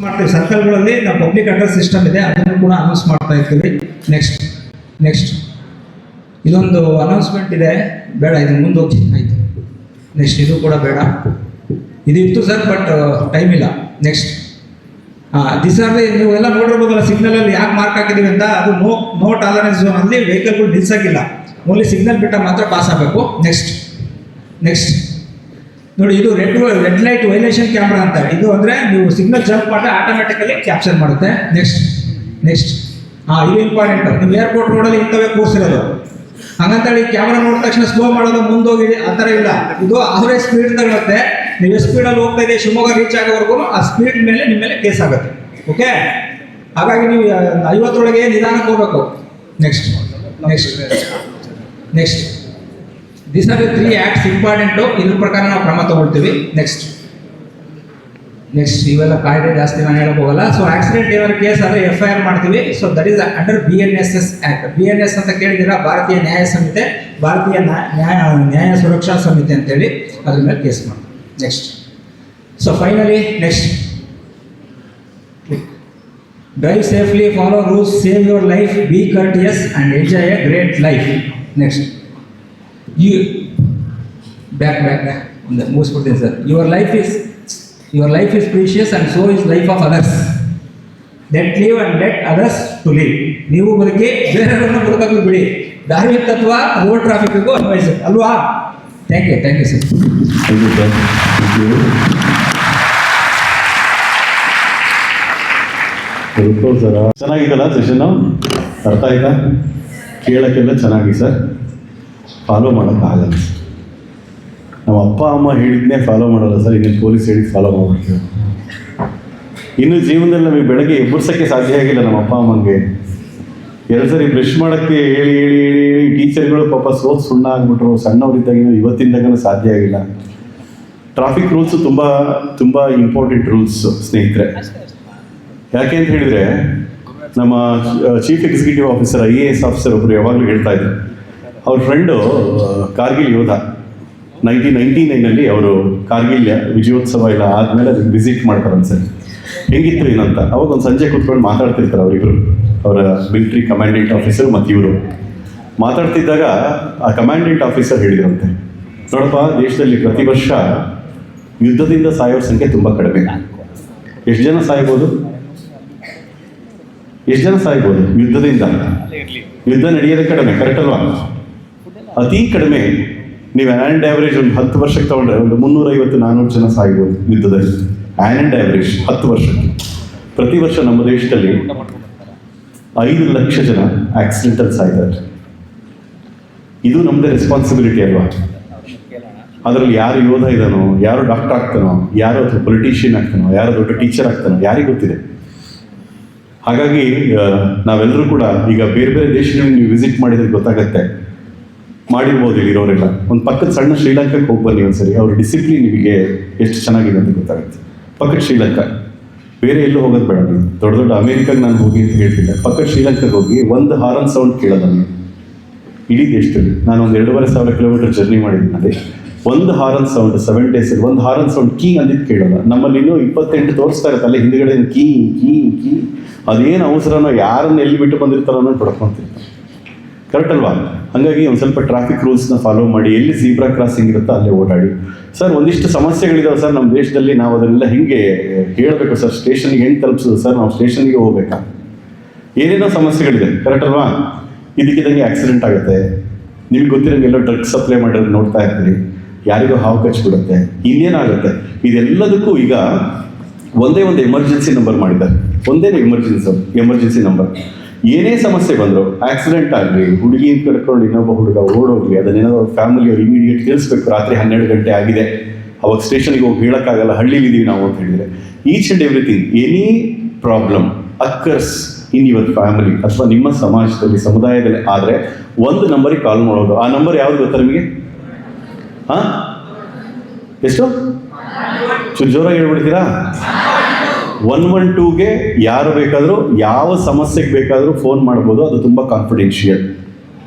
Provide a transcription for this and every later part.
ಮಾಡ್ತೀವಿ. ಸರ್ಕಲ್ಗಳಲ್ಲಿ ನಾವು public address system ಇದೆ, ಅದನ್ನು ಕೂಡ ಅನೌನ್ಸ್ ಮಾಡ್ತಾ ಇರ್ತೀವಿ. ನೆಕ್ಸ್ಟ್ ಇದೊಂದು ಅನೌನ್ಸ್ಮೆಂಟ್ ಇದೆ, ಬೇಡ ಇದು ಮುಂದೆ ಹೋಗಿ ಆಯಿತು. ನೆಕ್ಸ್ಟ್ ಇದು ಕೂಡ ಬೇಡ, ಇದು ಇತ್ತು ಸರ್ ಬಟ್ ಟೈಮ್ ಇಲ್ಲ. ನೆಕ್ಸ್ಟ್ ದಿಸ್ ಆರ್ ನೀವು ಎಲ್ಲ ನೋಡಿರ್ಬೋದಲ್ಲ ಸಿಗ್ನಲಲ್ಲಿ ಯಾಕೆ ಮಾರ್ಕ್ ಹಾಕಿದ್ದೀವಿ ಅಂತ. ಅದು ನೋ ಟಾಲರೆನ್ಸ್ ಝೋನ್ ಅಲ್ಲಿ ವೆಹಿಕಲ್ಗಳು ನಿಲ್ಸೋಕ್ಕಿಲ್ಲ, ಓನ್ಲಿ ಸಿಗ್ನಲ್ ಬಿಟ್ಟ ಮಾತ್ರ ಪಾಸ್ ಆಗಬೇಕು. ನೆಕ್ಸ್ಟ್ ನೋಡಿ, ಇದು ರೆಡ್ ಲೈಟ್ ವೈಲೇಷನ್ ಕ್ಯಾಮ್ರಾ ಅಂತ. ಇದು ಅಂದರೆ ನೀವು ಸಿಗ್ನಲ್ ಜಂಪ್ ಮಾಡಿದ್ರೆ ಆಟೋಮೆಟಿಕಲಿ ಕ್ಯಾಪ್ಚರ್ ಮಾಡುತ್ತೆ. ನೆಕ್ಸ್ಟ್ ಇದು ಇಂಪಾರ್ಟೆಂಟ್. ನೀವು ಏರ್ಪೋರ್ಟ್ ರೋಡಲ್ಲಿ ಇಂಥವೇ ಕೂರಿಸಿರೋದು, ಹಂಗಂತೇಳಿ ಕ್ಯಾಮ್ರಾ ನೋಡಿದ ತಕ್ಷಣ ಸ್ಲೋ ಮಾಡೋದು, ಮುಂದೋಗಿ ಆ ಥರ ಇಲ್ಲ. ಇದು ಅವರೇಜ್ ಸ್ಪೀಡ್ ತಗೊಳುತ್ತೆ. ನೀವು ಎಷ್ಟು ಸ್ಪೀಡಲ್ಲಿ ಹೋಗ್ತಾ ಇದೆ ಶಿವಮೊಗ್ಗ ರೀಚ್ ಆಗೋವರೆಗೂ ಆ ಸ್ಪೀಡ್ ಮೇಲೆ ನಿಮ್ಮ ಮೇಲೆ ಕೇಸ್ ಆಗುತ್ತೆ. ಓಕೆ, ಹಾಗಾಗಿ ನೀವು 50 ನಿಧಾನಕ್ಕೆ ಹೋಗಬೇಕು. Next this are the 3 acts important. ಇದ್ರ ಪ್ರಕಾರ ನಾವು ಕ್ರಮ ತಗೊಳ್ತೀವಿ. ನೆಕ್ಸ್ಟ್ ಇವೆಲ್ಲ ಕಾಯ್ದೆ ಜಾಸ್ತಿ ನಾನು ಹೇಳಕ್ ಹೋಗಲ್ಲ. ಸೊ ಆಕ್ಸಿಡೆಂಟ್ ಏನಾದ್ರು ಕೇಸ್ ಆದರೆ FIR ಮಾಡ್ತೀವಿ. So that is under BNSS act. BNS ಅಂತ ಕೇಳಿದ್ದೀರಾ, ಭಾರತೀಯ ನ್ಯಾಯ ಸಂಹಿತೆ, ಭಾರತೀಯ ನ್ಯಾಯ ಸುರಕ್ಷಾ ಸಮಿತಿ ಅಂತೇಳಿ ಅದ್ರ ಮೇಲೆ ಕೇಸ್ ಮಾಡ್ತೀವಿ. So finally drive safely, follow rules, save your life, be courteous and enjoy a great life. Next back ಮುಗಿಸ್ಬಿಡ್ತೀನಿ sir. Your life is precious and so is life of others. Let live and let others to live. ನೀವು ಬದುಕಿ ಬೇರೆಯವರನ್ನು ಬದುಕಕ್ಕೆ ಬಿಡಿ. ಧಾರ್ಮಿಕ ತತ್ವ road ಟ್ರಾಫಿಕ್ಗೂ ಅನ್ವಯಿಸುತ್ತೆ ಅಲ್ವಾ? Thank you sir. ಚೆನ್ನಾಗಿದ್ದಲ್ಲ ಸೆಷನ್, ಅರ್ಥ ಆಯ್ತಾ? ಕೇಳೋಕ್ಕೆಲ್ಲ ಚೆನ್ನಾಗಿ ಸರ್, ಫಾಲೋ ಮಾಡೋಕ್ಕಾಗಲ್ಲ. ನಮ್ಮ ಅಪ್ಪ ಅಮ್ಮ ಹೇಳಿದ್ನೇ ಫಾಲೋ ಮಾಡೋಲ್ಲ ಸರ್, ಇನ್ನೇನು ಪೊಲೀಸ್ ಹೇಳಿದ್ದು ಫಾಲೋ ಮಾಡ್ಬಿಡ್ತೀವಿ. ಇನ್ನು ಜೀವನದಲ್ಲಿ ನಮಗೆ ಬೆಳಗ್ಗೆ ಎಬ್ಬರ್ಸೋಕ್ಕೆ ಸಾಧ್ಯ ಆಗಿಲ್ಲ. ನಮ್ಮ ಅಪ್ಪ ಅಮ್ಮಂಗೆ 2 ಸರಿ ಬ್ರಷ್ ಮಾಡೋಕ್ಕೆ ಹೇಳಿ ಟೀಚರ್ಗಳು ಪಾಪ ಸುಣ್ಣ ಆಗ್ಬಿಟ್ರು. ಸಣ್ಣವರಿದ್ದಾಗಿನ ಇವತ್ತಿಂದಾಗಲೂ ಸಾಧ್ಯ ಆಗಿಲ್ಲ. ಟ್ರಾಫಿಕ್ ರೂಲ್ಸು ತುಂಬ ಇಂಪಾರ್ಟೆಂಟ್ ರೂಲ್ಸ್ ಸ್ನೇಹಿತರೆ. ಯಾಕೆ ಅಂತ ಹೇಳಿದರೆ, ನಮ್ಮ chief executive officer IAS officer ಒಬ್ಬರು ಯಾವಾಗಲೂ ಹೇಳ್ತಾ ಇದ್ರು, ಅವ್ರ ಫ್ರೆಂಡು ಕಾರ್ಗಿಲ್ ಯೋಧ 1999 ಅವರು ಕಾರ್ಗಿಲ್ ವಿಜಯೋತ್ಸವ ಎಲ್ಲ ಆದಮೇಲೆ ಅದಕ್ಕೆ ವಿಸಿಟ್ ಮಾಡ್ತಾರೆ ಅನ್ಸರಿ. ಹೆಂಗಿತ್ತು ಏನಂತ ಅವಾಗ ಒಂದು ಸಂಜೆ ಕೂತ್ಕೊಂಡು ಮಾತಾಡ್ತಿರ್ತಾರೆ ಅವರಿಬ್ಬರು, ಅವರ ಮಿಲಿಟ್ರಿ ಕಮಾಂಡೆಂಟ್ ಆಫೀಸರ್ ಮತ್ತು ಇವರು ಮಾತಾಡ್ತಿದ್ದಾಗ ಆ ಕಮಾಂಡೆಂಟ್ ಆಫೀಸರ್ ಹೇಳಿದ್ರಂತೆ, ನೋಡಪ್ಪ, ದೇಶದಲ್ಲಿ ಪ್ರತಿ ವರ್ಷ ಯುದ್ಧದಿಂದ ಸಾಯೋರ ಸಂಖ್ಯೆ ತುಂಬ ಕಡಿಮೆ. ಎಷ್ಟು ಜನ ಸಾಯ್ಬೋದು ಯುದ್ಧದಿಂದ? ಯುದ್ಧ ನಡೆಯೋದೇ ಕಡಿಮೆ, ಕರೆಕ್ಟ್ ಅಲ್ವಾ? ಅತಿ ಕಡಿಮೆ ನೀವು ಆ್ಯಂಡ್ ಆ್ಯಾವ್ರೇಜ್ ಒಂದು 10 ವರ್ಷಕ್ಕೆ ತಗೊಂಡ್ರೆ ಒಂದು 350-400 ಜನ ಸಾಯ್ಬೋದು ಯುದ್ಧದಲ್ಲಿ. ಆ್ಯಂಡ್ ಆ್ಯಾವ್ರೇಜ್ 10 ವರ್ಷಕ್ಕೆ. ಪ್ರತಿ ವರ್ಷ ನಮ್ಮ ದೇಶದಲ್ಲಿ 5 ಲಕ್ಷ ಜನ ಆಕ್ಸಿಡೆಂಟಲ್ಲಿ ಸಾಯ್ತಾರೆ. ಇದು ನಮ್ಮದೇ ರೆಸ್ಪಾನ್ಸಿಬಿಲಿಟಿ ಅಲ್ವಾ? ಅದರಲ್ಲಿ ಯಾರು ಯೋಧ ಇದ್ದಾನೋ, ಯಾರು ಡಾಕ್ಟರ್ ಆಗ್ತಾನೋ, ಯಾರು ಅಥವಾ ಪೊಲಿಟಿಷಿಯನ್ ಆಗ್ತಾನೋ, ಯಾರು ದೊಡ್ಡ ಟೀಚರ್ ಆಗ್ತಾನೋ, ಯಾರಿಗೆ ಗೊತ್ತಿದೆ? ಹಾಗಾಗಿ ನಾವೆಲ್ಲರೂ ಕೂಡ ಈಗ ಬೇರೆ ಬೇರೆ ದೇಶಗಳಿಗೆ ನೀವು ವಿಸಿಟ್ ಮಾಡಿದ್ರೆ ಗೊತ್ತಾಗತ್ತೆ, ಮಾಡಿರ್ಬೋದು ಇಲ್ಲಿರೋರೆಲ್ಲ. ಒಂದು ಪಕ್ಕದ ಸಣ್ಣ ಶ್ರೀಲಂಕಾಕ್ಕೆ ಹೋಗಿ ಬನ್ನಿ ಒಂದ್ಸರಿ, ಅವ್ರ ಡಿಸಿಪ್ಲಿನ್ ನಿಮಗೆ ಎಷ್ಟು ಚೆನ್ನಾಗಿದೆ ಅಂತ ಗೊತ್ತಾಗುತ್ತೆ. ಪಕ್ಕದ ಶ್ರೀಲಂಕಾ, ಬೇರೆ ಎಲ್ಲೂ ಹೋಗೋದು ಬೇಡ. ನೀವು ದೊಡ್ಡ ಅಮೇರಿಕಾಗೆ ನಾನು ಹೋಗಿ ಅಂತ ಹೇಳ್ತಿದ್ದೆ, ಪಕ್ಕದ ಶ್ರೀಲಂಕಾಗೆ ಹೋಗಿ ಒಂದು ಹಾರನ್ ಸೌಂಡ್ ಕೇಳೋದ ನೀವು ಇಡೀ ದೇಶದಲ್ಲಿ. ನಾನು ಒಂದು 2,500 ಕಿಲೋಮೀಟರ್ ಜರ್ನಿ ಮಾಡಿದ್ದೀನಿ. ಅದೇ ಒಂದು ಹಾರನ್ ಸೌಂಡ್ 7 days ಒಂದು ಹಾರನ್ ಸೌಂಡ್ ಕೀ ಅಂದಿದ್ದು ಕೇಳೋಲ್ಲ. ನಮ್ಮಲ್ಲಿ ಇನ್ನೂ 28 ತೋರಿಸ್ತಾ ಇರುತ್ತೆ ಅಲ್ಲೇ ಹಿಂದ್ಗಡೆ ಕೀ. ಅದೇನು ಅವಸರನೋ, ಯಾರನ್ನು ಎಲ್ಲಿ ಬಿಟ್ಟು ಬಂದಿರ್ತಾರೋ ಅನ್ನೋ ಪಡ್ಕೊಂತಿರ್ತಾರೆ. ಕರೆಕ್ಟ್ ಅಲ್ವಾ? ಹಾಗಾಗಿ ಒಂದು ಸ್ವಲ್ಪ ಟ್ರಾಫಿಕ್ ರೂಲ್ಸ್ನ ಫಾಲೋ ಮಾಡಿ, ಎಲ್ಲಿ ಝೀಬ್ರಾ ಕ್ರಾಸಿಂಗ್ ಇರುತ್ತೋ ಅಲ್ಲೇ ಓಡಾಡಿ. ಸರ್, ಒಂದಿಷ್ಟು ಸಮಸ್ಯೆಗಳಿದಾವೆ ಸರ್ ನಮ್ಮ ದೇಶದಲ್ಲಿ, ನಾವು ಅದನ್ನೆಲ್ಲ ಹೆಂಗೆ ಹೇಳಬೇಕು ಸರ್? ಸ್ಟೇಷನ್ಗೆ ಹೆಂಗೆ ತಲುಪಿಸೋದು ಸರ್? ನಾವು ಸ್ಟೇಷನ್ಗೆ ಹೋಗ್ಬೇಕಾ? ಏನೇನೋ ಸಮಸ್ಯೆಗಳಿದೆ, ಕರೆಕ್ಟ್ ಅಲ್ವಾ? ಇದಕ್ಕಿದ್ದಂಗೆ ಆಕ್ಸಿಡೆಂಟ್ ಆಗುತ್ತೆ. ನಿಮ್ಗೆ ಗೊತ್ತಿರೋಂಗೆಲ್ಲೋ ಡ್ರಗ್ಸ್ ಸಪ್ಲೈ ಮಾಡೋದು ನೋಡ್ತಾ ಇರ್ತೀರಿ, ಯಾರಿಗೋ ಹಾವು ಕಚ್ಚಿಬಿಡುತ್ತೆ, ಇನ್ನೇನಾಗುತ್ತೆ. ಇದೆಲ್ಲದಕ್ಕೂ ಈಗ ಒಂದೇ ಒಂದು ಎಮರ್ಜೆನ್ಸಿ ನಂಬರ್ ಮಾಡಿದ್ದಾರೆ. ಒಂದೇ ಎಮರ್ಜೆನ್ಸಿ ನಂಬರ್. ಏನೇ ಸಮಸ್ಯೆ ಬಂದರು, ಆಕ್ಸಿಡೆಂಟ್ ಆಗಲಿ, ಹುಡುಗಿ ಕಡ್ಕೊಂಡು ಇನ್ನೊಬ್ಬ ಹುಡುಗ ಓಡೋಗ್ಲಿ, ಅದನ್ನೇನೋ ಫ್ಯಾಮಿಲಿಯವ್ರು ಇಮಿಡಿಯೇಟ್ ತಿಳಿಸ್ಬೇಕು. ರಾತ್ರಿ 12 ಗಂಟೆ ಆಗಿದೆ, ಅವಾಗ ಸ್ಟೇಷನ್ಗೆ ಹೋಗಿ ಹೇಳೋಕ್ಕಾಗಲ್ಲ, ಹಳ್ಳಿಲಿದ್ದೀವಿ ನಾವು ಅಂತ ಹೇಳಿದರೆ. Each and everything, any problem occurs in your family ಅಥವಾ ನಿಮ್ಮ ಸಮಾಜದಲ್ಲಿ, ಸಮುದಾಯದಲ್ಲಿ ಆದರೆ ಒಂದು ನಂಬರಿಗೆ ಕಾಲ್ ಮಾಡೋದು. ಆ ನಂಬರ್ ಯಾವುದು ಗೊತ್ತಾ ನಿಮಗೆ? ಎಷ್ಟು ಜೋರಾಗಿ ಹೇಳ್ಬಿಡ್ತೀರಾ? 112ಗೆ ಯಾರು ಬೇಕಾದರೂ ಯಾವ ಸಮಸ್ಯೆಗೆ ಬೇಕಾದರೂ ಫೋನ್ ಮಾಡ್ಬೋದು. ಅದು ತುಂಬ ಕಾನ್ಫಿಡೆನ್ಷಿಯಲ್.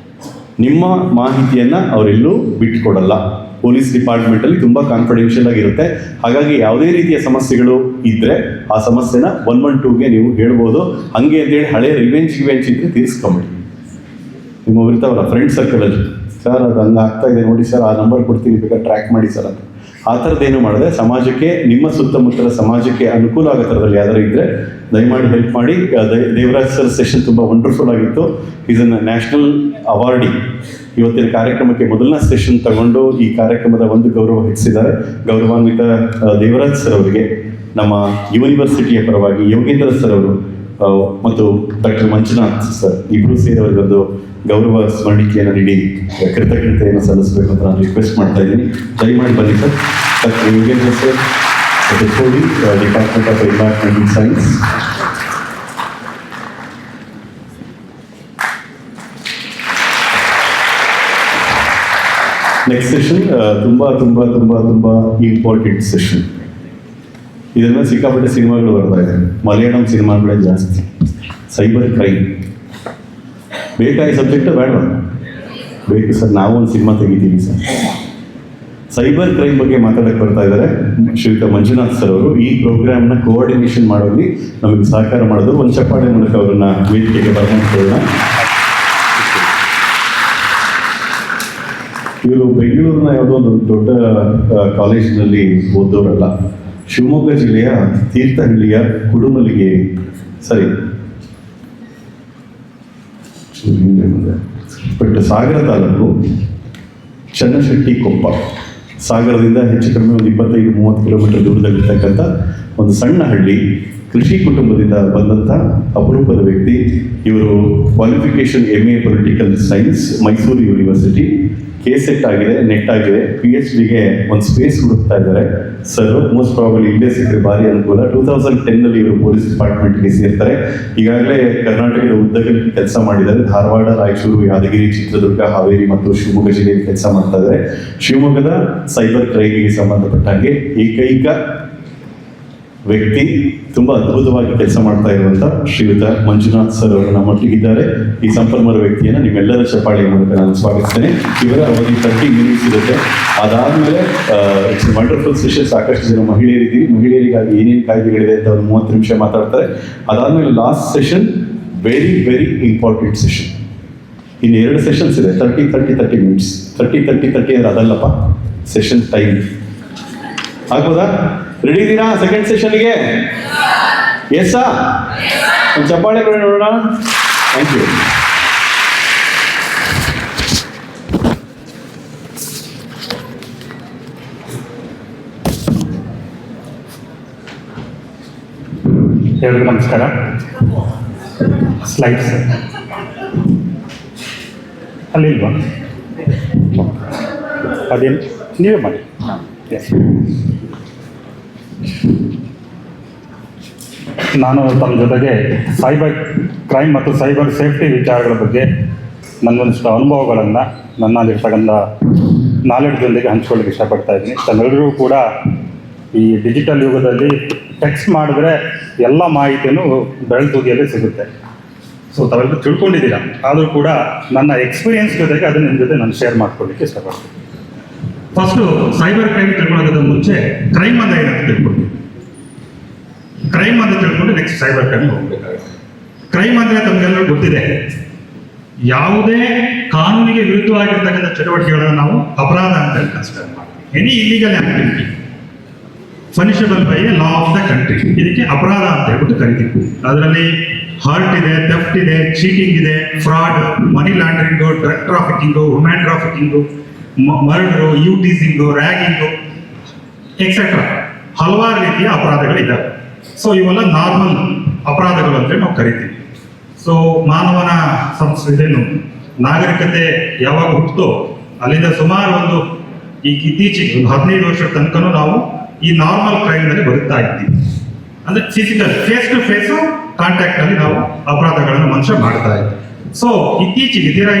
ನಿಮ್ಮ ಮಾಹಿತಿಯನ್ನು ಅವರೆಲ್ಲೂ ಬಿಟ್ಕೊಡಲ್ಲ. ಪೊಲೀಸ್ ಡಿಪಾರ್ಟ್ಮೆಂಟಲ್ಲಿ ತುಂಬ ಕಾನ್ಫಿಡೆನ್ಷಿಯಲ್ ಆಗಿರುತ್ತೆ. ಹಾಗಾಗಿ ಯಾವುದೇ ರೀತಿಯ ಸಮಸ್ಯೆಗಳು ಇದ್ದರೆ ಆ ಸಮಸ್ಯೆನ 112ಗೆ ನೀವು ಹೇಳ್ಬೋದು. ಹಂಗೆ ಅಂತೇಳಿ ಹಳೆ ರಿವೆಂಜ್ ಇದ್ರೆ ತೀರಿಸ್ಕೊಂಬಿಡಿ. ನಿಮ್ಮ ಇರ್ತಾವಲ್ಲ ಫ್ರೆಂಡ್ ಸರ್ಕಲಲ್ಲಿ, ಸರ್ ಅದು ಹಂಗೆ ಆಗ್ತಾ ಇದೆ ನೋಡಿ ಸರ್, ಆ ನಂಬರ್ ಕೊಡ್ತೀನಿ ಬೇಕಾದ್ರೆ ಟ್ರ್ಯಾಕ್ ಮಾಡಿ ಸರ್ ಅಂತ. ಆ ಥರದ್ದೇನು ಮಾಡಿದೆ ಸಮಾಜಕ್ಕೆ, ನಿಮ್ಮ ಸುತ್ತಮುತ್ತಲ ಸಮಾಜಕ್ಕೆ ಅನುಕೂಲ ಆಗೋ ಥರದಲ್ಲಿ ಯಾವ್ದಾರು ಇದ್ದರೆ ದಯಮಾಡಿ ಹೆಲ್ಪ್ ಮಾಡಿ. ದೇವರಾಜ್ ಸರ್ ಸೆಷನ್ ತುಂಬ ವಂಡರ್ಫುಲ್ ಆಗಿತ್ತು. Is an national awardee. ಇವತ್ತಿನ ಕಾರ್ಯಕ್ರಮಕ್ಕೆ ಮೊದಲನೇ ಸೆಷನ್ ತಗೊಂಡು ಈ ಕಾರ್ಯಕ್ರಮದ ಒಂದು ಗೌರವ ಹೆಚ್ಚಿಸಿದ್ದಾರೆ. ಗೌರವಾನ್ವಿತ ದೇವರಾಜ್ ಸರ್ ಅವರಿಗೆ ನಮ್ಮ ಯೂನಿವರ್ಸಿಟಿಯ ಪರವಾಗಿ ಯೋಗೇಂದ್ರ ಸರ್ ಅವರು ಮತ್ತು ಡಾಕ್ಟರ್ ಮಂಜುನಾಥ್ ಸರ್ ಇಬ್ಬರು ಸೇರಿ ಅವರಿಗೊಂದು ಗೌರವ ಸ್ಮರಣಿಕೆಯನ್ನು ನೀಡಿ ಕೃತಜ್ಞತೆಯನ್ನು ಸಲ್ಲಿಸಬೇಕು ಅಂತ ನಾನು ರಿಕ್ವೆಸ್ಟ್ ಮಾಡ್ತಾ ಇದ್ದೀನಿ. ದಯಮಾಡಿ ಬನ್ನಿ sir. Doctor Yogendra sir, department of environmental science. Next session ತುಂಬ ತುಂಬ ತುಂಬ ತುಂಬ ಇಂಪಾರ್ಟೆಂಟ್ ಸೆಷನ್. ಇದನ್ನು ಸಿಕ್ಕಾಪಟ್ಟೆ ಸಿನಿಮಾಗಳು ಬರ್ತಾ ಇದೆ, ಮಲಯಾಳಂ ಸಿನಿಮಾಗಳೇ ಜಾಸ್ತಿ. ಸೈಬರ್ ಕ್ರೈಮ್ ಬೇಕಾ ಈ ಸಬ್ಜೆಕ್ಟು ಬೇಡ? ಬೇಕು ಸರ್, ನಾವು ಒಂದು ಸಿನಿಮಾ ತೆಗಿತೀವಿ ಸರ್. ಸೈಬರ್ ಕ್ರೈಮ್ ಬಗ್ಗೆ ಮಾತಾಡಕ್ಕೆ ಬರ್ತಾ ಇದ್ದಾರೆ ಶ್ರೀಯುತ ಮಂಜುನಾಥ್ ಸರ್ ಅವರು. ಈ ಪ್ರೋಗ್ರಾಮ್ನ ಕೋಆರ್ಡಿನೇಷನ್ ಮಾಡೋಲ್ಲಿ ನಮಗೆ ಸಹಕಾರ ಮಾಡೋದು. ಒಂದು ಚಪ್ಪಾಳೆ ಮೂಲಕ ಅವರನ್ನ ವೇದಿಕೆಗೆ ಬರಮಾಡ್ಕೊಳ್ಳೋಣ. ಇವರು ಬೆಂಗಳೂರಿನ ಯಾವುದೋ ಒಂದು ದೊಡ್ಡ ಕಾಲೇಜಿನಲ್ಲಿ ಓದೋರಲ್ಲ, ಶಿವಮೊಗ್ಗ ಜಿಲ್ಲೆಯ ತೀರ್ಥಹಳ್ಳಿಯ ಕುಡುಮಲಿಗೆ ಬಟ್ ಸಾಗರ ತಾಲೂಕು ಚನ್ನಶೆಟ್ಟಿ ಕೊಪ್ಪ, ಸಾಗರದಿಂದ ಹೆಚ್ಚು ಕಡಿಮೆ ಒಂದು 25-30 ಕಿಲೋಮೀಟರ್ ದೂರದಲ್ಲಿರ್ತಕ್ಕಂಥ ಒಂದು ಸಣ್ಣ ಹಳ್ಳಿ. ಕೃಷಿ ಕುಟುಂಬದಿಂದ ಬಂದಂಥ ಅಪರೂಪದ ವ್ಯಕ್ತಿ ಇವರು. Qualification MA political science, Mysuru university. KSET ಆಗಿದೆ, ನೆಟ್ ಆಗಿದೆ. PhDಗೆ ಒಂದು ಸ್ಪೇಸ್ ಹುಡುಕ್ತಾ ಇದ್ದಾರೆ ಸರ್. ಮೋಸ್ಟ್ ಪ್ರಾಬಲಿ ಇಲ್ಲೇ ಸಿಕ್ಕರೆ ಭಾರಿ ಅನುಕೂಲ. 2010ನಲ್ಲಿ ಇವರು ಪೊಲೀಸ್ ಡಿಪಾರ್ಟ್ಮೆಂಟ್ಗೆ ಸೇರ್ತಾರೆ. ಈಗಾಗಲೇ ಕರ್ನಾಟಕದ ಉದ್ದಗಲಕ್ಕೆ ಕೆಲಸ ಮಾಡಿದ್ದಾರೆ. ಧಾರವಾಡ, ರಾಯಚೂರು, ಯಾದಗಿರಿ, ಚಿತ್ರದುರ್ಗ, ಹಾವೇರಿ ಮತ್ತು ಶಿವಮೊಗ್ಗ ಜಿಲ್ಲೆಯಲ್ಲಿ ಕೆಲಸ ಮಾಡ್ತಾ ಇದ್ದಾರೆ. ಶಿವಮೊಗ್ಗದ ಸೈಬರ್ ಕ್ರೈಮ್ಗೆ ಸಂಬಂಧಪಟ್ಟಂಗೆ ಏಕೈಕ ವ್ಯಕ್ತಿ, ತುಂಬ ಅದ್ಭುತವಾಗಿ ಕೆಲಸ ಮಾಡ್ತಾ ಇರುವಂಥ ಶ್ರೀಯುತ ಮಂಜುನಾಥ್ ಸರ್ ಅವರು ನಮ್ಮೊಟ್ಟಿಗಿದ್ದಾರೆ. ಈ ಸಂಪನ್ಮೂಲ ವ್ಯಕ್ತಿಯನ್ನು ನಿಮ್ಮೆಲ್ಲರ ಚಪ್ಪಾಳೆಯ ಮೂಲಕ ನಾನು ಸ್ವಾಗತಿಸ್ತೇನೆ. ಇವರ ಅವಧಿ 30 ಮಿನಿಟ್ಸ್ ಇರುತ್ತೆ. ಅದಾದಮೇಲೆ ಇಟ್ಸ್ ವಂಡರ್ಫುಲ್ ಸೆಷನ್. ಸಾಕಷ್ಟು ಜನ ಮಹಿಳೆಯರಿದ್ದೀವಿ, ಮಹಿಳೆಯರಿಗಾಗಿ ಏನೇನು ಕಾಯ್ದೆಗಳಿದೆ ಅಂತ ಒಂದು 30 ನಿಮಿಷ ಮಾತಾಡ್ತಾರೆ. ಅದಾದಮೇಲೆ last session very very important session. ಇನ್ನು 2 ಸೆಷನ್ಸ್ ಇದೆ, 30 ಮಿನಿಟ್ಸ್. 30 ಅಂದ್ರೆ ಅದಲ್ಲಪ್ಪ ಸೆಷನ್ ಟೈಮ್. ಆಗ್ಬೋದಾ? ರೆಡಿ ಇದ್ದೀರಾ ಸೆಕೆಂಡ್ ಸೆಷನ್ಗೆ? ಎಸ್ಸಾ? ಒಂದು ಚಪ್ಪಾಳೆ ಕೊಡಿ ನೋಡೋಣ. Thank you. ಎಲ್ರಿಗೂ ನಮಸ್ಕಾರ. ಸ್ಲೈಡ್ಸ್ ಅಲ್ಲಿಲ್ವಾ? ಅದೇನು ನೀವೇ ಮಾಡಿ. ಎಸ್, ನಾನು ತಮ್ಮ ಜೊತೆಗೆ ಸೈಬರ್ ಕ್ರೈಮ್ ಮತ್ತು ಸೈಬರ್ ಸೇಫ್ಟಿ ವಿಚಾರಗಳ ಬಗ್ಗೆ ನನ್ನೊಂದಿಷ್ಟು ಅನುಭವಗಳನ್ನು ನನ್ನಲ್ಲಿರ್ತಕ್ಕಂಥ ನಾಲೆಡ್ಜೊಂದಿಗೆ ಹಂಚ್ಕೊಳ್ಳಿಕ್ಕೆ ಇಷ್ಟಪಡ್ತಾ ಇದ್ದೀನಿ. ತಮ್ಮೆಲ್ಲರಿಗೂ ಕೂಡ ಈ ಡಿಜಿಟಲ್ ಯುಗದಲ್ಲಿ ಟೆಕ್ಸ್ಟ್ ಮಾಡಿದ್ರೆ ಎಲ್ಲ ಮಾಹಿತಿಯೂ ಬೆರಳುತುದಿಯಲ್ಲೇ ಸಿಗುತ್ತೆ. ಸೊ ತಾವೆಲ್ಲರೂ ತಿಳ್ಕೊಂಡಿದ್ದೀರಾ. ಆದರೂ ಕೂಡ ನನ್ನ ಎಕ್ಸ್ಪೀರಿಯನ್ಸ್ ಜೊತೆಗೆ ಅದನ್ನು ನಿಮ್ಮ ಜೊತೆ ನಾನು ಶೇರ್ ಮಾಡ್ಕೊಳ್ಳಿಕ್ಕೆ ಇಷ್ಟಪಡ್ತೀನಿ. ಫಸ್ಟು ಸೈಬರ್ ಕ್ರೈಮ್ ತಿಳ್ಕೊಳ್ಳೋದಕ್ಕೆ ಮುಂಚೆ ಕ್ರೈಮ್ ಅಂದರೆ ಏನಂತ ತಿಳ್ಕೊಳ್ತೀವಿ. ಕ್ರೈಮ್ ಅಂತ ತಿಳ್ಕೊಂಡು ನೆಕ್ಸ್ಟ್ ಸೈಬರ್ ಕ್ರೈಮ್ ಹೋಗ್ಬೇಕಾಗುತ್ತೆ. ಕ್ರೈಮ್ ಅಂದರೆ ತಮಗೆಲ್ಲರೂ ಗೊತ್ತಿದೆ, ಯಾವುದೇ ಕಾನೂನಿಗೆ ವಿರುದ್ಧವಾಗಿರ್ತಕ್ಕಂಥ ಚಟುವಟಿಕೆಗಳನ್ನು ನಾವು ಅಪರಾಧ ಅಂತ ಹೇಳಿ ಕನ್ಸಿಡರ್ ಮಾಡ್ತೀವಿ. Any illegal activity punishable by a law of the country, ಇದಕ್ಕೆ ಅಪರಾಧ ಅಂತ ಹೇಳ್ಬಿಟ್ಟು ಕರಿತೀವಿ. ಅದರಲ್ಲಿ ಹರ್ಟ್ ಇದೆ, ಥೆಫ್ಟ್ ಇದೆ, ಚೀಟಿಂಗ್ ಇದೆ, ಫ್ರಾಡ್, ಮನಿ ಲಾಂಡ್ರಿಂಗು, drug ಟ್ರಾಫಿಕಿಂಗು, women ಟ್ರಾಫಿಕಿಂಗು, murder, ಯೂಟೀಸಿಂಗು, ragging etcetera ಹಲವಾರು ರೀತಿಯ ಅಪರಾಧಗಳಿದ್ದಾವೆ. ಸೊ ಇವೆಲ್ಲ ನಾರ್ಮಲ್ ಅಪರಾಧಗಳು ಅಂತೇಳಿ ನಾವು ಕರಿತೀವಿ. ಸೊ ಮಾನವನ ಸಂಸ್ಕೃತಿಯನ್ನು ನಾಗರಿಕತೆ ಯಾವಾಗ ಹುಟ್ಟುತ್ತೋ ಅಲ್ಲಿಂದ ಸುಮಾರು ಒಂದು ಇತ್ತೀಚೆಗೆ ಒಂದು 15 ವರ್ಷದ ತನಕನೂ ನಾವು ಈ ನಾರ್ಮಲ್ ಕ್ರೈಮ್ನಲ್ಲಿ ಬದುಕ್ತಾ ಇದ್ದೀವಿ. ಅಂದರೆ ಫಿಸಿಕಲ್ ಫೇಸ್ ಟು ಫೇಸು ಕಾಂಟ್ಯಾಕ್ಟಲ್ಲಿ ನಾವು ಅಪರಾಧಗಳನ್ನು ಮನುಷ್ಯ ಮಾಡ್ತಾ ಇದ್ದೀವಿ. ಸೊ ಇತ್ತೀಚೆಗೆ ಅಂದ್ರೆ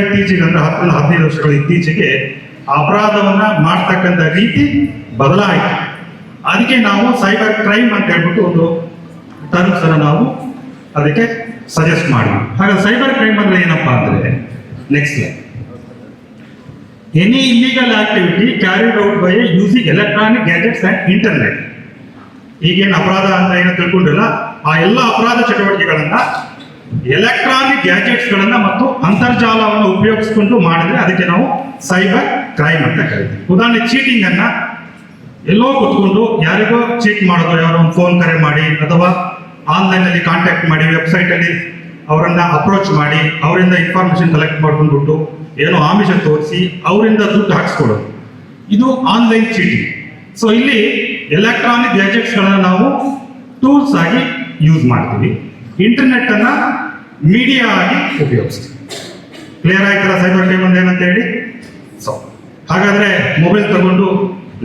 10-15 ವರ್ಷಗಳ ಇತ್ತೀಚೆಗೆ ಅಪರಾಧವನ್ನ ಮಾಡ್ತಕ್ಕಂಥ ರೀತಿ ಬದಲಾಯಿತು. ಅದಕ್ಕೆ ನಾವು ಸೈಬರ್ ಕ್ರೈಮ್ ಅಂತ ಹೇಳ್ಬಿಟ್ಟು ಒಂದು ಟರ್ಮ್ಸ್ ಅನ್ನು ನಾವು ಅದಕ್ಕೆ ಸಜೆಸ್ಟ್ ಮಾಡಿ. ಹಾಗಾದ್ರೆ ಸೈಬರ್ ಕ್ರೈಮ್ ಅಂದ್ರೆ ಏನಪ್ಪಾ ಅಂದ್ರೆ, next any illegal activity carried out by using electronic gadgets and internet. ಈಗೇನು ಅಪರಾಧ ಅಂತ ಏನೋ ತಿಳ್ಕೊಂಡಿಲ್ಲ, ಆ ಎಲ್ಲ ಅಪರಾಧ ಚಟುವಟಿಕೆಗಳನ್ನ ಎಲೆಕ್ಟ್ರಾನಿಕ್ ಗ್ಯಾಜೆಟ್ಸ್ಗಳನ್ನ ಮತ್ತು ಅಂತರ್ಜಾಲವನ್ನು ಉಪಯೋಗಿಸ್ಕೊಂಡು ಮಾಡಿದ್ರೆ ಅದಕ್ಕೆ ನಾವು ಸೈಬರ್ ಕ್ರೈಮ್ ಅಂತ ಕರಿತೀವಿ. ಉದಾಹರಣೆ ಚೀಟಿಂಗ್ ಅನ್ನ ಎಲ್ಲೋ ಕುತ್ಕೊಂಡು ಯಾರಿಗೋ ಚೀಟ್ ಮಾಡೋದು, ಯಾರೋ ಒಂದು ಫೋನ್ ಕರೆ ಮಾಡಿ ಅಥವಾ ಆನ್ಲೈನ್ ಅಲ್ಲಿ ಕಾಂಟ್ಯಾಕ್ಟ್ ಮಾಡಿ, ವೆಬ್ಸೈಟ್ ಅಲ್ಲಿ ಅವರನ್ನ ಅಪ್ರೋಚ್ ಮಾಡಿ ಅವರಿಂದ ಇನ್ಫಾರ್ಮೇಶನ್ ಕಲೆಕ್ಟ್ ಮಾಡ್ಕೊಂಡ್ಬಿಟ್ಟು ಏನೋ ಆಮಿಷ ತೋರಿಸಿ ಅವರಿಂದ ದುಡ್ಡು ಹಾಕ್ಸ್ಕೊಡೋದು, ಇದು ಆನ್ಲೈನ್ ಚೀಟಿಂಗ್. ಸೊ ಇಲ್ಲಿ ಎಲೆಕ್ಟ್ರಾನಿಕ್ ಗ್ಯಾಜೆಟ್ಸ್ಗಳನ್ನ ನಾವು ಟೂಲ್ಸ್ ಆಗಿ ಯೂಸ್ ಮಾಡ್ತೀವಿ, ಇಂಟರ್ನೆಟ್ ಅನ್ನ ಮೀಡಿಯಾ ಆಗಿ ಉಪಯೋಗಿಸ್ತೀವಿ. ಕ್ಲಿಯರ್ ಆಯ್ತಲ್ಲ ಸೈಬರ್ ಕ್ರೈಮ್ ಅಂದ್ರೆ ಏನಂತ ಹೇಳಿ? ಸೊ ಹಾಗಾದ್ರೆ ಮೊಬೈಲ್ ತಗೊಂಡು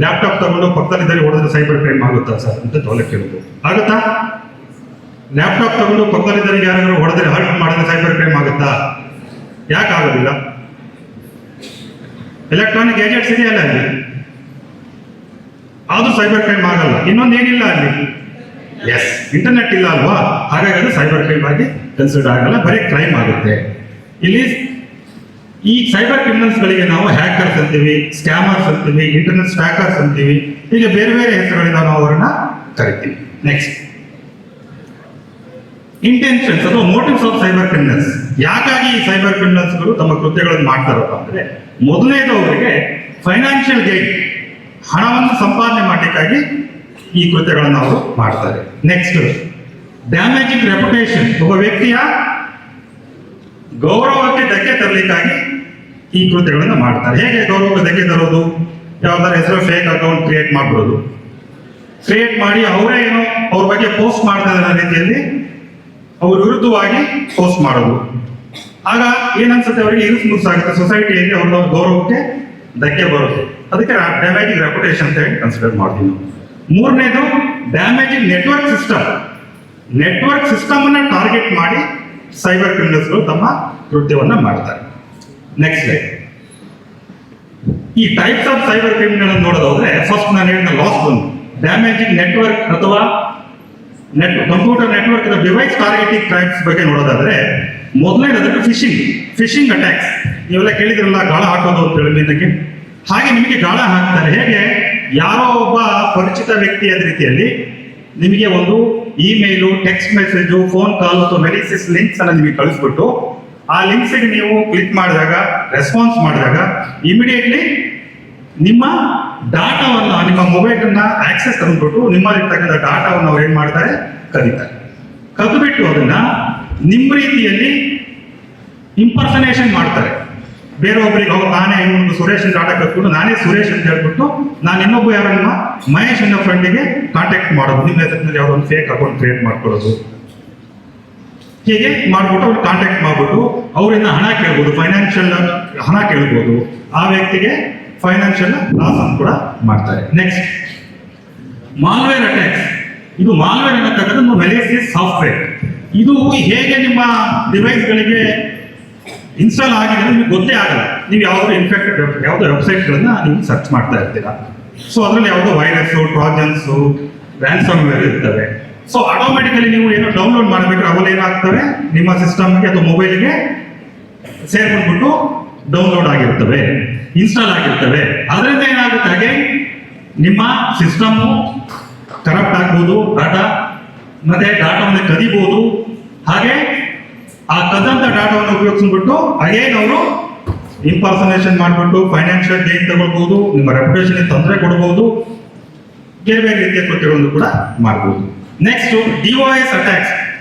ಲ್ಯಾಪ್ಟಾಪ್ ತಗೊಂಡು ಪಕ್ಕದಲ್ಲಿದ್ದಲ್ಲಿ ಹೊಡೆದ್ರೆ ಸೈಬರ್ ಕ್ರೈಮ್ ಆಗುತ್ತಾ ಸರ್ ಅಂತ ತೊಲೆ ಕೇಳ್ಬೋದು. ಆಗುತ್ತಾ? ಲ್ಯಾಪ್ಟಾಪ್ ತಗೊಂಡು ಪಕ್ಕದಲ್ಲಿದ್ದಲ್ಲಿ ಯಾರಾದ್ರೂ ಹೊಡೆದ್ರೆ ಹರ್ಟ್ ಮಾಡಿದ್ರೆ ಸೈಬರ್ ಕ್ರೈಮ್ ಆಗುತ್ತಾ? ಯಾಕೆ ಆಗೋದಿಲ್ಲ? ಎಲೆಕ್ಟ್ರಾನಿಕ್ ಗ್ಯಾಜೆಟ್ಸ್ ಇದೆಯಲ್ಲ ಅಲ್ಲಿ, ಅದು ಸೈಬರ್ ಕ್ರೈಮ್ ಆಗಲ್ಲ. ಇನ್ನೊಂದೇನಿಲ್ಲ ಅಲ್ಲಿ, ಎಸ್ ಇಂಟರ್ನೆಟ್ ಇಲ್ಲ ಅಲ್ವಾ, ಹಾಗಾಗಿ ಅದು ಸೈಬರ್ ಕ್ರೈಮ್ ಆಗಿ ಕನ್ಸಿಡರ್ ಆಗಲ್ಲ, ಬರೀ ಕ್ರೈಮ್ ಆಗುತ್ತೆ. ಇಲ್ಲಿ ಈ ಸೈಬರ್ ಕ್ರಿಮಿನಲ್ಸ್ ಗಳಿಗೆ ನಾವು ಹ್ಯಾಕರ್ಸ್ ಅಂತೀವಿ, ಸ್ಕ್ಯಾಮರ್ಸ್ ಅಂತೀವಿ, ಇಂಟರ್ನೆಟ್ ಸ್ಟ್ಯಾಕರ್ಸ್ ಅಂತೀವಿ, ಹೀಗೆ ಬೇರೆ ಬೇರೆ ಹೆಸರುಗಳಿಂದ ನಾವು ಅವರನ್ನ ಕರಿತೀವಿ. ನೆಕ್ಸ್ಟ್, ಇಂಟೆನ್ಷನ್ಸ್ ಅಥವಾ ಮೋಟಿವ್ಸ್ ಆಫ್ ಸೈಬರ್ ಕ್ರಿಮಿನಲ್ಸ್. ಯಾಕಾಗಿ ಈ ಸೈಬರ್ ಕ್ರಿಮಿನಲ್ಸ್ಗಳು ತಮ್ಮ ಕೃತ್ಯಗಳನ್ನು ಮಾಡ್ತಾರಪ್ಪ ಅಂದ್ರೆ, ಮೊದಲನೇದು ಅವರಿಗೆ ಫೈನಾನ್ಷಿಯಲ್ ಗೈನ್, ಹಣವನ್ನು ಸಂಪಾದನೆ ಮಾಡಲಿಕ್ಕಾಗಿ ಈ ಕೃತ್ಯಗಳನ್ನು ಅವರು ಮಾಡ್ತಾರೆ. ನೆಕ್ಸ್ಟ್, ಡ್ಯಾಮೇಜಿಂಗ್ ರೆಪ್ಯುಟೇಷನ್, ಒಬ್ಬ ವ್ಯಕ್ತಿಯ ಗೌರವಕ್ಕೆ ಧಕ್ಕೆ ತರಲಿಕ್ಕಾಗಿ ಈ ಕೃತ್ಯಗಳನ್ನು ಮಾಡ್ತಾರೆ. ಹೇಗೆ ಗೌರವಕ್ಕೆ ಧಕ್ಕೆ ತರೋದು? ಯಾವ್ದಾರ ಹೆಸರು ಫೇಕ್ ಅಕೌಂಟ್ ಕ್ರಿಯೇಟ್ ಮಾಡ್ಬಿಡೋದು, ಕ್ರಿಯೇಟ್ ಮಾಡಿ ಅವರೇ ಏನೋ ಅವ್ರ ಬಗ್ಗೆ ಪೋಸ್ಟ್ ಮಾಡ್ತಾ ಇದ್ದಾರೆ ರೀತಿಯಲ್ಲಿ ಅವ್ರ ವಿರುದ್ಧವಾಗಿ ಪೋಸ್ಟ್ ಮಾಡೋದು. ಆಗ ಏನನ್ಸುತ್ತೆ ಅವರಿಗೆ, ಇರಿಸ್ ಮುರ್ಸಾಗುತ್ತೆ, ಸೊಸೈಟಿಯಲ್ಲಿ ಅವ್ರ ಗೌರವಕ್ಕೆ ಧಕ್ಕೆ ಬರುತ್ತೆ. ಅದಕ್ಕೆ ಡ್ಯಾಮೇಜಿಂಗ್ ರೆಪ್ಯುಟೇಷನ್ ಅಂತ ಹೇಳಿ ಕನ್ಸಿಡರ್ ಮಾಡ್ತೀವಿ ನಾವು. ಮೂರನೇದು, damaging network system. Network system ಅನ್ನ ಟಾರ್ಗೆಟ್ ಮಾಡಿ ಸೈಬರ್ ಕ್ರಿಮಿನಲ್ಸ್ಗಳು ತಮ್ಮ ಕೃತ್ಯವನ್ನ ಮಾಡ್ತಾರೆ. ನೆಕ್ಸ್ಟ್ ಲೈನ್, ಈ ಟೈಪ್ಸ್ ಆಫ್ ಸೈಬರ್ ಕ್ರಿಮಿನಲ್ ನೋಡೋದಾದ್ರೆ, ಫಸ್ಟ್ ನಾನು ಹೇಳಿದ ಲಾಸ್ಟ್ ಒಂದು ಡ್ಯಾಮೇಜಿಂಗ್ ನೆಟ್ವರ್ಕ್ ಅಥವಾ computer network device targeting crimes ಬಗ್ಗೆ ನೋಡೋದಾದ್ರೆ, ಮೊದಲನೇದಾದ್ರೆ ಫಿಶಿಂಗ್ ಅಟ್ಯಾಕ್ಸ್. ನೀವೆಲ್ಲ ಕೇಳಿದ್ರಲ್ಲ ಗಾಳ ಹಾಕೋದು ಅಂತ ಹೇಳಿ ಮೀನಿಗೆ, ಹಾಗೆ ನಿಮಗೆ ಗಾಳ ಹಾಕ್ತಾರೆ. ಹೇಗೆ? ಯಾರೋ ಒಬ್ಬ ಪರಿಚಿತ ವ್ಯಕ್ತಿಯ ರೀತಿಯಲ್ಲಿ ನಿಮಗೆ ಒಂದು email, text message, phone call ಅಥವಾ ಮೆಲಿಸಿಯಸ್ ಲಿಂಕ್ಸ್ ಅನ್ನ ನಿಮಗೆ ಕಳಿಸ್ಬಿಟ್ಟು, ಆ ಲಿಂಕ್ಸ್ಗೆ ನೀವು ಕ್ಲಿಕ್ ಮಾಡಿದಾಗ, ರೆಸ್ಪಾನ್ಸ್ ಮಾಡಿದಾಗ ಇಮಿಡಿಯೇಟ್ಲಿ ನಿಮ್ಮ ಡಾಟಾವನ್ನ, ನಿಮ್ಮ ಮೊಬೈಲ್ ಅನ್ನ ಆಕ್ಸೆಸ್ ತಂದ್ಬಿಟ್ಟು ನಿಮ್ಮಲ್ಲಿರ್ತಕ್ಕಂಥ ಡಾಟಾವನ್ನು ಅವ್ರು ಏನ್ ಮಾಡ್ತಾರೆ, ಕದೀತಾರೆ. ಕದ್ಬಿಟ್ಟು ಅದನ್ನ ನಿಮ್ಮ ರೀತಿಯಲ್ಲಿ ಇಂಪರ್ಸನೇಷನ್ ಮಾಡ್ತಾರೆ. ಬೇರೊಬ್ಬರಿಗೆ ಅವ್ರು ನಾನೇ ಇನ್ನೊಂದು ಸುರೇಶ್ ಡಾಟಾ ಕತ್ಕೊಂಡು ನಾನೇ ಸುರೇಶ್ ಅಂತ ಹೇಳ್ಬಿಟ್ಟು ನಾನು ಇನ್ನೊಬ್ಬ ಯಾರನ್ನ ಮಹೇಶ್ ಅನ್ನೋ ಫ್ರೆಂಡಿಗೆ ಕಾಂಟ್ಯಾಕ್ಟ್ ಮಾಡೋದು, ನಿಮ್ಮ ಹೆಸರಿನಲ್ಲಿ ಯಾವುದೋ ಒಂದು ಫೇಕ್ ಅಕೌಂಟ್ ಕ್ರಿಯೇಟ್ ಮಾಡ್ಕೊಳ್ಳೋದು. ಹೀಗೆ ಮಾಡ್ಬಿಟ್ಟು ಅವ್ರು ಕಾಂಟ್ಯಾಕ್ಟ್ ಮಾಡ್ಬಿಟ್ಟು ಅವರಿಂದ ಹಣ ಕೇಳ್ಬೋದು, ಫೈನಾನ್ಷಿಯಲ್ ಹಣ ಕೇಳ್ಬೋದು. ಆ ವ್ಯಕ್ತಿಗೆ ಫೈನಾನ್ಷಿಯಲ್ ಲಾಸ್ ಅನ್ನು ಕೂಡ ಮಾಡ್ತಾರೆ. Next, malware attacks. ಇದು ಮಾಲ್ವೇರ್ ಅನ್ನತಕ್ಕಂಥ ಮೆಲಿಸಿಯಸ್ ಸಾಫ್ಟ್ವೇರ್. ಇದು ಹೇಗೆ ನಿಮ್ಮ ಡಿವೈಸ್ಗಳಿಗೆ ಇನ್ಸ್ಟಾಲ್ ಆಗಿದೆ ನಿಮಗೆ ಗೊತ್ತೇ ಆಗಲ್ಲ. ನೀವು ಯಾವುದೋ ಇನ್ಫೆಕ್ಟೆಡ್ ಯಾವುದೋ ವೆಬ್ಸೈಟ್ಗಳನ್ನ ನೀವು ಸರ್ಚ್ ಮಾಡ್ತಾ ಇರ್ತೀರಾ. ಸೊ ಅದರಲ್ಲಿ ಯಾವುದೋ ವೈರಸ್ಸು, ಟ್ರಾಜನ್ಸು, ರ್ಯಾನ್ಸಮ್ ವೇರ್ ಇರ್ತವೆ. ಸೊ ಆಟೋಮೆಟಿಕಲಿ ನೀವು ಏನೋ ಡೌನ್ಲೋಡ್ ಮಾಡಬೇಕಾದ್ರೆ ಅವೆಲ್ಲ ಏನಾಗ್ತವೆ, ನಿಮ್ಮ ಸಿಸ್ಟಮ್ಗೆ ಅಥವಾ ಮೊಬೈಲ್ಗೆ ಸೇರ್ಕೊಂಡ್ಬಿಟ್ಟು ಡೌನ್ಲೋಡ್ ಆಗಿರ್ತವೆ, ಇನ್ಸ್ಟಾಲ್ ಆಗಿರ್ತವೆ. ಅದರಿಂದ ಏನಾಗುತ್ತೆ, ಹಾಗೆ ನಿಮ್ಮ ಸಿಸ್ಟಮ್ಮು ಕರಪ್ಟ್ ಆಗ್ಬೋದು, ಮತ್ತೆ ಡಾಟಾವನ್ನು ಕದಿಬಹುದು. ಹಾಗೆ ಆ ಕದಂತ ಡಾಟಾವನ್ನು ಉಪಯೋಗಿಸ್ಬಿಟ್ಟು ಅಗೇನ್ ಅವರು ಇಂಪರ್ಸನೇಷನ್ ಮಾಡಿಬಿಟ್ಟು ಫೈನಾನ್ಷಿಯಲ್ ಗೇನ್ ತಗೊಳ್ಬಹುದು, ನಿಮ್ಮ ರೆಪ್ಯುಟೇಷನ್ ತೊಂದರೆ ಕೊಡಬಹುದು, ಬೇರೆ ಬೇರೆ ರೀತಿಯ ಕೃತ್ಯಗಳನ್ನು ಕೂಡ ಮಾಡಬಹುದು. Next, DOS attacks.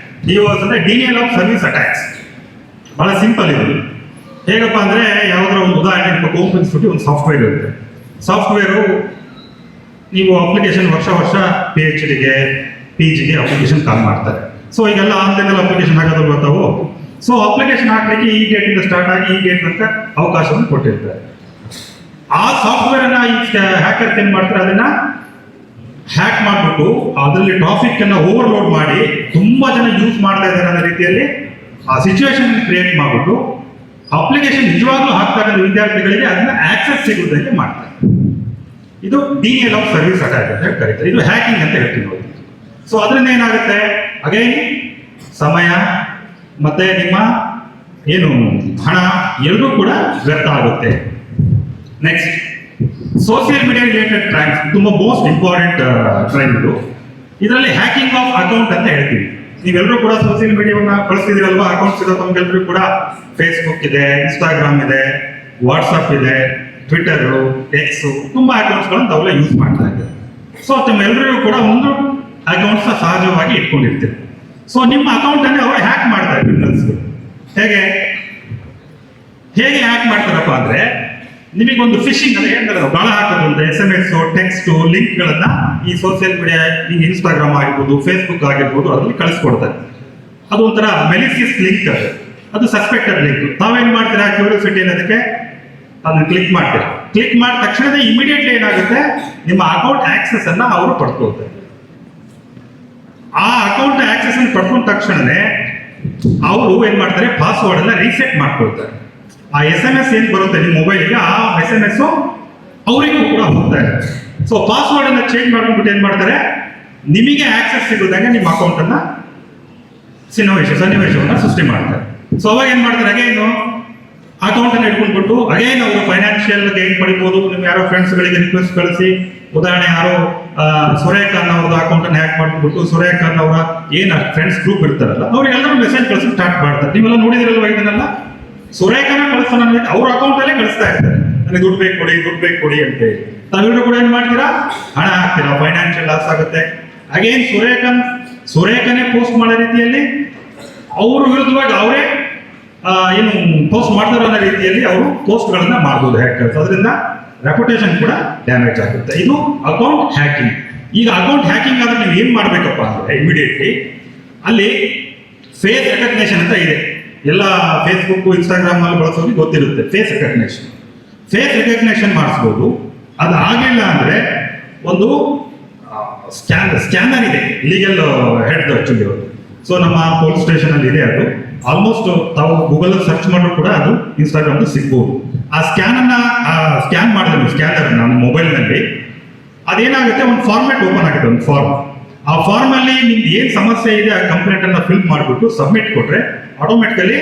DOS ಅಂದ್ರೆ ಡಿನಿಯಲ್ ಆಫ್ ಸರ್ವಿಸ್ ಅಟ್ಯಾಕ್ಸ್. ಬಹಳ ಸಿಂಪಲ್ ಇದು. ಹೇಗಪ್ಪ ಅಂದ್ರೆ, ಯಾವುದರ ಒಂದು ಉದಾಹರಣೆ, ನಿಮ್ಮ ಕಂಪನಿ ಒಂದು ಸಾಫ್ಟ್ವೇರ್ ಇರುತ್ತೆ. ಸಾಫ್ಟ್ವೇರು ನೀವು ಅಪ್ಲಿಕೇಶನ್ ವರ್ಷ PhDಗೆ PGಗೆ ಅಪ್ಲಿಕೇಶನ್ ಕಾಲ್ ಮಾಡ್ತಾರೆ. ಸೊ ಈಗೆಲ್ಲ ಆನ್ಲೈನಲ್ಲಿ ಅಪ್ಲಿಕೇಶನ್ ಹಾಕೋದು ಬರ್ತಾವು. ಸೊ ಅಪ್ಲಿಕೇಶನ್ ಹಾಕ್ಲಿಕ್ಕೆ ಈ ಡೇಟ್ ಇಂದ ಸ್ಟಾರ್ಟ್ ಆಗಿ ಈ ಡೇಟ್ ತನಕ ಅವಕಾಶವನ್ನು ಕೊಟ್ಟಿರ್ತಾರೆ. ಆ ಸಾಫ್ಟ್ವೇರ್ ಅನ್ನ ಈ ಹ್ಯಾಕರ್ಸ್ ಏನ್ ಮಾಡ್ತಾರೆ, ಅದನ್ನ ಹ್ಯಾಕ್ ಮಾಡ್ಬಿಟ್ಟು ಅದರಲ್ಲಿ ಟ್ರಾಫಿಕ್ ಅನ್ನ ಓವರ್ಲೋಡ್ ಮಾಡಿ ತುಂಬಾ ಜನ ಯೂಸ್ ಮಾಡ್ತಾ ಇದ್ದಾರೆ ಅನ್ನೋ ರೀತಿಯಲ್ಲಿ ಆ ಸಿಚುವೇಶನ್ ಕ್ರಿಯೇಟ್ ಮಾಡ್ಬಿಟ್ಟು ಅಪ್ಲಿಕೇಶನ್ ನಿಜವಾಗ್ಲೂ ಹಾಕ್ತಕ್ಕಂಥ ವಿದ್ಯಾರ್ಥಿಗಳಿಗೆ ಅದನ್ನ ಆಕ್ಸೆಸ್ ಸಿಗುವುದಕ್ಕೆ ಮಾಡ್ತಾರೆ. ಇದು ಡಿನಿಯಲ್ ಆಫ್ ಸರ್ವಿಸ್ ಅಟ್ಯಾಕ್ ಅಂತ ಹೇಳಿ ಕರೀತಾರೆ. ಇದು ಹ್ಯಾಕಿಂಗ್ ಅಂತ ಹೇಳ್ತೀವಿ ನೋಡಿ. ಸೊ ಅದರಿಂದ ಏನಾಗುತ್ತೆ, ಅಗೈನ್ ಸಮಯ ಮತ್ತೆ ನಿಮ್ಮ ಏನು ಹಣ ಎರಡೂ ಕೂಡ ವ್ಯರ್ಥ ಆಗುತ್ತೆ. Next, social media related crimes. ತುಂಬಾ ಮೋಸ್ಟ್ ಇಂಪಾರ್ಟೆಂಟ್ ಕ್ರೈಮ್ ಇದು. ಇದರಲ್ಲಿ ಹ್ಯಾಕಿಂಗ್ ಆಫ್ ಅಕೌಂಟ್ ಅಂತ ಹೇಳ್ತೀವಿ. ನೀವೆಲ್ಲರೂ ಕೂಡ ಸೋಷಿಯಲ್ ಮೀಡಿಯಾವನ್ನ ಬಳಸ್ತಿದ್ದೀರಲ್ವಾ? ಅಕೌಂಟ್ಸ್ ಇರೋ ತಮ್ಗೆಲ್ಲರೂ ಕೂಡ ಫೇಸ್ಬುಕ್ ಇದೆ, ಇನ್ಸ್ಟಾಗ್ರಾಮ್ ಇದೆ, ವಾಟ್ಸಪ್ ಇದೆ, ಟ್ವಿಟರ್, ಎಕ್ಸ್, ತುಂಬಾ ಅಕೌಂಟ್ಸ್ಗಳನ್ನು ತಾವೆಲ್ಲ ಯೂಸ್ ಮಾಡ್ತಾ ಇದ್ದಾರೆ. ಸೊ ತಮ್ಮೆಲ್ಲರಿಗೂ ಕೂಡ ಒಂದು ಅಕೌಂಟ್ಸ್ ಸಹಜವಾಗಿ ಇಟ್ಕೊಂಡಿರ್ತೀರಿ. ಸೊ ನಿಮ್ಮ ಅಕೌಂಟ್ ಅನ್ನು ಅವರು ಹ್ಯಾಕ್ ಮಾಡ್ತಾರೆ ಕ್ರಿಮಿನಲ್ಸ್ಗಳು. ಹೇಗೆ ಹ್ಯಾಕ್ ಮಾಡ್ತಾರಪ್ಪ ಅಂದ್ರೆ, ನಿಮಗೊಂದು ಫಿಶಿಂಗ್ ಅಂದ್ರೆ ಏನಂದ್ರೆ ಬಹಳ ಹಾಕೋದು SMS, ಟೆಕ್ಸ್ಟ್, ಲಿಂಕ್ಗಳನ್ನ ಈ ಸೋಷಿಯಲ್ ಮೀಡಿಯಾ, ಈಗ ಇನ್ಸ್ಟಾಗ್ರಾಮ್ ಆಗಿರ್ಬೋದು, ಫೇಸ್ಬುಕ್ ಆಗಿರ್ಬೋದು, ಅದರಲ್ಲಿ ಕಳಿಸ್ಕೊಡ್ತಾರೆ. ಅದು ಒಂಥರ ಮೆಲಿಸಿಯಸ್ ಲಿಂಕ್, ಅದು ಸಸ್ಪೆಕ್ಟೆಡ್ ಲಿಂಕ್. ತಾವೇನ್ ಮಾಡ್ತೀರಾ? ಕ್ಯೂರಿಯಾಸಿಟಿ ಅನ್ನೋದಕ್ಕೆ ಅದನ್ನ ಕ್ಲಿಕ್ ಮಾಡ್ತೀರಾ. ಕ್ಲಿಕ್ ಮಾಡಿದ ತಕ್ಷಣವೇ ಇಮಿಡಿಯೇಟ್ಲಿ ಏನಾಗುತ್ತೆ, ನಿಮ್ಮ ಅಕೌಂಟ್ ಆಕ್ಸೆಸ್ ಅನ್ನ ಅವರು ಪಡ್ಕೊಳ್ತಾರೆ. ಆ ಅಕೌಂಟ್ ಆಕ್ಸೆಸ್ ಅನ್ನು ಪಡ್ಕೊಂಡ ತಕ್ಷಣನೇ ಅವರು ಏನ್ ಮಾಡ್ತಾರೆ, ಪಾಸ್ವರ್ಡ್ ಎಲ್ಲ ರೀಸೆಟ್ ಮಾಡ್ಕೊಳ್ತಾರೆ. ಆ SMS ಏನ್ ಬರುತ್ತೆ ನಿಮ್ಮ ಮೊಬೈಲ್ಗೆ, ಆ SMS ಅವರಿಗೂ ಕೂಡ ಹೋಗ್ತಾ ಇದೆ. ಸೊ ಪಾಸ್ವರ್ಡ್ ಅನ್ನ ಚೇಂಜ್ ಮಾಡ್ಕೊಂಡ್ಬಿಟ್ಟು ಏನ್ ಮಾಡ್ತಾರೆ, ನಿಮಗೆ ಆಕ್ಸೆಸ್ ಸಿಗೋದಂಗೆ ನಿಮ್ಮ ಅಕೌಂಟ್ ಅನ್ನ ಸನ್ನಿವೇಶವನ್ನ ಸೃಷ್ಟಿ ಮಾಡ್ತಾರೆ. ಸೊ ಅವಾಗ ಏನ್ ಮಾಡ್ತಾರೆ, ಅಗೇನು ಅಕೌಂಟ್ ಅನ್ನು ಇಟ್ಕೊಂಡ್ಬಿಟ್ಟು ಅಗೇನ್ ಅವರು ಫೈನಾನ್ಷಿಯಲ್ ಗೇನ್ ಪಡಿಬಹುದು. ನಿಮ್ ಯಾರೋ ಫ್ರೆಂಡ್ಸ್ ಗಳಿಗೆ ರಿಕ್ವೆಸ್ಟ್ ಕಳಿಸಿ, ಉದಾಹರಣೆ ಯಾರೋ ಸುರೇಖಾನ್ ಅವ್ರದ್ದು ಅಕೌಂಟ್ ಅನ್ನು ಹ್ಯಾಕ್ ಮಾಡ್ಬಿಟ್ಟು, ಸುರೇಖಾನ್ ಅವರ ಏನ್ ಫ್ರೆಂಡ್ಸ್ ಗ್ರೂಪ್ ಇರ್ತಾರಲ್ಲ, ಅವ್ರಿಗೆಲ್ಲರೂ ಮೆಸೇಜ್ ಕಳಿಸಿ ಸ್ಟಾರ್ಟ್ ಮಾಡ್ತಾರೆ. ನೀವೆಲ್ಲ ನೋಡಿದಿರಲ್ವಾ ಇದನ್ನೆಲ್ಲ? ಸುರೇಖನ ಕಳಿಸ್ತಾನ ಅವ್ರ ಅಕೌಂಟ್ ಅಲ್ಲೇ ಕಳಿಸ್ತಾ ಇರ್ತಾರೆ, ನನಗೆ ದುಡ್ಡು ಬೇಕು ಕೊಡಿ ಅಂತ ಹೇಳಿ. ತಾವೆಲ್ಲರೂ ಕೂಡ ಏನ್ ಮಾಡ್ತೀರಾ, ಹಣ ಹಾಕ್ತೀರಾ, ಫೈನಾನ್ಷಿಯಲ್ ಲಾಸ್ ಆಗುತ್ತೆ. ಅಗೇನ್ ಸುರೇಖನೇ ಪೋಸ್ಟ್ ಮಾಡೋ ರೀತಿಯಲ್ಲಿ ಅವ್ರ ವಿರುದ್ಧವಾಗಿ ಅವರೇ ಏನು ಪೋಸ್ಟ್ ಮಾಡ್ತಾರೋ ಅನ್ನೋ ರೀತಿಯಲ್ಲಿ ಅವರು ಪೋಸ್ಟ್ ಗಳನ್ನ ಮಾಡಬಹುದು ಹ್ಯಾಕರ್ಸ್. ಅದರಿಂದ ರೆಪ್ಯುಟೇಷನ್ ಕೂಡ ಡ್ಯಾಮೇಜ್ ಆಗುತ್ತೆ. ಇದು ಅಕೌಂಟ್ ಹ್ಯಾಕಿಂಗ್. ಈಗ ಅಕೌಂಟ್ ಹ್ಯಾಕಿಂಗ್ ಆದ್ರೆ ನೀವು ಏನ್ ಮಾಡ್ಬೇಕಪ್ಪ ಅಂದ್ರೆ, ಇಮಿಡಿಯೇಟ್ಲಿ ಅಲ್ಲಿ ಫೇಸ್ ರೆಕಗ್ನೇಷನ್ ಅಂತ ಇದೆ. ಎಲ್ಲ ಫೇಸ್ಬುಕ್, ಇನ್ಸ್ಟಾಗ್ರಾಮ್ ಅಲ್ಲಿ ಬಳಸೋರಿಗೆ ಗೊತ್ತಿರುತ್ತೆ ಫೇಸ್ ರೆಕಗ್ನೇಷನ್ ಮಾಡಿಸ್ಬೋದು. ಅದು ಆಗಿಲ್ಲ ಅಂದ್ರೆ ಒಂದು ಸ್ಕ್ಯಾನರ್ ಇದೆ, ಲೀಗಲ್ ಹೆಡ್ ಆಕ್ಚುಲಿ. ಸೊ ನಮ್ಮ ಪೊಲೀಸ್ ಸ್ಟೇಷನ್ ಅಲ್ಲಿ ಇದೆ. ಅದು ಆಲ್ಮೋಸ್ಟ್ ತಾವು ಗೂಗಲ್ ಸರ್ಚ್ ಮಾಡಿದ್ರು ಕೂಡ ಅದು ಇನ್ಸ್ಟಾಗ್ರಾಮ್ ಸಿಗ್ಬೋದು. ಆ ಸ್ಕ್ಯಾನ್ ಮಾಡಿದ್ರೆ ಸ್ಕ್ಯಾನರ್ ನಮ್ಮ ಮೊಬೈಲ್ ನಲ್ಲಿ ಅದೇನಾಗುತ್ತೆ, ಒಂದು ಫಾರ್ಮೆಟ್ ಓಪನ್ ಆಗುತ್ತೆ, ಒಂದು ಫಾರ್ಮ್. ಆ ಫಾರ್ಮ್ ಅಲ್ಲಿ ನಿಮ್ಗೆ ಏನ್ ಸಮಸ್ಯೆ ಇದೆ ಆ ಕಂಪ್ಲೇಂಟ್ ಅನ್ನ ಫಿಲ್ ಮಾಡಿಬಿಟ್ಟು ಸಬ್ಮಿಟ್ ಕೊಟ್ರೆ ಆಟೋಮೆಟಿಕಲಿ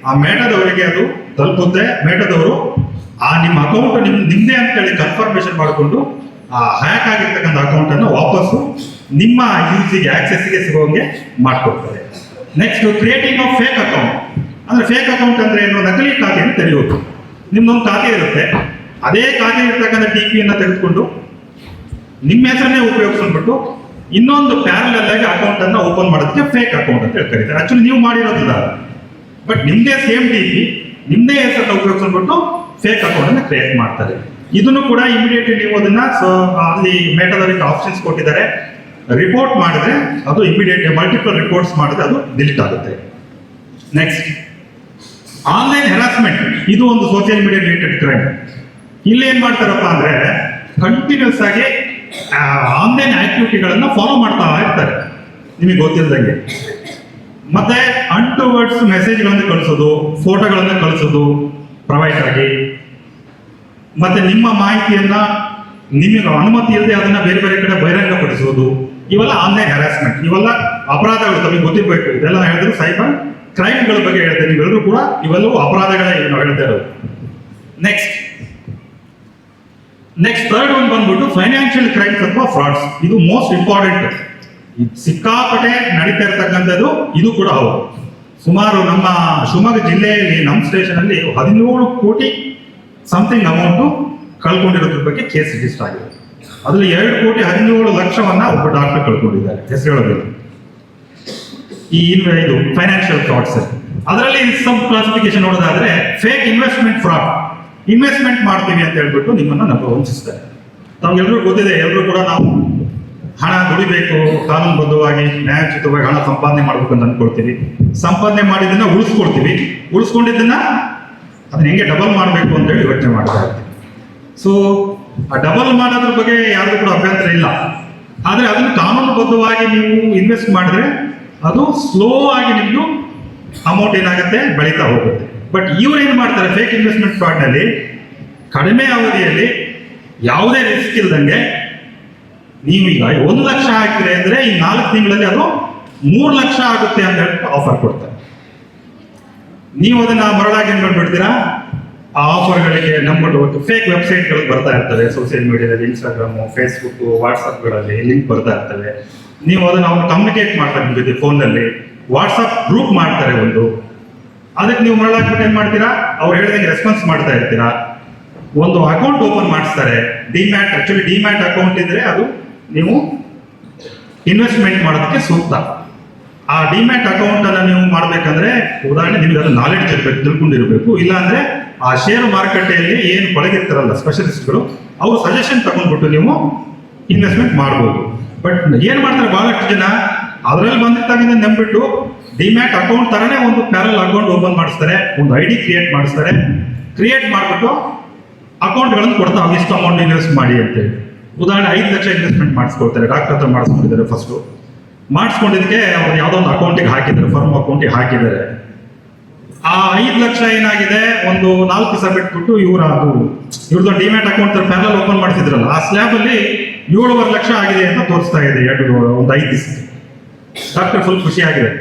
ಆ ಮೇಟಾದವರಿಗೆ ಅದು ತಲುಪುತ್ತೆ. ಮೇಟಾದವರು ಆ ನಿಮ್ಮ ಅಕೌಂಟ್ ನಿಮ್ದೇ ಅಂತ ಹೇಳಿ ಕನ್ಫರ್ಮೇಶನ್ ಮಾಡಿಕೊಂಡು ಆ ಹ್ಯಾಕ್ ಆಗಿರ್ತಕ್ಕಂಥ ಅಕೌಂಟ್ ಅನ್ನು ವಾಪಸ್ಸು ನಿಮ್ಮ ಯೂಸಿಗೆ ಆಕ್ಸೆಸ್ಗೆ ಸಿಗೋಂಗೆ ಮಾಡ್ಕೊಡ್ತಾರೆ. Next, creating of fake account. ಅಂದ್ರೆ ಫೇಕ್ ಅಕೌಂಟ್ ಅಂದ್ರೆ ಏನು, ನಕಲಿ ಖಾತೆಯನ್ನು ತೆರೆಯೋದು. ನಿಮ್ದೊಂದು ಖಾತೆ ಇರುತ್ತೆ, ಅದೇ ಖಾತೆ ಇರ್ತಕ್ಕಂಥ TP ಅನ್ನ ತೆಗೆದುಕೊಂಡು ನಿಮ್ಮ ಹೆಸರನ್ನೇ ಉಪಯೋಗಿಸ್ಕೊಂಡ್ಬಿಟ್ಟು ಇನ್ನೊಂದು ಪ್ಯಾರಲಲ್ ಆಗಿ ಅಕೌಂಟ್ ಅನ್ನ ಓಪನ್ ಮಾಡೋದಕ್ಕೆ ಫೇಕ್ ಅಕೌಂಟ್ ಅಂತ ಕರೀತಾರೆ. ಆಕ್ಚುಲಿ ನೀವು ಮಾಡಿರೋದಿಲ್ಲ, ಬಟ್ ನಿಮ್ದೇ ಸೇಮ್ TP, ನಿಮ್ದೇ ಹೆಸರನ್ನ ಉಪಯೋಗಿಸ್ಕೊಂಡ್ಬಿಟ್ಟು ಫೇಕ್ ಅಕೌಂಟ್ ಅನ್ನ ಕ್ರಿಯೇಟ್ ಮಾಡ್ತಾರೆ. ಇದನ್ನು ಕೂಡ ಇಮಿಡಿಯೇಟ್ಲಿ ನೀವು ಅದನ್ನ ಅಲ್ಲಿ ಮೇಟಾದವರಿಗೆ ಆಪ್ಷನ್ಸ್ ಕೊಟ್ಟಿದ್ದಾರೆ. ರಿಪೋರ್ಟ್ ಮಾಡಿದ್ರೆ ಅದು ಇಮಿಡಿಯೇಟ್, ಮಲ್ಟಿಪಲ್ ರಿಪೋರ್ಟ್ಸ್ ಮಾಡಿದ್ರೆ ಅದು ಡಿಲೀಟ್ ಆಗುತ್ತೆ. Next, online harassment. ಇದು ಒಂದು ಸೋಷಿಯಲ್ ಮೀಡಿಯಾ ರಿಲೇಟೆಡ್ ಕ್ರೈಮ್. ಇಲ್ಲಿ ಏನ್ ಮಾಡ್ತಾರಪ್ಪ ಅಂದ್ರೆ, ಕಂಟಿನ್ಯೂಸ್ ಆಗಿ ಆನ್ಲೈನ್ ಆಕ್ಟಿವಿಟಿಗಳನ್ನ ಫಾಲೋ ಮಾಡ್ತಾ ಇರ್ತಾರೆ ನಿಮಗೆ ಗೊತ್ತಿಲ್ಲದಂಗೆ. ಮತ್ತೆ ಅನ್ಟುವರ್ಡ್ಸ್ ಮೆಸೇಜ್ಗಳನ್ನು ಕಳಿಸೋದು, ಫೋಟೋಗಳನ್ನು ಕಳಿಸೋದು ಪ್ರೈವೇಟ್ ಆಗಿ, ಮತ್ತೆ ನಿಮ್ಮ ಮಾಹಿತಿಯನ್ನ ನಿಮಗೆ ಅನುಮತಿ ಇಲ್ಲದೆ ಅದನ್ನ ಬೇರೆ ಬೇರೆ ಕಡೆ ಬಹಿರಂಗಪಡಿಸುವುದು, ಇವೆಲ್ಲ ಆನ್ಲೈನ್ ಹ್ಯಾರಾಸ್ಮೆಂಟ್. ಇವೆಲ್ಲ ಅಪರಾಧಗಳು, ತಮಗೆ ಗೊತ್ತಿರಬೇಕು. ಇದೆಲ್ಲ ಹೇಳಿದ್ರೆ ಸೈಬರ್ ಕ್ರೈಮ್ಗಳ ಬಗ್ಗೆ ಹೇಳ್ತೇವೆ. ನೀವೆಲ್ಲರೂ ಕೂಡ ಇವೆಲ್ಲವೂ ಅಪರಾಧಗಳೇ ನಾವು ಹೇಳ್ತಾ ಇರೋದು. ನೆಕ್ಸ್ಟ್ ಥರ್ಡ್ ಒಂದು ಬಂದ್ಬಿಟ್ಟು ಫೈನಾನ್ಷಿಯಲ್ ಕ್ರೈಮ್ಸ್ ಅಥವಾ ಫ್ರಾಡ್ಸ್. ಇದು ಮೋಸ್ಟ್ ಇಂಪಾರ್ಟೆಂಟ್. ಸಿಕ್ಕಾಪಟ್ಟೆ ನಡೀತಾ ಇರ್ತಕ್ಕಂಥದ್ದು ಇದು ಕೂಡ ಹೌದು. ಸುಮಾರು ನಮ್ಮ ಶಿವಮೊಗ್ಗ ಜಿಲ್ಲೆಯಲ್ಲಿ ನಮ್ಮ ಸ್ಟೇಷನ್ ಅಲ್ಲಿ 17 ಕೋಟಿ ಸಮಥಿಂಗ್ ಅಮೌಂಟ್ ಕಳ್ಕೊಂಡಿರೋದ್ರ ಬಗ್ಗೆ ಕೇಸ್ ರಿಜಿಸ್ಟರ್ ಆಗಿದೆ. ಅದರಲ್ಲಿ 2,17,00,000 ಒಬ್ಬ ಡಾಕ್ಟರ್ ಕಳ್ಕೊಂಡಿದ್ದಾರೆ, ಹೆಸರು ಹೇಳೋದಿಲ್ಲ. ಇದು ಫೈನಾನ್ಷಿಯಲ್ ಫ್ರಾಡ್ಸ್. ಅದರಲ್ಲಿ ಸಬ್ ಕ್ಲಾಸಿಫಿಕೇಶನ್ ನೋಡೋದಾದ್ರೆ ಫೇಕ್ ಇನ್ವೆಸ್ಟ್ಮೆಂಟ್ ಫ್ರಾಡ್. ಇನ್ವೆಸ್ಟ್ಮೆಂಟ್ ಮಾಡ್ತೀವಿ ಅಂತ ಹೇಳ್ಬಿಟ್ಟು ನಿಮ್ಮನ್ನ ನಾವು ವಂಚಿಸ್ತಾರೆ. ತಮ್ಗೆಲ್ಲರೂ ಗೊತ್ತಿದೆ, ಎಲ್ಲರೂ ಕೂಡ ನಾವು ಹಣ ದುಡಿಬೇಕು, ಕಾನೂನುಬದ್ಧವಾಗಿ ನ್ಯಾಯೋಚಿತವಾಗಿ ಹಣ ಸಂಪಾದನೆ ಮಾಡ್ಬೇಕು ಅಂತ ಅನ್ಕೊಳ್ತೀವಿ. ಸಂಪಾದನೆ ಮಾಡಿದ್ದನ್ನ ಉಳಿಸ್ಕೊಂಡಿದ್ದನ್ನ ಅದನ್ನ ಹೆಂಗೆ ಡಬಲ್ ಮಾಡಬೇಕು ಅಂತ ಹೇಳಿ ಯೋಚನೆ ಮಾಡ್ತಾ ಇರ್ತೀವಿ. ಸೊ ಆ ಡಬಲ್ ಮಾಡೋದ್ರ ಬಗ್ಗೆ ಯಾರಿಗೂ ಕೂಡ ಅಭ್ಯಂತರ ಇಲ್ಲ. ಆದ್ರೆ ಅದನ್ನು ಕಾನೂನುಬದ್ಧವಾಗಿ ನೀವು ಇನ್ವೆಸ್ಟ್ ಮಾಡಿದ್ರೆ ಅದು ಸ್ಲೋ ಆಗಿ ನಿಮ್ದು ಅಮೌಂಟ್ ಏನಾಗುತ್ತೆ, ಬೆಳೀತಾ ಹೋಗುತ್ತೆ. ಬಟ್ ಇವ್ರು ಏನ್ ಮಾಡ್ತಾರೆ, ಫೇಕ್ ಇನ್ವೆಸ್ಟ್ಮೆಂಟ್ ಫ್ರಾಡ್ ನಲ್ಲಿ ಕಡಿಮೆ ಅವಧಿಯಲ್ಲಿ ಯಾವುದೇ ರಿಸ್ಕ್ ಇಲ್ದಂಗೆ ನೀವು ಈಗ 1 ಲಕ್ಷ ಹಾಕಿದ್ರೆ ಅಂದ್ರೆ ಈ 4 ತಿಂಗಳಲ್ಲಿ ಅದು 3 ಲಕ್ಷ ಆಗುತ್ತೆ ಅಂತ ಹೇಳ್ಬಿಟ್ಟು ಆಫರ್ ಕೊಡ್ತಾರೆ. ನೀವು ಅದನ್ನ ಮರಳಾಗಿ ಏನ್ ಮಾಡ್ಬಿಡ್ತೀರಾ, ಆ ಆಫರ್ಗಳಿಗೆ ನಂಬಿಟ್ಟು ಫೇಕ್ ವೆಬ್ಸೈಟ್ಗಳು ಬರ್ತಾ ಇರ್ತವೆ. ಸೋಷಿಯಲ್ ಮೀಡಿಯಾದಲ್ಲಿ, ಇನ್ಸ್ಟಾಗ್ರಾಮ್, ಫೇಸ್ಬುಕ್, ವಾಟ್ಸಪ್ಗಳಲ್ಲಿ ಲಿಂಕ್ ಬರ್ತಾ ಇರ್ತವೆ. ನೀವು ಅದನ್ನು ಅವ್ರು ಕಮ್ಯುನಿಕೇಟ್ ಮಾಡ್ತಾರೆ ನಿಮ್ಮ ಜೊತೆ ಫೋನಲ್ಲಿ, ವಾಟ್ಸಪ್ ಗ್ರೂಪ್ ಮಾಡ್ತಾರೆ ಒಂದು, ಅದಕ್ಕೆ ನೀವು ಮರಳಾಕ್ಬಿಟ್ಟು ಏನ್ ಮಾಡ್ತೀರಾ, ಅವ್ರು ಹೇಳಿದಂಗೆ ರೆಸ್ಪಾನ್ಸ್ ಮಾಡ್ತಾ ಇರ್ತೀರಾ. ಒಂದು ಅಕೌಂಟ್ ಓಪನ್ ಮಾಡಿಸ್ತಾರೆ, ಡಿಮ್ಯಾಟ್. ಆಕ್ಚುಲಿ ಡಿಮ್ಯಾಟ್ ಅಕೌಂಟ್ ಇದ್ರೆ ಅದು ನೀವು ಇನ್ವೆಸ್ಟ್ಮೆಂಟ್ ಮಾಡೋದಕ್ಕೆ ಸೂಕ್ತ. ಆ ಡಿಮ್ಯಾಟ್ ಅಕೌಂಟ್ ಅನ್ನ ನೀವು ಮಾಡ್ಬೇಕಂದ್ರೆ ಉದಾಹರಣೆ ನಿಮ್ಗೆ ಅದು ನಾಲೆಡ್ಜ್ ಇರಬೇಕು, ತಿಳ್ಕೊಂಡಿರ್ಬೇಕು. ಇಲ್ಲ ಅಂದ್ರೆ ಆ ಶೇರ್ ಮಾರುಕಟ್ಟೆಯಲ್ಲಿ ಏನು ಕೊಳಗಿರ್ತಾರಲ್ಲ ಸ್ಪೆಷಲಿಸ್ಟ್ಗಳು, ಅವ್ರು ಸಜೆಷನ್ ತಗೊಂಡ್ಬಿಟ್ಟು ನೀವು ಇನ್ವೆಸ್ಟ್ಮೆಂಟ್ ಮಾಡ್ಬೋದು. ಬಟ್ ಏನ್ ಮಾಡ್ತಾರೆ ಬಹಳಷ್ಟು ಜನ, ಅದರಲ್ಲಿ ಬಂದಿದ್ದಾಗಿಂದ ನಂಬಿಟ್ಟು ಡಿಮ್ಯಾಟ್ ಅಕೌಂಟ್ ತರನೇ ಒಂದು ಪ್ಯಾರಲ್ ಅಕೌಂಟ್ ಓಪನ್ ಮಾಡಿಸ್ತಾರೆ, ಒಂದು ID ಕ್ರಿಯೇಟ್ ಮಾಡಿಸ್ತಾರೆ. ಕ್ರಿಯೇಟ್ ಮಾಡಿಬಿಟ್ಟು ಅಕೌಂಟ್ಗಳನ್ನು ಕೊಡ್ತಾರೆ, ಇಷ್ಟು ಅಮೌಂಟ್ ಇನ್ವೆಸ್ಟ್ ಮಾಡಿ ಅಂತೇಳಿ. ಉದಾಹರಣೆ 5 ಲಕ್ಷ ಇನ್ವೆಸ್ಟ್ಮೆಂಟ್ ಮಾಡಿಸ್ಕೊಳ್ತಾರೆ, ಡಾಕ್ಟರ್ ಹತ್ರ ಮಾಡಿಸ್ಕೊಂಡಿದ್ದಾರೆ. ಫಸ್ಟು ಮಾಡಿಸ್ಕೊಂಡಿದ್ದಕ್ಕೆ ಅವ್ರು ಯಾವುದೋ ಒಂದು ಅಕೌಂಟಿಗೆ ಹಾಕಿದ್ದಾರೆ, ಫರ್ಮ್ ಅಕೌಂಟಿಗೆ ಹಾಕಿದ್ದಾರೆ. ಆ 5 ಲಕ್ಷ ಏನಾಗಿದೆ, ಒಂದು 4 ದಿವಸ ಬಿಟ್ಬಿಟ್ಟು ಇವ್ರದ್ದು ಡಿಮ್ಯಾಟ್ ಅಕೌಂಟ್ ಪ್ಯಾರಲ್ ಓಪನ್ ಮಾಡ್ತಿದ್ರಲ್ಲ, ಆ ಸ್ಲ್ಯಾಬ್ ಅಲ್ಲಿ 7.5 ಲಕ್ಷ ಆಗಿದೆ ಅಂತ ತೋರಿಸ್ತಾ ಇದೆ ಒಂದು 5 ದಿವಸ. ಡಾಕ್ಟರ್ ಫುಲ್ ಖುಷಿ ಆಗಿದೆ,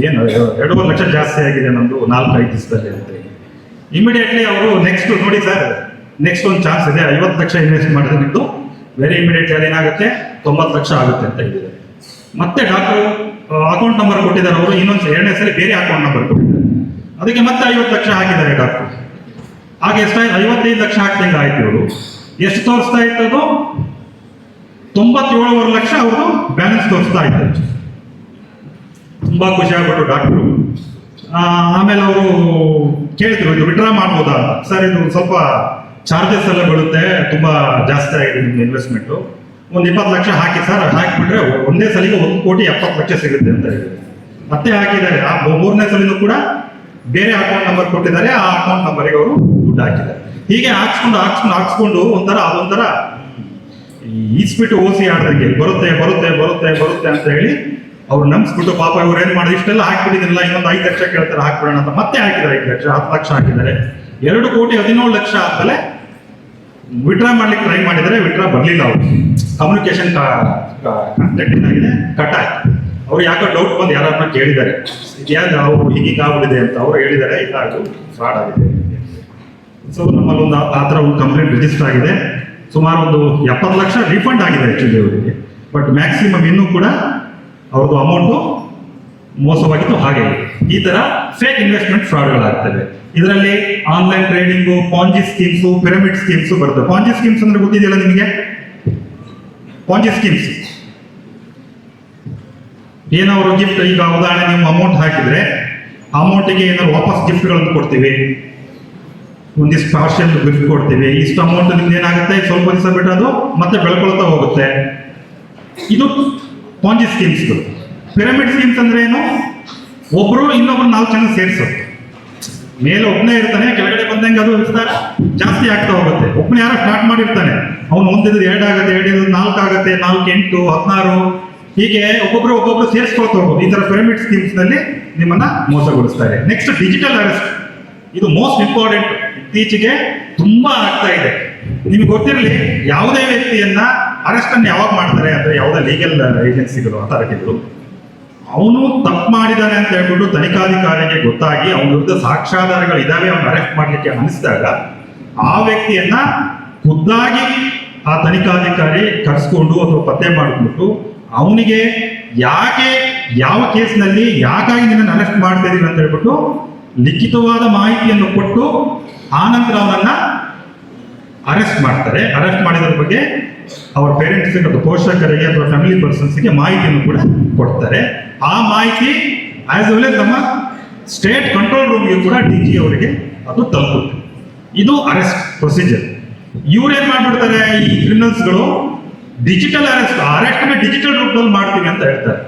ಏನು 2.5 ಲಕ್ಷ ಜಾಸ್ತಿ ಆಗಿದೆ ನಮ್ದು 4-5 ದಿವಸದಲ್ಲಿ ಅಂತ. ಇಮಿಡಿಯೇಟ್ಲಿ ಅವರು ನೆಕ್ಸ್ಟ್ ನೋಡಿ ಸರ್, ನೆಕ್ಸ್ಟ್ ಒಂದು ಚಾನ್ಸ್ ಇದೆ, 50 ಲಕ್ಷ ಇನ್ವೆಸ್ಟ್ ಮಾಡಿದ್ರೆ ನಿಮ್ದು ವೆರಿ ಇಮಿಡಿಯೇಟ್ಲಿ ಅದೇನಾಗುತ್ತೆ 90 ಲಕ್ಷ ಆಗುತ್ತೆ ಅಂತ ಹೇಳಿದ್ದಾರೆ. ಮತ್ತೆ ಡಾಕ್ಟರ್ ಅಕೌಂಟ್ ನಂಬರ್ ಕೊಟ್ಟಿದ್ದಾರೆ, ಅವರು ಇನ್ನೊಂದು 2ನೇ ಸಲ ಬೇರೆ ಅಕೌಂಟ್ ನಂಬರ್ ಕೊಟ್ಟಿದ್ದಾರೆ, ಅದಕ್ಕೆ ಮತ್ತೆ 50 ಲಕ್ಷ ಹಾಕಿದ್ದಾರೆ ಡಾಕ್ಟರ್. ಹಾಗೆ ಎಷ್ಟಾಯ್ತು, 55 ಲಕ್ಷ ಹಾಕ್ದಂಗೆ ಆಯ್ತು. ಇವರು ಎಷ್ಟು ತೋರಿಸ್ತಾ ಇತ್ತು, ಅದು 97.5 ಲಕ್ಷ ಅವರು ಬ್ಯಾಲೆನ್ಸ್ ತೋರಿಸ್ತಾ ಇತ್ತು. ತುಂಬಾ ಖುಷಿ ಆಗ್ಬಿಟ್ಟು ಡಾಕ್ಟ್ರು. ಆಮೇಲೆ ಅವರು ಕೇಳಿದ್ರು, ಇದು ವಿಡ್ರಾ ಮಾಡ್ಬೋದಾ ಅಂತ. ಸರ್ ಇದು ಸ್ವಲ್ಪ ಚಾರ್ಜಸ್ ಎಲ್ಲ ಬೀಳುತ್ತೆ, ತುಂಬಾ ಜಾಸ್ತಿ ಆಗಿದೆ ನಿಮ್ಗೆ ಇನ್ವೆಸ್ಟ್ಮೆಂಟ್, ಒಂದು 20 ಲಕ್ಷ ಹಾಕಿ ಸರ್, ಹಾಕಿಬಿಟ್ರೆ ಒಂದೇ ಸಲಿಗೆ 1,70,00,000 ಸಿಗುತ್ತೆ ಅಂತ ಹೇಳಿದ್ರು. ಮತ್ತೆ ಹಾಕಿದ್ದಾರೆ. ಆ 3ನೇ ಸಲಿನೂ ಕೂಡ ಬೇರೆ ಅಕೌಂಟ್ ನಂಬರ್ ಕೊಟ್ಟಿದ್ದಾರೆ, ಆ ಅಕೌಂಟ್ ನಂಬರಿಗೆ ಅವರು ದುಡ್ಡು ಹಾಕಿದ್ದಾರೆ. ಹೀಗೆ ಹಾಕ್ಸ್ಕೊಂಡು ಅದೊಂಥರ ಈಸ್ಬಿಟ್ಟು ಓಸಿ ಆಡ್ದಂಗೆ ಬರುತ್ತೆ ಬರುತ್ತೆ ಬರುತ್ತೆ ಬರುತ್ತೆ ಅಂತ ಹೇಳಿ ಅವ್ರು ನಂಬಿಸ್ಬಿಟ್ಟು, ಪಾಪ ಇವ್ರು ಏನ್ ಮಾಡಿದ್ರು, ಇಷ್ಟೆಲ್ಲ ಹಾಕ್ಬಿಟ್ಟಿದ್ರಲ್ಲ, ಇನ್ನೊಂದು 5 ಲಕ್ಷ ಕೇಳ್ತಾರೆ ಹಾಕ್ಬಿಡೋಣ ಅಂತ ಮತ್ತೆ ಹಾಕಿದ್ದಾರೆ. 5 ಲಕ್ಷ 10 ಲಕ್ಷ ಹಾಕಿದ್ದಾರೆ. 2,17 ಲಕ್ಷ ಆದ್ಮೇಲೆ ವಿಡ್ರಾ ಮಾಡ್ಲಿಕ್ಕೆ ಟ್ರೈ ಮಾಡಿದರೆ ವಿಡ್ರಾ ಬರಲಿಲ್ಲ. ಅವರು ಕಮ್ಯುನಿಕೇಶನ್ ಏನಾಗಿದೆ, ಕಟ್ ಆಯ್ತು. ಅವ್ರು ಯಾಕೋ ಡೌಟ್ ಬಂದು ಯಾರನ್ನ ಕೇಳಿದ್ದಾರೆ, ಇದ್ಯಾವ್ದು ಅವ್ರು ಹೀಗೆ ಆಗ್ಬಿಟ್ಟಿದೆ ಅಂತ. ಅವ್ರು ಹೇಳಿದ್ದಾರೆ, ಇಲ್ಲ ಅದು ಫ್ರಾಡ್ ಆಗಿದೆ. ಸೊ ನಮ್ಮಲ್ಲಿ ಒಂದು ಆ ಥರ ಒಂದು ಕಂಪ್ಲೇಂಟ್ ರಿಜಿಸ್ಟರ್ ಆಗಿದೆ. ಸುಮಾರು ಒಂದು 70 ಲಕ್ಷ ರಿಫಂಡ್ ಆಗಿದೆ ಆಕ್ಚುಲಿ ಅವರಿಗೆ. ಬಟ್ ಮ್ಯಾಕ್ಸಿಮಮ್ ಇನ್ನೂ ಕೂಡ ಅವ್ರದ್ದು ಅಮೌಂಟು ಮೋಸವಾಗಿತ್ತು. ಹಾಗೆ ಈ ತರ ಫೇಕ್ ಇನ್ವೆಸ್ಟ್ಮೆಂಟ್ ಫ್ರಾಡ್ಗಳಾಗ್ತವೆ. ಇದರಲ್ಲಿ online trading, Ponzi schemes, pyramid schemes ಬರ್ತವೆ. ಪಾಂಜಿ ಸ್ಕೀಮ್ಸ್ ಅಂದ್ರೆ ಗೊತ್ತಿದೆಯಲ್ಲ ನಿಮಗೆ? ಪಾಂಜಿ ಸ್ಕೀಮ್ಸ್ ಏನಾದ್ರು ಗಿಫ್ಟ್, ಈಗ ಉದಾಹರಣೆ ನೀವು ಅಮೌಂಟ್ ಹಾಕಿದ್ರೆ ಅಮೌಂಟಿಗೆ ಏನಾದ್ರು ವಾಪಸ್ ಗಿಫ್ಟ್ಗಳನ್ನು ಕೊಡ್ತೀವಿ, ಒಂದಿಷ್ಟು ಪಾರ್ಷಿಯಲ್ ಗಿಫ್ಟ್ ಕೊಡ್ತೀವಿ. ಇಷ್ಟು ಅಮೌಂಟ್ ನಿಮ್ದು ಏನಾಗುತ್ತೆ, ಸ್ವಲ್ಪ ದಿವಸ ಬಿಟ್ಟು ಅದು ಮತ್ತೆ ಬೆಳ್ಕೊಳ್ತಾ ಹೋಗುತ್ತೆ. ಇದು ಪಾಂಜಿ ಸ್ಕೀಮ್ಸ್ಗಳು. ಪಿರಮಿಡ್ ಸ್ಕೀಮ್ಸ್ ಅಂದ್ರೆ ಏನು, ಒಬ್ರು ಇನ್ನೊಬ್ರು 4 ಜನ ಸೇರಿಸೋದು. ಮೇಲೆ ಒಬ್ಬನೇ ಇರ್ತಾನೆ, ಕೆಳಗಡೆ ಬಂದಂಗೆ ಅದು ವಿಸ್ತಾರ ಜಾಸ್ತಿ ಆಗ್ತಾ ಹೋಗುತ್ತೆ. ಒಬ್ಬನೇ ಯಾರೋ ಸ್ಟಾರ್ಟ್ ಮಾಡಿರ್ತಾನೆ, ಅವನು ಒಂದಿದ್ದು 2 ಆಗುತ್ತೆ, 2 4 ಆಗುತ್ತೆ, 4 8 16 ಹೀಗೆ ಒಬ್ಬೊಬ್ರು ಸೇರಿಸ್ಕೊಳ್ತಾ ಹೋಗೋದು. ಈ ತರ ಪಿರಮಿಡ್ ಸ್ಕೀಮ್ಸ್ ನಲ್ಲಿ ನಿಮ್ಮನ್ನ ಮೋಸಗೊಳಿಸ್ತಾರೆ. Next digital arrest. ಇದು ಮೋಸ್ಟ್ ಇಂಪಾರ್ಟೆಂಟ್, ಇತ್ತೀಚೆಗೆ ತುಂಬಾ ಆಗ್ತಾ ಇದೆ. ನಿಮ್ಗೆ ಗೊತ್ತಿರಲಿ, ಯಾವುದೇ ವ್ಯಕ್ತಿಯನ್ನ ಅರೆಸ್ಟ್ ಅನ್ನು ಯಾವಾಗ ಮಾಡ್ತಾರೆ ಅಂದ್ರೆ, ಯಾವುದೇ ಲೀಗಲ್ ಏಜೆನ್ಸಿಗಳು, ಅಥಾರಿಟಿಗಳು, ಅವನು ತಪ್ಪು ಮಾಡಿದ್ದಾನೆ ಅಂತ ಹೇಳ್ಬಿಟ್ಟು ತನಿಖಾಧಿಕಾರಿಗೆ ಗೊತ್ತಾಗಿ ಅವನ ವಿರುದ್ಧ ಸಾಕ್ಷ್ಯಾಧಾರಗಳು ಇದಾವೆ, ಅವನು ಅರೆಸ್ಟ್ ಮಾಡ್ಲಿಕ್ಕೆ ಅನಿಸಿದಾಗ ಆ ವ್ಯಕ್ತಿಯನ್ನ ಖುದ್ದಾಗಿ ಆ ತನಿಖಾಧಿಕಾರಿ ಕರೆಸ್ಕೊಂಡು ಅಥವಾ ಪತ್ತೆ ಮಾಡಿಬಿಟ್ಟು ಅವನಿಗೆ ಯಾಕೆ, ಯಾವ ಕೇಸ್ನಲ್ಲಿ ಯಾಕಾಗಿ ನಿನ್ನನ್ನು ಅರೆಸ್ಟ್ ಮಾಡ್ತಾ ಇದೀವಿ ಅಂತ ಹೇಳ್ಬಿಟ್ಟು ಲಿಖಿತವಾದ ಮಾಹಿತಿಯನ್ನು ಕೊಟ್ಟು ಆನಂತರ ಅವನನ್ನ ಅರೆಸ್ಟ್ ಮಾಡ್ತಾರೆ. ಅರೆಸ್ಟ್ ಮಾಡಿದ್ರ ಬಗ್ಗೆ ಅವರ ಪೇರೆಂಟ್ಸ್ಗೆ ಅಥವಾ ಪೋಷಕರಿಗೆ ಅಥವಾ ಫ್ಯಾಮಿಲಿ ಪರ್ಸನ್ಸ್ಗೆ ಮಾಹಿತಿಯನ್ನು ಕೂಡ ಕೊಡ್ತಾರೆ. ಆ ಮಾಹಿತಿ ಆಸ್ ವೆಲ್ ಎಸ್ ನಮ್ಮ ಸ್ಟೇಟ್ ಕಂಟ್ರೋಲ್ ರೂಮ್ಗೆ ಕೂಡ DG ಅವರಿಗೆ ಅದು ತಲುಪುತ್ತೆ. ಇದು ಅರೆಸ್ಟ್ ಪ್ರೊಸೀಜರ್. ಇವ್ರೇನ್ ಮಾಡ್ಬಿಡ್ತಾರೆ, ಈ ಕ್ರಿಮಿನಲ್ಸ್ಗಳು ಡಿಜಿಟಲ್ ಅರೆಸ್ಟ್ ಡಿಜಿಟಲ್ ರೂಪದಲ್ಲಿ ಮಾಡ್ತೀವಿ ಅಂತ ಹೇಳ್ತಾರೆ.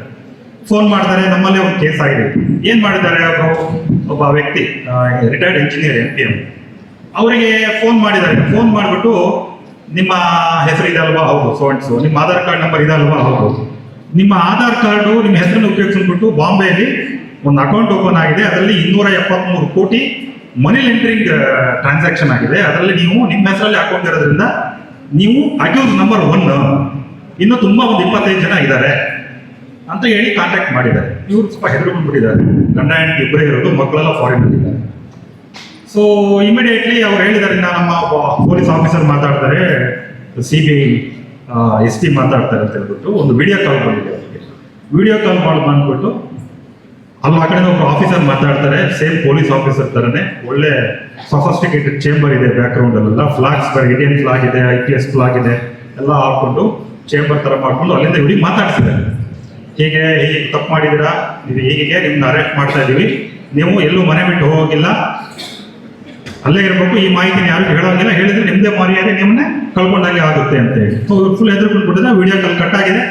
ಫೋನ್ ಮಾಡ್ತಾರೆ, ನಮ್ಮಲ್ಲಿ ಒಂದು ಕೇಸ್ ಆಗಿದೆ. ಏನ್ ಮಾಡಿದ್ದಾರೆ, ಒಬ್ಬ ವ್ಯಕ್ತಿ ರಿಟೈರ್ಡ್ ಇಂಜಿನಿಯರ್ NPM, ಅವರಿಗೆ ಫೋನ್ ಮಾಡಿದ್ದಾರೆ. ಫೋನ್ ಮಾಡಿಬಿಟ್ಟು, ನಿಮ್ಮ ಹೆಸರು ಇದೆ ಅಲ್ವಾ? ಹೌದು. ಸೊ ನಿಮ್ಮ ಆಧಾರ್ ಕಾರ್ಡ್ ನಂಬರ್ ಇದೆ ಅಲ್ವಾ? ಹೌದು. ನಿಮ್ಮ ಆಧಾರ್ ಕಾರ್ಡು ನಿಮ್ಮ ಹೆಸರನ್ನು ಉಪಯೋಗಿಸ್ಬಿಟ್ಟು ಬಾಂಬೆಯಲ್ಲಿ ಒಂದು ಅಕೌಂಟ್ ಓಪನ್ ಆಗಿದೆ, ಅದರಲ್ಲಿ 273 ಕೋಟಿ ಮನಿ ಲಾಂಡ್ರಿಂಗ್ ಟ್ರಾನ್ಸಾಕ್ಷನ್ ಆಗಿದೆ. ಅದರಲ್ಲಿ ನೀವು ನಿಮ್ಮ ಹೆಸರಲ್ಲಿ ಅಕೌಂಟ್ ಇರೋದ್ರಿಂದ ನೀವು ಅಕ್ಯೂಸ್ ನಂಬರ್ 1, ಇನ್ನು ತುಂಬಾ ಒಂದು 25 ಜನ ಇದ್ದಾರೆ ಅಂತ ಹೇಳಿ ಕಾಂಟ್ಯಾಕ್ಟ್ ಮಾಡಿದ್ದಾರೆ. ಇವರು ಸ್ವಲ್ಪ ಹೆದರ್ಕೊಂಡ್ಬಿಟ್ಟಿದ್ದಾರೆ. ಗಂಡ ಹೆಂಡತಿ ಇಬ್ಬರೇ ಇರೋದು, ಮಕ್ಕಳೆಲ್ಲ ಫಾರಿನ್ ಇದ್ದಾರೆ. ಸೊ ಇಮಿಡಿಯೇಟ್ಲಿ ಅವ್ರು ಹೇಳಿದಾರೆ, ನಮ್ಮ ಪೊಲೀಸ್ ಆಫೀಸರ್ ಮಾತಾಡ್ತಾರೆ, CBI ಎಸ್ ಟಿ ಮಾತಾಡ್ತಾರೆ ಅಂತ ಹೇಳ್ಬಿಟ್ಟು ಒಂದು ವಿಡಿಯೋ ಕಾಲ್ ಬಂದಿದೆ ಅವರಿಗೆ. ವಿಡಿಯೋ ಕಾಲ್ ಮಾಡಿ ಬಂದ್ಬಿಟ್ಟು ಅಲ್ಲಿ ಆ ಕಡೆ ಒಬ್ರು ಆಫೀಸರ್ ಮಾತಾಡ್ತಾರೆ, ಸೇಮ್ ಪೊಲೀಸ್ ಆಫೀಸರ್ ತರನೇ, ಒಳ್ಳೆ ಸಫಿಸ್ಟಿಕೇಟೆಡ್ ಚೇಂಬರ್ ಇದೆ ಬ್ಯಾಕ್ ಗ್ರೌಂಡ್ ಅಲ್ಲೆಲ್ಲ, ಫ್ಲಾಗ್ಸ್ ಇಂಡಿಯನ್ ಫ್ಲಾಗ್ ಇದೆ, IPS ಫ್ಲಾಗ್ ಇದೆ, ಎಲ್ಲ ಹಾಕೊಂಡು ಚೇಂಬರ್ ತರ ಮಾಡ್ಕೊಂಡು ಅಲ್ಲಿಂದ ಇವ್ರಿಗೆ ಮಾತಾಡ್ಸಿದ್ದಾರೆ. ಹೀಗೆ ತಪ್ಪು ಮಾಡಿದಿರಾ, ನೀವು ಹೀಗೆ ನಿಮ್ನ ಅರೆಸ್ಟ್ ಮಾಡ್ತಾ ಇದೀವಿ, ನೀವು ಎಲ್ಲೂ ಮನೆ ಬಿಟ್ಟು ಹೋಗಿಲ್ಲ, ಅಲ್ಲೇ ಇರಬೇಕು, ಈ ಮಾಹಿತಿನ ಯಾರು ಹೇಳೋಂಗಿಲ್ಲ, ಹೇಳಿದ್ರೆ ನಿಮ್ದೇ ಮರ್ಯಾದೆ ನಿಮ್ಮನ್ನೇ ಕಳ್ಕೊಂಡಾಗೆ ಆಗುತ್ತೆ ಅಂತ ಹೇಳಿ ಫುಲ್ ಹೆದರ್ಕೊಂಡ್ಬಿಟ್ಟಿದೆ. ವಿಡಿಯೋ ಕಾಲ್ ಕಟ್ ಆಗಿದೆ.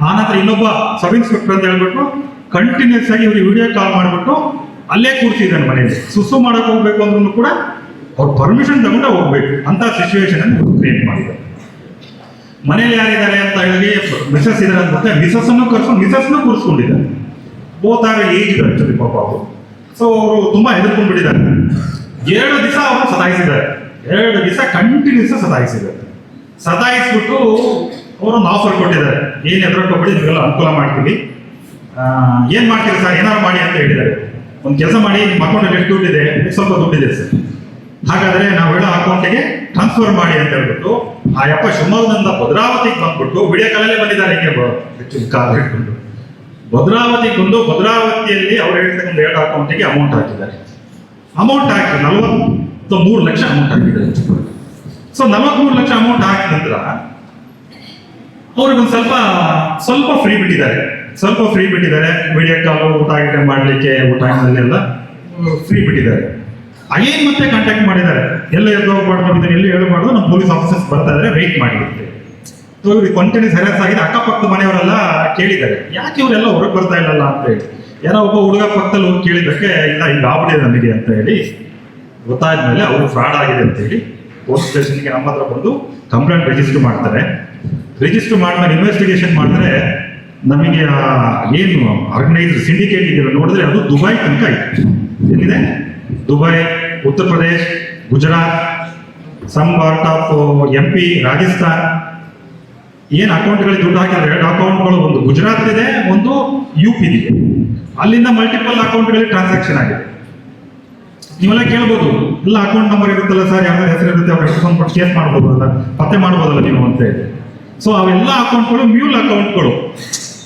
ಆನಂತರ ಇನ್ನೊಬ್ಬ ಸಬ್ ಇನ್ಸ್ಪೆಕ್ಟರ್ ಅಂತ ಹೇಳ್ಬಿಟ್ಟು ಕಂಟಿನ್ಯೂಸ್ ಆಗಿ ಇವ್ರಿಗೆ ವಿಡಿಯೋ ಕಾಲ್ ಮಾಡಿಬಿಟ್ಟು ಅಲ್ಲೇ ಕೂರ್ಸಿದ್ದಾನೆ ಮನೆಯಲ್ಲಿ. ಸುಸು ಮಾಡಕ್ ಹೋಗ್ಬೇಕು ಅಂದ್ರೂ ಕೂಡ ಅವ್ರ ಪರ್ಮಿಷನ್ ತಗೊಂಡೆ ಹೋಗ್ಬೇಕು ಅಂತ ಸಿಚುವೇಶನ್ ಅನ್ನು ಕ್ರಿಯೇಟ್ ಮಾಡಿದ್ದಾರೆ. ಮನೇಲಿ ಯಾರಿದ್ದಾರೆ ಅಂತ ಹೇಳಿ ಮಿಸಸ್ ಇದಾರೆ ಅಂತ ಮಿಸಸ್ ಅನ್ನು ಮಿಸಸ್ನು ಕೂರಿಸ್ಕೊಂಡಿದ್ದಾರೆ. ಬೋತ್ ಆರ್ ಏಜ್ ಆಕ್ಚುಲಿ ಪಾಪ ಅವರು. ಸೊ ಅವರು ತುಂಬಾ ಹೆದರ್ಕೊಂಡ್ಬಿಟ್ಟಿದ್ದಾರೆ. 2 ದಿವಸ ಅವರು ಸತಾಯಿಸಿದ್ದಾರೆ. 2 ದಿವಸ ಕಂಟಿನ್ಯೂಸ್ ಸತಾಯಿಸಿದ್ದಾರೆ. ಸತಾಯಿಸ್ಬಿಟ್ಟು ಅವರೊಂದು ಆಫರ್ ಕೊಟ್ಟಿದ್ದಾರೆ, ಏನ್ ಹೆದರ್ಕೊಬಿಡಿ, ನಿಮಗೆಲ್ಲ ಅನುಕೂಲ ಮಾಡ್ತೀವಿ, ಏನ್ ಮಾಡ್ತೀರಿ ಸರ್, ಏನಾದ್ರು ಮಾಡಿ ಅಂತ ಹೇಳಿದ್ದಾರೆ. ಒಂದು ಕೆಲಸ ಮಾಡಿ, ನಿಮ್ಮ ಅಕೌಂಟಲ್ಲಿ ಎಷ್ಟು ದುಡ್ಡಿದೆ, ಸ್ವಲ್ಪ ದುಡ್ಡಿದೆ ಸರ್, ಹಾಗಾದ್ರೆ ನಾವು ಹೇಳೋ ಅಕೌಂಟಿಗೆ ಟ್ರಾನ್ಸ್ಫರ್ ಮಾಡಿ ಅಂತ ಹೇಳ್ಬಿಟ್ಟು ಆ ಯಪ್ಪ ಶಿವಮೊಗ್ಗದಿಂದ ಭದ್ರಾವತಿಗೆ ಬಂದ್ಬಿಟ್ಟು ವಿಡಿಯೋ ಕಾಲಲ್ಲೇ ಬಂದಿದ್ದಾರೆ. ಹಿಂಗೆ ಕಾರ್ ಇಟ್ಕೊಂಡು ಭದ್ರಾವತಿಗೆ ಬಂದು ಭದ್ರಾವತಿಯಲ್ಲಿ ಅವ್ರು ಹೇಳ್ತಕ್ಕಂಥ 2 ಅಕೌಂಟಿಗೆ ಅಮೌಂಟ್ ಹಾಕಿದ್ದಾರೆ. ಅಮೌಂಟ್ ಹಾಕಿ 43 ಲಕ್ಷ ಅಮೌಂಟ್ ಹಾಕಿದ್ದಾರೆ. ಸೊ 43 ಲಕ್ಷ ಅಮೌಂಟ್ ಹಾಕಿದ ನಂತರ ಅವ್ರಿಗೊಂದು ಸ್ವಲ್ಪ ಫ್ರೀ ಬಿಟ್ಟಿದ್ದಾರೆ. ವಿಡಿಯೋ ಕಾಲು, ಊಟ ಮಾಡ್ಲಿಕ್ಕೆ, ಊಟ ಎಲ್ಲ ಫ್ರೀ ಬಿಟ್ಟಿದ್ದಾರೆ. ಅಗೇನ್ ಮತ್ತೆ ಕಾಂಟ್ಯಾಕ್ಟ್ ಮಾಡಿದ್ದಾರೆ, ಎಲ್ಲ ಎದ್ದು ಹೋಗ್ಬಾರ್ದು, ಎಲ್ಲಿ ಹೇಳಬಾರ್ದು, ನಮ್ಮ ಪೊಲೀಸ್ ಆಫೀಸರ್ಸ್ ಬರ್ತಾ ಇದ್ದಾರೆ, ವೆಯ್ಟ್ ಮಾಡಿರುತ್ತೆ. ಸೊ ಇವ್ರಿಗೆ ಕಂಟಿನ್ಯೂಸ್ ಹೆರಾಸ್ ಆಗಿದೆ. ಅಕ್ಕಪಕ್ಕದ ಮನೆಯವರೆಲ್ಲ ಕೇಳಿದ್ದಾರೆ, ಯಾಕೆ ಇವರೆಲ್ಲ ಹೊರಗೆ ಬರ್ತಾ ಇಲ್ಲಲ್ಲ ಅಂತ ಹೇಳಿ. ಯಾರೋ ಒಬ್ಬ ಹುಡುಗ ಪಕ್ಕದಲ್ಲಿ ಹೋಗಿ ಕೇಳಿದ್ದಕ್ಕೆ, ಇಲ್ಲ ಹಿಂಗೆ ಆಗ್ಬಿಟ್ಟಿದೆ ನಮಗೆ ಅಂತ ಹೇಳಿ ಗೊತ್ತಾದ್ಮೇಲೆ ಅವರು ಫ್ರಾಡ್ ಆಗಿದೆ ಅಂತ ಹೇಳಿ ಪೊಲೀಸ್ ಸ್ಟೇಷನ್ಗೆ ನಮ್ಮ ಹತ್ರ ಬಂದು ಕಂಪ್ಲೇಂಟ್ ರಿಜಿಸ್ಟರ್ ಮಾಡ್ತಾರೆ. ರಿಜಿಸ್ಟರ್ ಮಾಡಿದ್ಮೇಲೆ ಇನ್ವೆಸ್ಟಿಗೇಷನ್ ಮಾಡಿದ್ರೆ ನಮಗೆ ಏನು ಆರ್ಗನೈಸ್ಡ್ ಸಿಂಡಿಕೇಟ್ ಇದೆಯಲ್ಲ ನೋಡಿದ್ರೆ ಅದು ದುಬೈ ತನಕ ಇದೆ. ಎಲ್ಲಿದೆ? Dubai, Uttar Pradesh, Gujarat, some part of MP, Rajasthan. ಏನು ಅಕೌಂಟ್ಗಳಿಗೆ ದುಡ್ಡು ಹಾಕಿದ್ರೆ 2 ಅಕೌಂಟ್ಗಳು, ಒಂದು ಗುಜರಾತ್ ಇದೆ, ಒಂದು UP ಇದೆ. ಅಲ್ಲಿಂದ ಮಲ್ಟಿಪಲ್ ಅಕೌಂಟ್ಗಳಿಗೆ ಟ್ರಾನ್ಸಾಕ್ಷನ್ ಆಗಿದೆ. ನೀವೆಲ್ಲ ಕೇಳ್ಬೋದು, ಎಲ್ಲ ಅಕೌಂಟ್ ನಂಬರ್ ಇರುತ್ತಲ್ಲ ಸರ್, ಯಾವ್ದಾದ್ರು ಹೆಸರು ಇರುತ್ತೆ, ಅವ್ರು ಹೆಸರು ಕೇಸ್ ಮಾಡ್ಬೋದಲ್ಲ, ಪತ್ತೆ ಮಾಡ್ಬೋದಲ್ಲ ನೀವು ಅಂತ ಹೇಳಿ. ಸೊ ಅವೆಲ್ಲ ಅಕೌಂಟ್ಗಳು ಮ್ಯೂಲ್ ಅಕೌಂಟ್ಗಳು.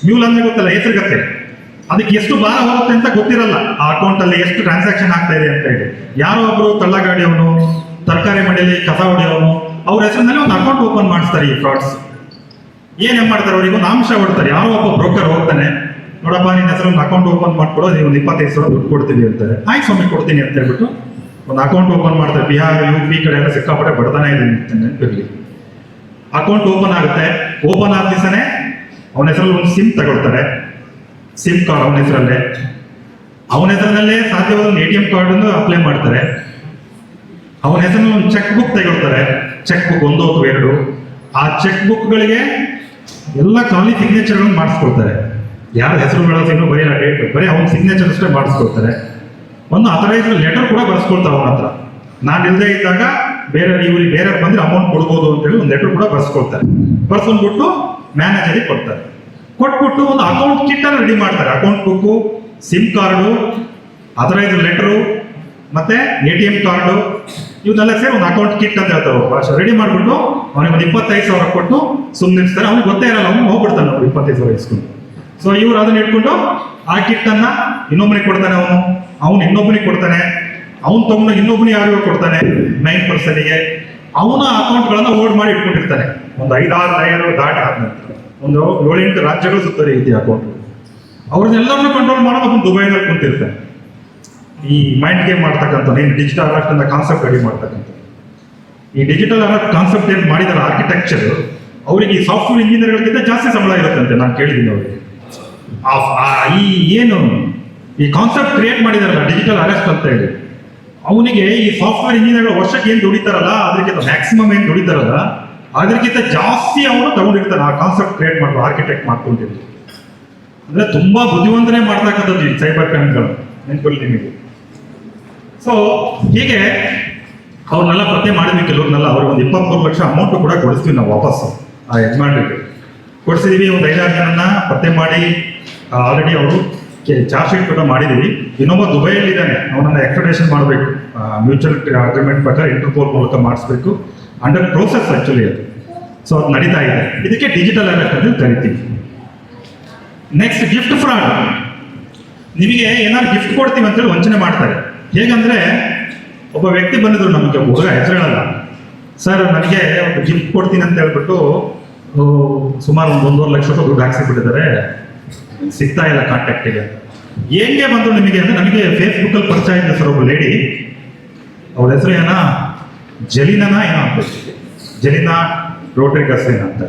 ಮ್ಯೂಲ್ ಅಂದ್ರೆ ಗೊತ್ತಲ್ಲ, ಹೆಸರುಗತ್ತೆ. ಅದಕ್ಕೆ ಎಷ್ಟು ಭಾರ ಹೋಗುತ್ತೆ ಅಂತ ಗೊತ್ತಿರಲ್ಲ, ಆ ಅಕೌಂಟ್ ಅಲ್ಲಿ ಎಷ್ಟು ಟ್ರಾನ್ಸಾಕ್ಷನ್ ಆಗ್ತಾ ಇದೆ ಅಂತ ಹೇಳಿ. ಯಾರೋ ಒಬ್ರು ತಳ್ಳಗಾಡಿಯವನು, ತರಕಾರಿ ಮಂಡಿಯಲ್ಲಿ ಕಸ ಹೊಡೆಯವನು, ಅವ್ರ ಹೆಸರಿನಲ್ಲಿ ಒಂದು ಅಕೌಂಟ್ ಓಪನ್ ಮಾಡಿಸ್ತಾರೆ ಈ ಫ್ರಾಡ್ಸ್. ಏನ್ ಮಾಡ್ತಾರೆ, ಅವರಿಗೆ ಒಂದು ಅಂಶ ಹೊಡ್ತಾರೆ. ಯಾರೋ ಒಬ್ಬ ಬ್ರೋಕರ್ ಹೋಗ್ತಾನೆ, ನೋಡಪ್ಪ ನಿನ್ನ ಹೆಸರು ಒಂದು ಅಕೌಂಟ್ ಓಪನ್ ಮಾಡ್ಕೊಡೋ, ನೀವು ಒಂದು 25 ಸಾವಿರ ದುಡ್ಡು ಕೊಡ್ತೀವಿ ಅಂತಾರೆ. ಆಯ್ತು ಸ್ವಾಮಿ ಕೊಡ್ತೀನಿ ಅಂತ ಹೇಳ್ಬಿಟ್ಟು ಒಂದು ಅಕೌಂಟ್ ಓಪನ್ ಮಾಡ್ತಾರೆ. ಬಿಹಾರ, UP ಕಡೆ ಎಲ್ಲ ಸಿಕ್ಕಾಪಟ್ಟೆ ಬಡತನ ಇದೆ ನೆನಪಿರ್ಲಿ. ಅಕೌಂಟ್ ಓಪನ್ ಆಗುತ್ತೆ. ಓಪನ್ ಆದ ದಿವಸನೇ ಅವನ ಹೆಸರಲ್ಲಿ ಒಂದು ಸಿಮ್ ತಗೊಳ್ತಾರೆ. ಸಿಮ್ ಕಾರ್ಡ್ ಅವನ ಹೆಸರಿನಲ್ಲೇ ಸಾಧ್ಯವಾದ ಒಂದು ATM ಕಾರ್ಡ್ ಅನ್ನು ಅಪ್ಲೈ ಮಾಡ್ತಾರೆ. ಅವನ ಹೆಸರಲ್ಲಿ ಒಂದು ಚೆಕ್ ಬುಕ್ ತಗೊಳ್ತಾರೆ. ಚೆಕ್ ಬುಕ್ 1 ಅಥವಾ 2. ಆ ಚೆಕ್ ಬುಕ್ಗಳಿಗೆ ಎಲ್ಲ ಖಾಲಿ ಸಿಗ್ನೇಚರ್ಗಳನ್ನು ಮಾಡಿಸ್ಕೊಳ್ತಾರೆ. ಯಾರ ಹೆಸರುಗಳ ಇನ್ನೂ ಬರೆಯಲ್ಲ, ಡೇಟ್ ಬರೀ ಅವನ ಸಿಗ್ನೇಚರ್ ಅಷ್ಟೇ ಮಾಡಿಸ್ಕೊಳ್ತಾರೆ. ಒಂದು ಅಥರೈಸ್ಡ್ ಲೆಟರ್ ಕೂಡ ಬರ್ಸ್ಕೊಳ್ತಾರೆ ಅವನ ಹತ್ರ. ನಾನು ಇಲ್ಲದೆ ಇದ್ದಾಗ ಇವ್ರಿಗೆ ಬೇರೆ ಬಂದ್ರೆ ಅಮೌಂಟ್ ಕೊಡ್ಬೋದು ಅಂತೇಳಿ ಒಂದು ಲೆಟರ್ ಕೂಡ ಬರ್ಸ್ಕೊಳ್ತಾರೆ. ಬರ್ಸ್ಕೊಂಡ್ಬಿಟ್ಟು ಮ್ಯಾನೇಜರಿಗೆ ಕೊಡ್ತಾರೆ. ಕೊಟ್ಬಿಟ್ಟು ಒಂದು ಅಕೌಂಟ್ ಕಿಟ್ ಅನ್ನು ರೆಡಿ ಮಾಡ್ತಾರೆ. Account book, sim card, authorised letter, ಮತ್ತೆ ATM ಕಾರ್ಡು, ಇವನ್ನೆಲ್ಲ ಸೇರಿ ಒಂದು ಅಕೌಂಟ್ ಕಿಟ್ ಅಂತ ಹೇಳ್ತಾರೆ. ರೆಡಿ ಮಾಡ್ಬಿಟ್ಟು ಅವನಿಗೆ ಒಂದು 25 ಸಾವಿರ ಕೊಟ್ಟು ಸುಮ್ಮನಿರ್ತಾರೆ. ಅವ್ನಿಗೆ ಗೊತ್ತೇ ಇರಲ್ಲ, ಅವ್ನು ಹೋಗ್ಬಿಡ್ತಾನೆ ಅವ್ರು 25 ಸಾವಿರ ಇಸ್ಕೊಂಡು. ಸೊ ಇವ್ರು ಅದನ್ನ ಇಟ್ಕೊಂಡು ಆ ಕಿಟ್ ಅನ್ನ ಇನ್ನೊಬ್ಬನಿಗೆ ಕೊಡ್ತಾನೆ. ಅವನು ಇನ್ನೊಬ್ಬನಿಗೆ ಕೊಡ್ತಾನೆ. ಅವ್ನು ತಗೊಂಡು ಇನ್ನೊಬ್ಬನಿಗೆ ಯಾರಿಗೂ ಕೊಡ್ತಾನೆ, 9 ಪರ್ಸನ್ಗೆ. ಅವನ ಅಕೌಂಟ್ಗಳನ್ನ ಹೋಲ್ಡ್ ಮಾಡಿ ಇಟ್ಕೊಂಡಿರ್ತಾನೆ. ಒಂದು 5-6 ಲೇಯರ್ ದಾಟಿ ಆದ ನಂತರ ಒಂದು 7-8 ರಾಜ್ಯಗಳು ಸುತ್ತಾರೆ ಈ ಅಕೌಂಟ್. ಅವ್ರನ್ನೆಲ್ಲರನ್ನು ಕಂಟ್ರೋಲ್ ಮಾಡೋದು ಒಬ್ಬನು ದುಬೈನಲ್ಲಿ ಕುಂತಿರ್ತಾನೆ. ಈ ಮೈಂಡ್ ಗೇಮ್ ಮಾಡ್ತಕ್ಕಂಥ ಡಿಜಿಟಲ್ ಅರೆಸ್ಟ್ ಅಂತ ಕಾನ್ಸೆಪ್ಟ್ ರೆಡಿ ಮಾಡ್ತಕ್ಕಂಥ. ಈ ಡಿಜಿಟಲ್ ಅರೆಸ್ಟ್ ಕಾನ್ಸೆಪ್ಟ್ ಏನು ಮಾಡಿದಾರೆ ಆರ್ಕಿಟೆಕ್ಚರ್, ಅವರಿಗೆ ಈ ಸಾಫ್ಟ್ವೇರ್ ಇಂಜಿನಿಯರ್ಗಳಿಗಿಂತ ಜಾಸ್ತಿ ಸಂಬಳ ಇರುತ್ತಂತೆ. ನಾನು ಕೇಳಿದ್ದೀನಿ ಅವರಿಗೆ. ಈ ಕಾನ್ಸೆಪ್ಟ್ ಕ್ರಿಯೇಟ್ ಮಾಡಿದಾರಲ್ಲ ಡಿಜಿಟಲ್ ಅರೆಸ್ಟ್ ಅಂತ ಹೇಳಿ, ಅವನಿಗೆ ಈ ಸಾಫ್ಟ್ವೇರ್ ಇಂಜಿನಿಯರ್ಗಳು ವರ್ಷಕ್ಕೆ ಏನು ದುಡಿತಾರಲ್ಲ, ಅದಕ್ಕಿಂತ ಮ್ಯಾಕ್ಸಿಮಮ್ ಏನು ದುಡಿತಾರಲ್ಲ ಅದಕ್ಕಿಂತ ಜಾಸ್ತಿ ಅವನು ತಗೊಂಡಿರ್ತಾನೆ. ಆ ಕಾನ್ಸೆಪ್ಟ್ ಕ್ರಿಯೇಟ್ ಮಾಡುವ ಆರ್ಕಿಟೆಕ್ಟ್ ಮಾಡ್ಕೊಂಡಿರ್ತಾರೆ. ಅಂದ್ರೆ ತುಂಬಾ ಬುದ್ಧಿವಂತನೇ ಮಾಡ್ತಕ್ಕಂಥದ್ದು ಈ ಸೈಬರ್ ಕ್ರೈಮ್ಗಳು, ನೆನ್ಕೊಳ್ಳಿ ನಿಮಗೆ. ಸೊ ಹೀಗೆ ಅವ್ರನ್ನೆಲ್ಲ ಪತ್ತೆ ಮಾಡಿದ್ವಿ. ಕೆಲವ್ರನ್ನೆಲ್ಲ ಅವ್ರಿಗೆ ಒಂದು 23 ಲಕ್ಷ ಅಮೌಂಟ್ ಕೂಡ ಕೊಡಿಸ್ತೀವಿ ನಾವು ವಾಪಸ್ ಆ ಯಜಮಾನ್ರಿಗೆ ಕೊಡಿಸಿದೀವಿ. ಒಂದು 5-6 ಜನನ್ನ ಪತ್ತೆ ಮಾಡಿ ಆಲ್ರೆಡಿ ಅವರು ಚಾರ್ಜ್ ಶೀಟ್ ಕೂಡ ಮಾಡಿದೀವಿ. ಇನ್ನೊಬ್ಬ ದುಬೈಯಲ್ಲಿ ಇದ್ದಾನೆ, ಅವನನ್ನ ಎಕ್ಸ್ಟ್ರಡೇಷನ್ ಮಾಡಬೇಕು. ಮ್ಯೂಚುವಲ್ ಅಗ್ರಿಮೆಂಟ್ ಪ್ರಕಾರ ಇಂಟರ್ಪೋಲ್ ಮೂಲಕ ಮಾಡಿಸ್ಬೇಕು. ಅಂಡರ್ ಪ್ರೋಸೆಸ್ ಆಕ್ಚುಲಿ ಅದು. ಸೊ ಅದು ನಡೀತಾ ಇದೆ. ಇದಕ್ಕೆ ಡಿಜಿಟಲ್ ಅರೆಸ್ಟ್ ಅಂತ ಕರಿತೀವಿ. Next gift fraud. ನಿಮಗೆ ಏನಾದ್ರು ಗಿಫ್ಟ್ ಕೊಡ್ತೀವಿ ಅಂತೇಳಿ ವಂಚನೆ ಮಾಡ್ತಾರೆ. ಹೇಗಂದ್ರೆ ಒಬ್ಬ ವ್ಯಕ್ತಿ ಬಂದಿದ್ರು ನಮಗೆ, ಹುಡುಗ ಹೆಸರು ಹೇಳಲ್ಲ, ಸರ್ ನನಗೆ ಒಂದು ಗಿಫ್ಟ್ ಕೊಡ್ತೀನಿ ಅಂತ ಹೇಳ್ಬಿಟ್ಟು ಸುಮಾರು ಒಂದು 1.5 ಲಕ್ಷ ರೂಪಾಯಿ ದುಡ್ಡು ಹಾಕ್ಸಿಬಿಟ್ಟಿದ್ದಾರೆ, ಸಿಗ್ತಾ ಇಲ್ಲ ಕಾಂಟ್ಯಾಕ್ಟಿಗೆ. ಹೆಂಗೆ ಬಂದ್ರು ನಿಮಗೆ ಅಂದ್ರೆ, ನನಗೆ ಫೇಸ್ಬುಕ್ಕಲ್ಲಿ ಪರಿಚಯ ಇದೆ ಸರ್ ಒಬ್ಬ ಲೇಡಿ, ಅವ್ರ ಹೆಸರು ಜಲೀನಾ ಏನೋ ಅಂತ, ಜಲೀನಾ ರೋಡ್ರಿಗಸ್ ಅಂತ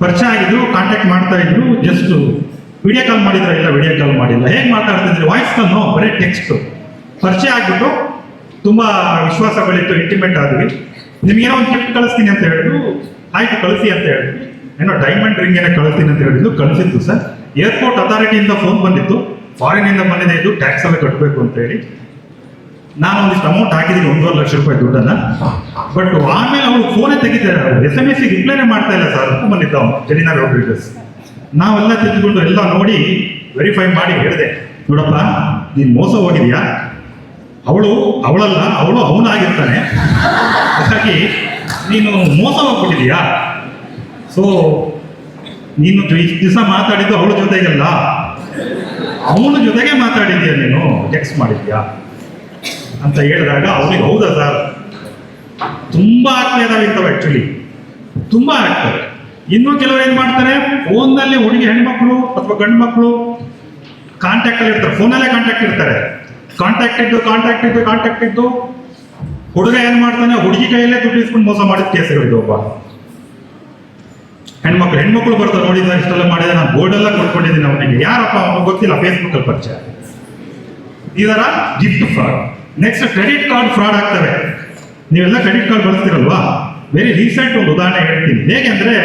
ಪರಿಚಯ ಆಗಿದ್ರು, ಕಾಂಟ್ಯಾಕ್ಟ್ ಮಾಡ್ತಾ ಇದ್ರು. ಜಸ್ಟ್ ವಿಡಿಯೋ ಕಾಲ್ ಮಾಡಿದ್ರೆ ಇಲ್ಲ, ವಿಡಿಯೋ ಕಾಲ್ ಮಾಡಿಲ್ಲ. ಹೇಗೆ ಮಾತಾಡ್ತಿದ್ರು? ವಾಯ್ಸ್ ಕಾಲ್, ಬರೀ ಟೆಕ್ಸ್ಟ್. ಪರಿಚಯ ಆಗ್ಬಿಟ್ಟು ತುಂಬಾ ವಿಶ್ವಾಸ ಬೆಳೀತು, ಇಂಟಿಮೇಟ್ ಆದ್ವಿ. ನಿಮ್ಗೇನೋ ಒಂದು ಗಿಫ್ಟ್ ಕಳಿಸ್ತೀನಿ ಅಂತ ಹೇಳಿದ್ರು, ಆಯ್ತು ಕಳಿಸಿ ಅಂತ ಹೇಳಿದ್ವಿ. ಏನೋ ಡೈಮಂಡ್ ರಿಂಗ್ ಏನೋ ಕಳಿಸ್ತೀನಿ ಅಂತ ಹೇಳಿದ್ರು, ಕಳಿಸಿದ್ದು ಸರ್. ಏರ್ಪೋರ್ಟ್ ಅಥಾರಿಟಿಯಿಂದ ಫೋನ್ ಬಂದಿತ್ತು, ಫಾರಿನಿಂದ ಬಂದಿದೆ, ಇದು ಟ್ಯಾಕ್ಸ್ ಎಲ್ಲ ಕಟ್ಟಬೇಕು ಅಂತ ಹೇಳಿ. ನಾನು ಒಂದಿಷ್ಟು ಅಮೌಂಟ್ ಹಾಕಿದ್ದೀನಿ, 1.5 ಲಕ್ಷ ರೂಪಾಯಿ ದುಡ್ಡನ್ನ. ಬಟ್ ಆಮೇಲೆ ಅವಳು ಫೋನೇ ತೆಗಿತಾರೆ, SMS ರಿಪ್ಲೈನೇ ಮಾಡ್ತಾ ಇಲ್ಲ ಸರ್ ಅಂತ ಬಂದಿದ್ದ ಅವನು, ಜಲೀನಾ ರೋಡ್ರಿಗಸ್. ನಾವೆಲ್ಲ ತೆಗೆದುಕೊಂಡು ಎಲ್ಲ ನೋಡಿ ವೆರಿಫೈ ಮಾಡಿ ಹೇಳಿದೆ, ನೋಡಪ್ಪ ನೀನು ಮೋಸ ಹೋಗಿದ್ಯಾ, ಅವಳಲ್ಲ ಅವನಾಗಿರ್ತಾನೆ, ಹಾಗಾಗಿ ನೀನು ಮೋಸ ಹೋಗ್ಬಿಟ್ಟಿದ್ಯಾ. ಸೊ ನೀನು ಇಷ್ಟು ದಿವಸ ಮಾತಾಡಿದ್ದು ಅವಳ ಜೊತೆಗಲ್ಲ, ಅವನ ಜೊತೆಗೆ ಮಾತಾಡಿದ್ಯಾ, ನೀನು ಟೆಕ್ಸ್ಟ್ ಮಾಡಿದ್ಯಾ ಅಂತ ಹೇಳಿದಾಗ ಅವ್ರಿಗೆ ಹೌದಾ ಸರ್, ತುಂಬಾ ಆಗ್ತಾ ಇದಾವೆ ಇಂಥವು, ಆಕ್ಚುಲಿ ತುಂಬಾ ಆಗ್ತವೆ. ಇನ್ನು ಕೆಲವರು ಏನ್ ಮಾಡ್ತಾರೆ, ಫೋನ್ನಲ್ಲಿ ಹುಡುಗಿ ಹೆಣ್ಮಕ್ಳು ಅಥವಾ ಗಂಡು ಮಕ್ಕಳು ಕಾಂಟ್ಯಾಕ್ಟ್ ಅಲ್ಲಿ ಇರ್ತಾರೆ, ಫೋನಲ್ಲೇ ಕಾಂಟ್ಯಾಕ್ಟ್ ಇರ್ತಾರೆ. ಕಾಂಟ್ಯಾಕ್ಟ್ ಇದ್ದು ಹುಡುಗ ಏನ್ ಮಾಡ್ತಾನೆ, ಹುಡುಗಿ ಕೈಯಲ್ಲೇ ದುಡ್ಡು ಇಸ್ಕೊಂಡು ಮೋಸ ಮಾಡಿದ ಕೇಸ್ಗಳಿದೆ. ಒಬ್ಬ ಹೆಣ್ಮಕ್ಳು ಬರ್ತಾರೆ, ನೋಡಿ ಸರ್ ಇಷ್ಟೆಲ್ಲ ಮಾಡಿದೆ, ನಾನು ಬೋರ್ಡ್ ಎಲ್ಲ ಕೊಟ್ಕೊಂಡಿದ್ದೀನಿ ಅವನಿಗೆ, ಯಾರಪ್ಪ ಅವನಿಗೆ ಗೊತ್ತಿಲ್ಲ, ಫೇಸ್ಬುಕ್ ಅಲ್ಲಿ ಪರಿಚಯ. ಇದರ gift fraud. Next credit card fraud ಆಗ್ತವೆ. ನೀವೆಲ್ಲ ಕ್ರೆಡಿಟ್ ಕಾರ್ಡ್ ಬಳಸ್ತಿರಲ್ವಾ? ವೆರಿ ರೀಸೆಂಟ್ ಒಂದು ಉದಾಹರಣೆ ಹೇಳ್ತೀನಿ. ಹೇಗೆ ಅಂದ್ರೆ,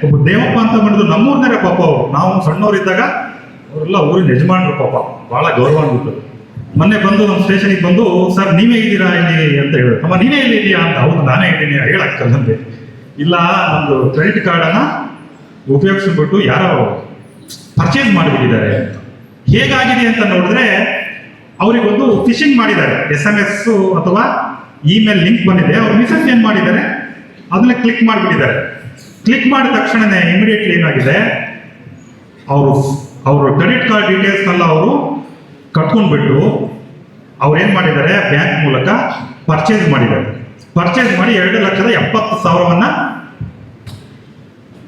ಒಬ್ಬ ದೇವಪ್ಪ ಅಂತ ಬಂದಿದ್ದು ನಮ್ಮೂರ್ನಾರ ಪಾಪ ಅವರು, ನಾವು ಸಣ್ಣವರಿದ್ದಾಗ ಅವರೆಲ್ಲ ಊರಿನ ಯಜಮಾನ್ರು ಪಾಪ, ಬಹಳ ಗೌರವ ಅನ್ಬಿಟ್ಟು ಮೊನ್ನೆ ಬಂದು ನಮ್ಮ ಸ್ಟೇಷನ್ಗೆ ಬಂದು, ಸರ್ ನೀವೇ ಇದ್ದೀರಾ ಇಲ್ಲಿ ಅಂತ ಹೇಳಿದ್ರು. ಅಮ್ಮ ನೀವೇ ಇಲ್ಲಿ ಇದೆಯಾ ಅಂತ. ಹೌದು ನಾನೇ ಇದ್ದೀನಿ ಹೇಳಕ್ಕಲ್ಲಂತೆ. ಇಲ್ಲ, ನಮ್ದು ಕ್ರೆಡಿಟ್ ಕಾರ್ಡನ್ನ ಉಪಯೋಗಿಸ್ಬಿಟ್ಟು ಯಾರೋ ಪರ್ಚೇಸ್ ಮಾಡಿಬಿಟ್ಟಿದ್ದಾರೆ. ಹೇಗಾಗಿದೆ ಅಂತ ನೋಡಿದ್ರೆ, ಅವರಿಗೊಂದು ಫಿಶಿಂಗ್ ಮಾಡಿದ್ದಾರೆ, SMS ಅಥವಾ ಇಮೇಲ್ ಲಿಂಕ್ ಬಂದಿದೆ. ಅವ್ರ ಮಿಸಸ್ ಏನ್ ಮಾಡಿದ್ದಾರೆ, ಅದನ್ನ ಕ್ಲಿಕ್ ಮಾಡಿಬಿಟ್ಟಿದ್ದಾರೆ. ಕ್ಲಿಕ್ ಮಾಡಿದ ತಕ್ಷಣನೇ ಇಮಿಡಿಯೇಟ್ಲಿ ಏನಾಗಿದೆ, ಅವರು ಕ್ರೆಡಿಟ್ ಕಾರ್ಡ್ ಡೀಟೇಲ್ಸ್ನೆಲ್ಲ ಅವರು ಕಟ್ಕೊಂಡ್ಬಿಟ್ಟು ಅವ್ರು ಏನ್ ಮಾಡಿದ್ದಾರೆ, ಬ್ಯಾಂಕ್ ಮೂಲಕ ಪರ್ಚೇಸ್ ಮಾಡಿದ್ದಾರೆ. ಪರ್ಚೇಸ್ ಮಾಡಿ 2,70,000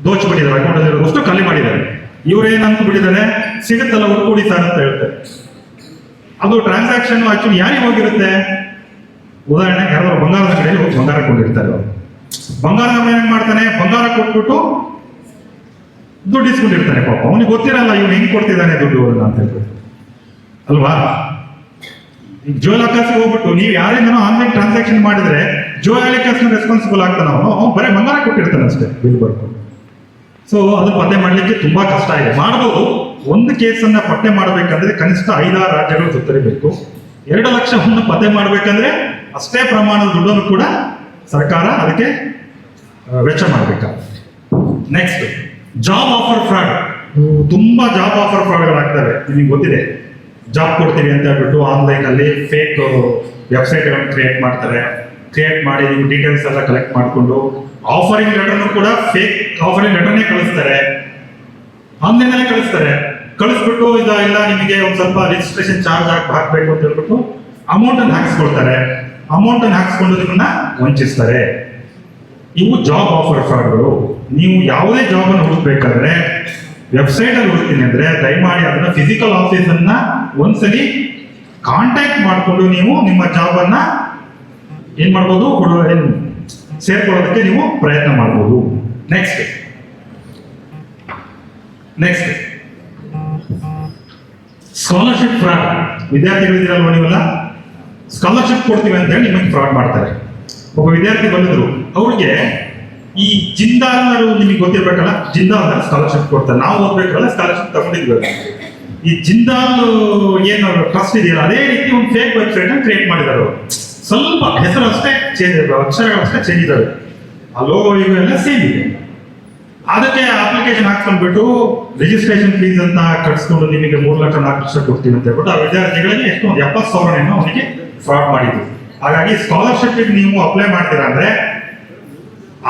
ದೋಚಿಬಿಟ್ಟಿದ್ದಾರೆ, ಅಕೌಂಟಲ್ಲಿ ಇರೋದಷ್ಟು ಖಾಲಿ ಮಾಡಿದ್ದಾರೆ. ಇವ್ರು ಏನಂತ ಬಿಟ್ಟಿದ್ದಾರೆ, ಸಿಗುತ್ತಲ್ಲ ಹುಡ್ಕೊಡಿ ಸರ್ ಅಂತ ಹೇಳ್ತಾರೆ. ಅದು ಟ್ರಾನ್ಸಾಕ್ಷನ್ ಆಕ್ಚುಲಿ ಯಾರಿಗೆ ಹೋಗಿರುತ್ತೆ, ಉದಾಹರಣೆ ಯಾರಾದ್ರೂ ಬಂಗಾರದ ಕಡೆಯಲ್ಲಿ ಹೋಗಿ ಬಂಗಾರ ಕೊಟ್ಟಿರ್ತಾರೆ. ಅವರು ಬಂಗಾರದ ಏನ್ ಮಾಡ್ತಾನೆ, ಬಂಗಾರ ಕೊಟ್ಬಿಟ್ಟು ದುಡ್ಡು ಇಸ್ಕೊಂಡಿರ್ತಾನೆ. ಪಾಪ ಅವನಿಗೆ ಗೊತ್ತಿರಲ್ಲ ಇವ್ನು ಹೆಂಗ್ ಕೊಡ್ತಿದ್ದಾನೆ ದುಡ್ಡು ಅಂತ ಹೇಳ್ಬಿಟ್ಟು ಅಲ್ವಾ. ಈಗ ಜೋಲಾಕಾಸ್ಗೆ ಹೋಗ್ಬಿಟ್ಟು ನೀವು ಯಾರಿಂದನೋ ಆನ್ಲೈನ್ ಟ್ರಾನ್ಸಾಕ್ಷನ್ ಮಾಡಿದ್ರೆ ಜೋಲಾಕಾಸ್ನ ರೆಸ್ಪಾನ್ಸಿಬಲ್ ಆಗ್ತಾನೆ. ಅವನು ಬರೀ ಬಂಗಾರ ಕೊಟ್ಟಿರ್ತಾನೆ ಅಷ್ಟೇ, ಬಿಲ್ ಬರ್ಕೊಂಡು. ಸೊ ಅದನ್ನ ಪತ್ತೆ ಮಾಡ್ಲಿಕ್ಕೆ ತುಂಬಾ ಕಷ್ಟ ಇದೆ. ಮಾಡಬಹುದು, ಒಂದು ಕೇಸನ್ನ ಪತ್ತೆ ಮಾಡಬೇಕಂದ್ರೆ ಕನಿಷ್ಠ 5-6 ರಾಜ್ಯಗಳು ಸುತ್ತರಿಬೇಕು. 2 ಲಕ್ಷವನ್ನು ಪತ್ತೆ ಮಾಡಬೇಕಂದ್ರೆ ಅಷ್ಟೇ ಪ್ರಮಾಣದ ದುಡ್ಡನ್ನು ಕೂಡ ಸರ್ಕಾರ ಅದಕ್ಕೆ ವೆಚ್ಚ ಮಾಡಬೇಕಾಗುತ್ತೆ. Next job offer fraud. ತುಂಬಾ ಜಾಬ್ ಆಫರ್ ಫ್ರಾಡ್ಗಳಾಗ್ತವೆ. ನಿಮಗೆ ಗೊತ್ತಿದೆ, ಜಾಬ್ ಕೊಡ್ತೀವಿ ಅಂತ ಹೇಳ್ಬಿಟ್ಟು ಆನ್ಲೈನ್ ಅಲ್ಲಿ ಫೇಕ್ ವೆಬ್ಸೈಟ್ಗಳನ್ನು ಕ್ರಿಯೇಟ್ ಮಾಡ್ತಾರೆ. ಕ್ರಿಯೇಟ್ ಮಾಡಿ ನೀವು ಡೀಟೇಲ್ಸ್ ಎಲ್ಲ ಕಲೆಕ್ಟ್ ಮಾಡಿಕೊಂಡು ಆಫರಿಂಗ್ ಲೆಟರ್ನು ಕೂಡ ಫೇಕ್ ಆಫರಿಂಗ್ ಲೆಟರ್ನೇ ಕಳಿಸ್ತಾರೆ, ಆನ್ಲೈನ್ ಅಲ್ಲೇ ಕಳಿಸ್ಬಿಟ್ಟು ಇಲ್ಲ ನಿಮಗೆ ಒಂದು ಸ್ವಲ್ಪ ರಿಜಿಸ್ಟ್ರೇಷನ್ ಚಾರ್ಜ್ ಹಾಕಬೇಕು ಅಂತ ಹೇಳ್ಬಿಟ್ಟು ಅಮೌಂಟ್ ಅನ್ನು ಹಾಕಿಸ್ಕೊಳ್ತಾರೆ. ಅಮೌಂಟ್ ಅನ್ನು ಹಾಕಿಸ್ಕೊಂಡು ನಿಮ್ಮನ್ನ ವಂಚಿಸ್ತಾರೆ. ಇವು ಜಾಬ್ ಆಫರ್ ಫ್ರಾಡ್ಗಳು. ನೀವು ಯಾವುದೇ ಜಾಬ್ ಅನ್ನು ಹುಡುಕ್ಬೇಕಾದ್ರೆ ವೆಬ್ಸೈಟ್ ಅಲ್ಲಿ ಹುಡುಕ್ತೀನಿ ಅಂದ್ರೆ ದಯಮಾಡಿ ಅದನ್ನ ಫಿಸಿಕಲ್ ಆಫೀಸ್ ಅನ್ನ ಒಂದ್ಸಲಿ ಕಾಂಟ್ಯಾಕ್ಟ್ ಮಾಡಿಕೊಂಡು ನೀವು ನಿಮ್ಮ ಜಾಬ್ ಅನ್ನ ಏನ್ ಮಾಡ್ಬೋದು, ಸೇರ್ಕೊಳ್ಳೋದಕ್ಕೆ ನೀವು ಪ್ರಯತ್ನ ಮಾಡ್ಬೋದು. Next scholarship fraud. ವಿದ್ಯಾರ್ಥಿಗಳಿದ್ದೀರಲ್ವ ನೀವೆಲ್ಲ, ಸ್ಕಾಲರ್ಶಿಪ್ ಕೊಡ್ತೀವಿ ಅಂತ ಹೇಳಿ ನಿಮಗೆ ಫ್ರಾಡ್ ಮಾಡ್ತಾರೆ. ಒಬ್ಬ ವಿದ್ಯಾರ್ಥಿ ಬಂದಿದ್ರು, ಅವ್ರಿಗೆ ಈ ಜಿಂದಾಲ್ ನಿಮಗೆ ಗೊತ್ತಿರ್ಬೇಕಲ್ಲ, ಜಿಂದಾಲ್ ಸ್ಕಾಲರ್ಶಿಪ್ ಕೊಡ್ತಾರೆ. ನಾವು ಓದ್ಬೇಕಲ್ಲ ಸ್ಕಾಲರ್ಶಿಪ್ ತಗೊಂಡಿದ್ವಿ. ಈ ಜಿಂದಾಲ್ ಏನು ಟ್ರಸ್ಟ್ ಇದೆಯಲ್ಲ, ಅದೇ ರೀತಿ ಒಂದು ಫೇಕ್ ವೆಬ್ಸೈಟ್ ಅನ್ನು ಕ್ರಿಯೇಟ್ ಮಾಡಿದ್ದಾರೆ ಅವರು. ಸ್ವಲ್ಪ ಹೆಸರು ಅಷ್ಟೇ ಚೇಂಜ್, ಅಕ್ಷರಗಳಷ್ಟೇ ಚೇಂಜ್ ಇದ್ದಾವೆ, ಆ ಲೋಗೋ ಇವು ಎಲ್ಲ ಸೇಮ್ ಇದೆ. ಅದಕ್ಕೆ ಅಪ್ಲಿಕೇಶನ್ ಹಾಕ್ಸ್ಕೊಂಡ್ಬಿಟ್ಟು ರಿಜಿಸ್ಟ್ರೇಷನ್ ಫೀಸ್ ಅಂತ ಕಟ್ಸ್ಕೊಂಡು ನಿಮಗೆ 3 ಲಕ್ಷ 4 ಲಕ್ಷ ಕೊಡ್ತೀನಿ ಅಂತ ಹೇಳ್ಬಿಟ್ಟು ಆ ವಿದ್ಯಾರ್ಥಿಗಳಿಗೆ ಎಷ್ಟು 70,000 ಅವನಿಗೆ ಫ್ರಾಡ್ ಮಾಡಿದ್ರು. ಹಾಗಾಗಿ ಸ್ಕಾಲರ್ಶಿಪ್ ನೀವು ಅಪ್ಲೈ ಮಾಡ್ತೀರಾ ಅಂದ್ರೆ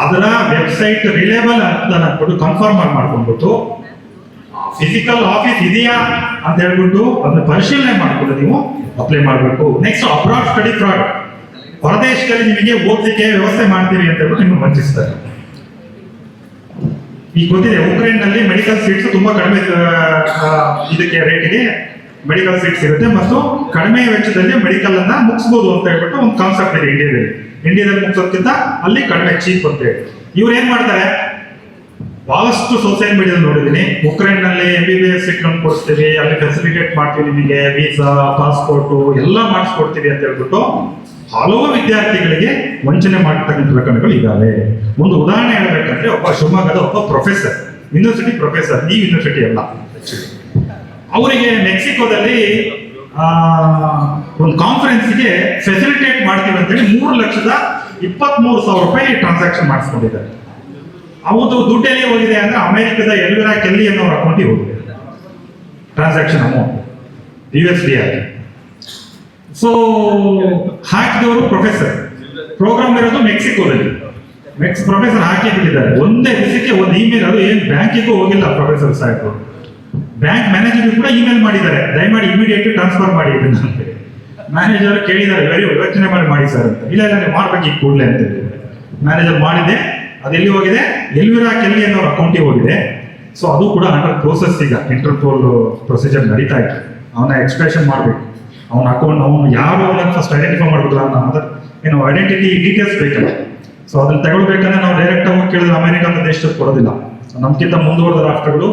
ಅದರ ವೆಬ್ಸೈಟ್ ರಿಲೇಬಲ್ ಅಂತ ಅಂದ್ಬಿಟ್ಟು ಕನ್ಫರ್ಮ್ ಮಾಡ್ಕೊಂಡ್ಬಿಟ್ಟು ಫಿಸಿಕಲ್ ಆಫೀಸ್ ಇದೆಯಾ ಅಂತ ಹೇಳ್ಬಿಟ್ಟು ಅದನ್ನ ಪರಿಶೀಲನೆ ಮಾಡ್ಕೊಂಡು ನೀವು ಅಪ್ಲೈ ಮಾಡಬೇಕು. ನೆಕ್ಸ್ಟ್ ಅಬ್ರಾಡ್ ಸ್ಟಡಿ ಫ್ರಾಡ್, ಹೊರದೇಶದಲ್ಲಿ ನಿಮಗೆ ಓದಲಿಕ್ಕೆ ವ್ಯವಸ್ಥೆ ಮಾಡ್ತೀವಿ ಅಂತ ಹೇಳ್ಬಿಟ್ಟು ನಿಮ್ಗೆ ವಂಚಿಸ್ತಾರೆ. ಈಗ ಗೊತ್ತಿದೆ ಉಕ್ರೇನ್ ನಲ್ಲಿ ಮೆಡಿಕಲ್ ಸೀಟ್ಸ್ ತುಂಬಾ ಕಡಿಮೆ ಇದಕ್ಕೆ ರೇಟಿಗೆ ಮೆಡಿಕಲ್ ಸೀಟ್ಸ್ ಇರುತ್ತೆ ಮತ್ತು ಕಡಿಮೆ ವೆಚ್ಚದಲ್ಲಿ ಮೆಡಿಕಲ್ ಅನ್ನ ಮುಗಿಸ್ಬೋದು ಅಂತ ಹೇಳ್ಬಿಟ್ಟು ಒಂದು ಕಾನ್ಸೆಪ್ಟ್ ಇದೆ ಇಂಡಿಯಾದಲ್ಲಿ ಮುಗಿಸೋದ್ಕಿಂತ ಅಲ್ಲಿ ಕಡಿಮೆ ಚೀಪ್ ಅಂತ ಹೇಳಿ. ಇವ್ರು ಏನ್ ಮಾಡ್ತಾರೆ, ಬಹಳಷ್ಟು ಸೋಷಿಯಲ್ ಮೀಡಿಯಾದಲ್ಲಿ ನೋಡಿದ್ದೀನಿ, ಉಕ್ರೇನ್ ನಲ್ಲಿ MBBS ಸೀಟ್ ಕೊಡಿಸ್ತೀವಿ, ಅಲ್ಲಿ ಫೆಸಿಲಿಟೇಟ್ ಮಾಡ್ತೀವಿ, ನಿಮಗೆ ವೀಸಾ ಪಾಸ್ಪೋರ್ಟ್ ಎಲ್ಲ ಮಾಡಿಸ್ಕೊಡ್ತೀವಿ ಅಂತ ಹೇಳ್ಬಿಟ್ಟು ಹಲವು ವಿದ್ಯಾರ್ಥಿಗಳಿಗೆ ವಂಚನೆ ಮಾಡತಕ್ಕಂಥ ಪ್ರಕರಣಗಳು ಇದ್ದಾವೆ. ಒಂದು ಉದಾಹರಣೆ ಹೇಳ್ಬೇಕಂದ್ರೆ, ಒಬ್ಬ ಶಿವಮೊಗ್ಗದ ಒಬ್ಬ ಪ್ರೊಫೆಸರ್, ಯೂನಿವರ್ಸಿಟಿ ಪ್ರೊಫೆಸರ್, ಈ ಯೂನಿವರ್ಸಿಟಿ ಅಲ್ಲ, ಅವರಿಗೆ ಮೆಕ್ಸಿಕೋದಲ್ಲಿ ಒಂದು ಕಾನ್ಫರೆನ್ಸ್ಗೆ ಫೆಸಿಲಿಟೇಟ್ ಮಾಡ್ತೀವಿ ಅಂತೇಳಿ 3,23,000 ರೂಪಾಯಿ ಟ್ರಾನ್ಸಾಕ್ಷನ್ ಮಾಡಿಸ್ಕೊಂಡಿದ್ದಾರೆ. ಅವತ್ತು ದುಡ್ಡು ಎಲ್ಲಿ ಹೋಗಿದೆ ಅಂದ್ರೆ ಅಮೆರಿಕದ ಎಲ್ವಿರಾ ಕೆಲ್ಲಿ ಅನ್ನೋರ ಅಕೌಂಟಿಗೆ ಹೋಗಿದೆ ಟ್ರಾನ್ಸಾಕ್ಷನ್ ಅಮೌಂಟ್ USD ಆಗಿ. ಸೊ ಹಾಕಿದವರು ಪ್ರೊಫೆಸರ್, ಪ್ರೋಗ್ರಾಮ್ ಇರೋದು ಮೆಕ್ಸಿಕೋದಲ್ಲಿ, ಪ್ರೊಫೆಸರ್ ಹಾಕಿ ಬಿಟ್ಟಿದ್ದಾರೆ. ಒಂದೇ ದಿವಸಕ್ಕೆ ಒಂದು ಇಮೇಲ್, ಅದು ಏನು ಬ್ಯಾಂಕಿಗೂ ಹೋಗಿಲ್ಲ ಪ್ರೊಫೆಸರ್ ಸಾಹೇಬ್, ಬ್ಯಾಂಕ್ ಮ್ಯಾನೇಜರ್ ಕೂಡ ಇಮೇಲ್ ಮಾಡಿದ್ದಾರೆ, ದಯಮಾಡಿ ಇಮಿಡಿಯೇಟ್ ಟ್ರಾನ್ಸ್ಫರ್ ಮಾಡಿ ಇದನ್ನ ಅಂತ. ಮ್ಯಾನೇಜರ್ ಕೇಳಿದ್ದಾರೆ, ವೆರಿ ಯೋಚನೆ ಮಾಡಿ ಸರ್ ಅಂತ. ಇಲ್ಲ ನೀವು ಮಾಡ್ಬೇಕು ಈಗ ಕೂಡಲೇ ಅಂತ ಹೇಳಿದ್ದಾರೆ. ಮ್ಯಾನೇಜರ್ ಮಾಡಿದೆ, ಅದೆಲ್ಲಿ ಹೋಗಿದೆ, ಎಲ್ವಿರಾ ಕೆಲ್ಲಿ ಅನ್ನೋರ ಅಕೌಂಟಿಗೆ ಹೋಗಿದೆ. ಸೊ ಅದು ಕೂಡ ಅಂಡರ್ ಪ್ರೋಸೆಸ್, ಈಗ ಇಂಟರ್ಪೋಲ್ ಪ್ರೊಸೀಜರ್ ನಡೀತಾ ಇದೆ. ಅವನ ಎಕ್ಸ್ಪ್ರೆಷನ್ ಮಾಡಬೇಕು, ಅವನ ಅಕೌಂಟ್, ಅವನು ಯಾರು ಅವನ್ನ ಫಸ್ಟ್ ಐಡೆಂಟಿಫೈ ಮಾಡಬೇಕು, ಏನು ಐಡೆಂಟಿಟಿ ಡೀಟೇಲ್ಸ್ ಬೇಕಲ್ಲ. ಸೊ ಅದನ್ನ ತಗೊಳ್ಬೇಕಂದ್ರೆ ನಾವು ಡೈರೆಕ್ಟ್ ಆಗಿ ಕೇಳಿದ್ರೆ ಅಮೆರಿಕ ಅಂತ ದೇಶದಲ್ಲಿ ಕೊಡೋದಿಲ್ಲ. ನಮ್ಗಿಂತ ಮುಂದುವರೆದ ರಾಷ್ಟ್ರಗಳು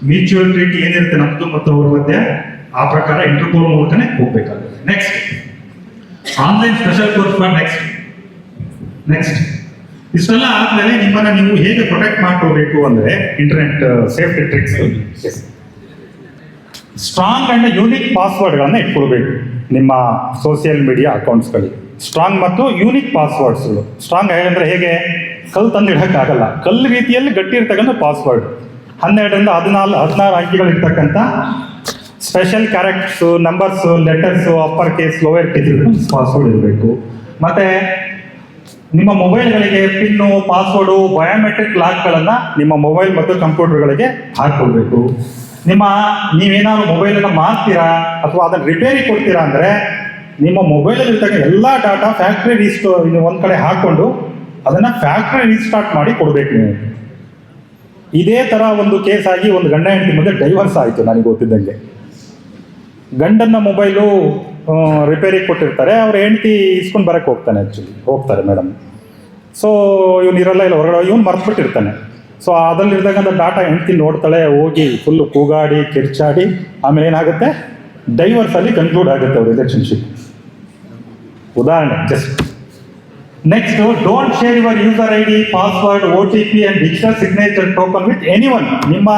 ಮ್ಯೂಚುವಲ್ ಟ್ರೀಟಿ ಏನಿರುತ್ತೆ ನಮ್ದು ಮತ್ತು ಅವ್ರ ಮಧ್ಯೆ, ಆ ಪ್ರಕಾರ ಇಂಟರ್ಪೋಲ್ ಮೂಲಕನೇ ಹೋಗ್ಬೇಕಾಗುತ್ತೆ. Next online special course for next ಇಷ್ಟೆಲ್ಲ ಆದ್ಮೇಲೆ ನಿಮ್ಮನ್ನ ನೀವು ಹೇಗೆ ಪ್ರೊಟೆಕ್ಟ್ ಮಾಡ್ಕೋಬೇಕು ಅಂದ್ರೆ internet safety tricks. Strong and unique ಪಾಸ್ವರ್ಡ್ಗಳನ್ನ ಇಟ್ಕೊಳ್ಬೇಕು ನಿಮ್ಮ ಸೋಷಿಯಲ್ ಮೀಡಿಯಾ ಅಕೌಂಟ್ಸ್ಗಳಿಗೆ. ಸ್ಟ್ರಾಂಗ್ ಮತ್ತು ಯೂನಿಕ್ ಪಾಸ್ವರ್ಡ್ಸ್ಗಳು. ಸ್ಟ್ರಾಂಗ್ ಅಂದರೆ ಹೇಗೆ, ಕಲ್ಲು ತಂದು ಇಡೋಕ್ಕಾಗಲ್ಲ, ಕಲ್ಲು ರೀತಿಯಲ್ಲಿ ಗಟ್ಟಿ ಇರ್ತಕ್ಕಂಥ ಪಾಸ್ವರ್ಡ್, 12ರಿಂದ 16 ಅಂಕಿಗಳು ಇರ್ತಕ್ಕಂಥ special characters, numbers, letters, upper case, lower case password ಇರಬೇಕು. ಮತ್ತೆ ನಿಮ್ಮ ಮೊಬೈಲ್ಗಳಿಗೆ ಪಿನ್ನು, ಪಾಸ್ವರ್ಡು, ಬಯೋಮೆಟ್ರಿಕ್ ಲಾಕ್ಗಳನ್ನು ನಿಮ್ಮ ಮೊಬೈಲ್ ಮತ್ತು ಕಂಪ್ಯೂಟರ್ಗಳಿಗೆ ಹಾಕ್ಕೊಳ್ಬೇಕು. ನೀವೇನಾದ್ರು ಮೊಬೈಲನ್ನು ಮಾರ್ತೀರಾ ಅಥವಾ ಅದನ್ನು ರಿಪೇರಿ ಕೊಡ್ತೀರಾ ಅಂದರೆ ನಿಮ್ಮ ಮೊಬೈಲಲ್ಲಿ ಇರ್ತಕ್ಕಂಥ ಎಲ್ಲ ಡಾಟಾ ಫ್ಯಾಕ್ಟ್ರಿ ಒಂದು ಕಡೆ ಹಾಕ್ಕೊಂಡು ಅದನ್ನು ಫ್ಯಾಕ್ಟ್ರಿ ರೀಸ್ಟಾರ್ಟ್ ಮಾಡಿ ಕೊಡಬೇಕು ನೀವು. ಇದೇ ಥರ ಒಂದು ಕೇಸ್ ಆಗಿ ಒಂದು ಗಂಡ ಹೆಂಡತಿ ಮಧ್ಯೆ ಡೈವರ್ಸ್ ಆಯಿತು ನನಗೆ ಗೊತ್ತಿದ್ದಂಗೆ. ಗಂಡನ ಮೊಬೈಲು ರಿಪೇರಿಗೆ ಕೊಟ್ಟಿರ್ತಾರೆ, ಅವ್ರ ಹೆಂಡತಿ ಇಸ್ಕೊಂಡು ಬರೋಕ್ಕೆ ಹೋಗ್ತಾರೆ ಮೇಡಮ್. ಸೊ ಇವನು ಇರಲ್ಲ, ಇಲ್ಲ ಹೊರಗಡೆ ಇವನು ಮರ್ತ್ಬಿಟ್ಟಿರ್ತಾನೆ. ಸೊ ಅದರಲ್ಲಿರ್ತಕ್ಕಂಥ ಡಾಟಾ ಹೆಂಡತಿ ನೋಡ್ತಾಳೆ, ಹೋಗಿ ಫುಲ್ಲು ಕೂಗಾಡಿ ಕಿರ್ಚಾಡಿ ಆಮೇಲೆ ಏನಾಗುತ್ತೆ, ಡೈವರ್ಸಲ್ಲಿ ಕನ್ಕ್ಲೂಡ್ ಆಗುತ್ತೆ ಅವ್ರ ರಿಲೇಷನ್ಶಿಪ್. ಉದಾಹರಣೆ just. Next, don't share your user ID, password, OTP and digital signature token with anyone. ನಿಮ್ಮ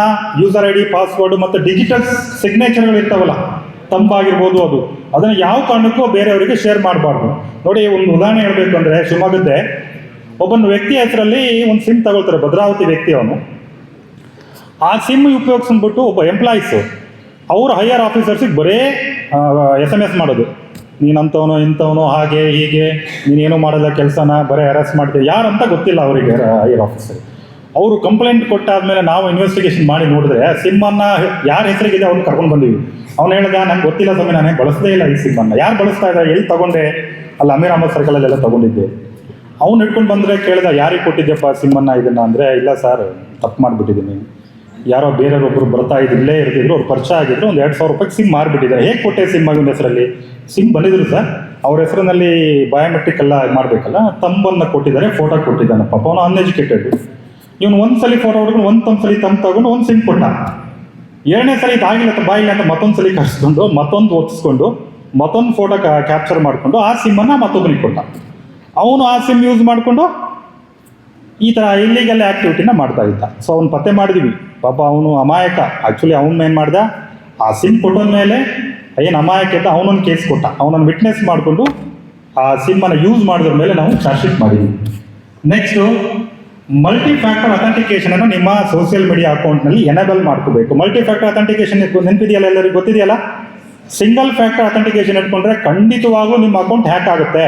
ಯೂಸರ್ ID, ಪಾಸ್ವರ್ಡ್ ಮತ್ತು ಡಿಜಿಟಲ್ ಸಿಗ್ನೇಚರ್ಗಳು ಇರ್ತಾವಲ್ಲ, ತಂಪಾಗಿರ್ಬೋದು, ಅದನ್ನು ಯಾವ ಕಾರಣಕ್ಕೂ ಬೇರೆಯವರಿಗೆ ಶೇರ್ ಮಾಡಬಾರ್ದು. ನೋಡಿ, ಒಂದು ಉದಾಹರಣೆ ಹೇಳಬೇಕು ಅಂದರೆ, ಶಿವಮೊಗ್ಗದ್ದೇ ಒಬ್ಬನ ವ್ಯಕ್ತಿ ಹೆಸರಲ್ಲಿ ಒಂದು ಸಿಮ್ ತಗೊಳ್ತಾರೆ, ಭದ್ರಾವತಿ ವ್ಯಕ್ತಿ ಅವನು. ಆ ಸಿಮ್ ಉಪಯೋಗಿಸ್ಬಿಟ್ಟು ಒಬ್ಬ ಎಂಪ್ಲಾಯೀಸು ಅವರು ಹೈಯರ್ ಆಫೀಸರ್ಸಿಗೆ ಬರೇ SMS ಮಾಡೋದು, ನೀನಂತವನು ಇಂಥವನು, ಹಾಗೆ ಹೀಗೆ, ನೀನೇನು ಮಾಡೋಲ್ಲ ಕೆಲಸನ, ಬರೀ ಅರೆಸ್ಟ್ ಮಾಡ್ತೀವಿ, ಯಾರಂತ ಗೊತ್ತಿಲ್ಲ ಅವರಿಗೆ ಹೈಯರ್ ಆಫೀಸರ್. ಅವರು ಕಂಪ್ಲೇಂಟ್ ಕೊಟ್ಟಾದ್ಮೇಲೆ ನಾವು ಇನ್ವೆಸ್ಟಿಗೇಷನ್ ಮಾಡಿ ನೋಡಿದ್ರೆ ಸಿಮ್ಮನ್ನು ಯಾರ ಹೆಸರಿಗಿದೆ ಅವ್ನು ಕರ್ಕೊಂಡು ಬಂದೀವಿ. ಅವ್ನು ಹೇಳ್ದ, ನಂಗೆ ಗೊತ್ತಿಲ್ಲ ಸ್ವಾಮಿ, ನಾನೇ ಬಳಸದೇ ಇಲ್ಲ ಈ ಸಿಮ್ಮನ್ನು. ಯಾರು ಬಳಸ್ತಾ ಇದ್ದಾರೆ, ಎಲ್ಲಿ ತಗೊಂಡೆ, ಅಲ್ಲಿ ಅಮೀರ್ ಅಹಮದ್ ಸರ್ಕಲಲ್ಲೆಲ್ಲ ತೊಗೊಂಡಿದ್ದೆ. ಅವ್ನು ಹಿಡ್ಕೊಂಡು ಬಂದರೆ ಕೇಳಿದ, ಯಾರಿಗೆ ಕೊಟ್ಟಿದ್ದೆಪ್ಪ ಸಿಮ್ಮನ್ನು ಇದನ್ನು ಅಂದರೆ, ಇಲ್ಲ ಸರ್ ತಪ್ಪು ಮಾಡಿಬಿಟ್ಟಿದ್ದೀನಿ, ಯಾರೋ ಬೇರೆಯೊಬ್ಬರು ಬರ್ತಾ ಇಲ್ಲೇ ಇರ್ತಿದ್ರು, ಅವ್ರು ಪರಿಚಯ ಆಗಿದ್ರು, ಒಂದು 2,000 ರೂಪಾಯಿಗೆ ಸಿಮ್ ಮಾರಿಬಿಟ್ಟಿದ್ದಾರೆ. ಹೇಗೆ ಕೊಟ್ಟೆ ಸಿಮ್ ಆಗಿನ ಹೆಸರಲ್ಲಿ? ಸಿಮ್ ಬಂದಿದ್ರು ಸರ್, ಅವ್ರ ಹೆಸರಿನಲ್ಲಿ ಬಯೋಮೆಟ್ರಿಕ್ ಎಲ್ಲ ಮಾಡಬೇಕಲ್ಲ, ತಂಬನ್ನು ಕೊಟ್ಟಿದ್ದಾರೆ, ಫೋಟೋ ಕೊಟ್ಟಿದ್ದಾನೆ. ಪಾಪ ಅವನು ಅನ್ಎಜುಕೇಟೆಡ್. ಇವನು ಒಂದ್ಸಲಿ ಫೋಟೋ ಹೊಡ್ಕೊಂಡು ಒಂದೊಂದ್ಸಲಿ ತಗೊಂಡು ಒಂದು ಸಿಮ್ ಕೊಟ್ಟ. 2ನೇ ಸಲ ಇದಾಗಿಲ್ಲ ಬಾಯಿಲ್ಲ ಅಂತ ಮತ್ತೊಂದು ಸಲ ಕಳಿಸ್ಕೊಂಡು, ಮತ್ತೊಂದು ಒತ್ತಿಸ್ಕೊಂಡು, ಮತ್ತೊಂದು ಫೋಟೋ ಕ್ಯಾಪ್ಚರ್ ಮಾಡಿಕೊಂಡು ಆ ಸಿಮ್ಮನ್ನು ಮತ್ತೊಬ್ಬನಿಗೆ ಕೊಟ್ಟ. ಅವನು ಆ ಸಿಮ್ ಯೂಸ್ ಮಾಡಿಕೊಂಡು ಈ ಥರ ಇಲ್ಲಿಗಲ್ ಆ್ಯಕ್ಟಿವಿಟಿನ ಮಾಡ್ತಾ ಇದ್ದ. ಸೊ ಅವ್ನು ಪತ್ತೆ ಮಾಡಿದ್ವಿ, ಪಾಪ ಅವನು ಅಮಾಯಕ. ಆ್ಯಕ್ಚುಲಿ ಅವನು ಏನು ಮಾಡ್ದ, ಆ ಸಿಮ್ ಕೊಟ್ಟೋದ ಮೇಲೆ ಏನು ಅಮಾಯಕ ಇದ್ದ ಅವನೊಂದು ಕೇಸ್ ಕೊಟ್ಟ. ಅವನನ್ನು ವಿಟ್ನೆಸ್ ಮಾಡಿಕೊಂಡು ಆ ಸಿಮ್ಮನ್ನು ಯೂಸ್ ಮಾಡಿದ್ರ ಮೇಲೆ ನಾವು ಚಾರ್ಜ್ ಶೀಟ್ ಮಾಡಿದ್ವಿ. ನೆಕ್ಸ್ಟು, ಮಲ್ಟಿ ಫ್ಯಾಕ್ಟರ್ ಅಥೆಂಟಿಕೇಷನನ್ನು ನಿಮ್ಮ ಸೋಷಿಯಲ್ ಮೀಡಿಯಾ ಅಕೌಂಟ್ನಲ್ಲಿ ಎನೇಬಲ್ ಮಾಡ್ಕೋಬೇಕು. ಮಲ್ಟಿ ಫ್ಯಾಕ್ಟರ್ ಅಥೆಂಟಿಕೇಷನ್ ನೆನಪಿದೆಯಲ್ಲ ಎಲ್ಲರಿಗೂ, ಗೊತ್ತಿದೆಯಲ್ಲ? ಸಿಂಗಲ್ ಫ್ಯಾಕ್ಟರ್ ಅಥೆಂಟಿಕೇಷನ್ ಇಟ್ಕೊಂಡ್ರೆ ಖಂಡಿತವಾಗ್ಲೂ ನಿಮ್ಮ ಅಕೌಂಟ್ ಹ್ಯಾಕ್ ಆಗುತ್ತೆ.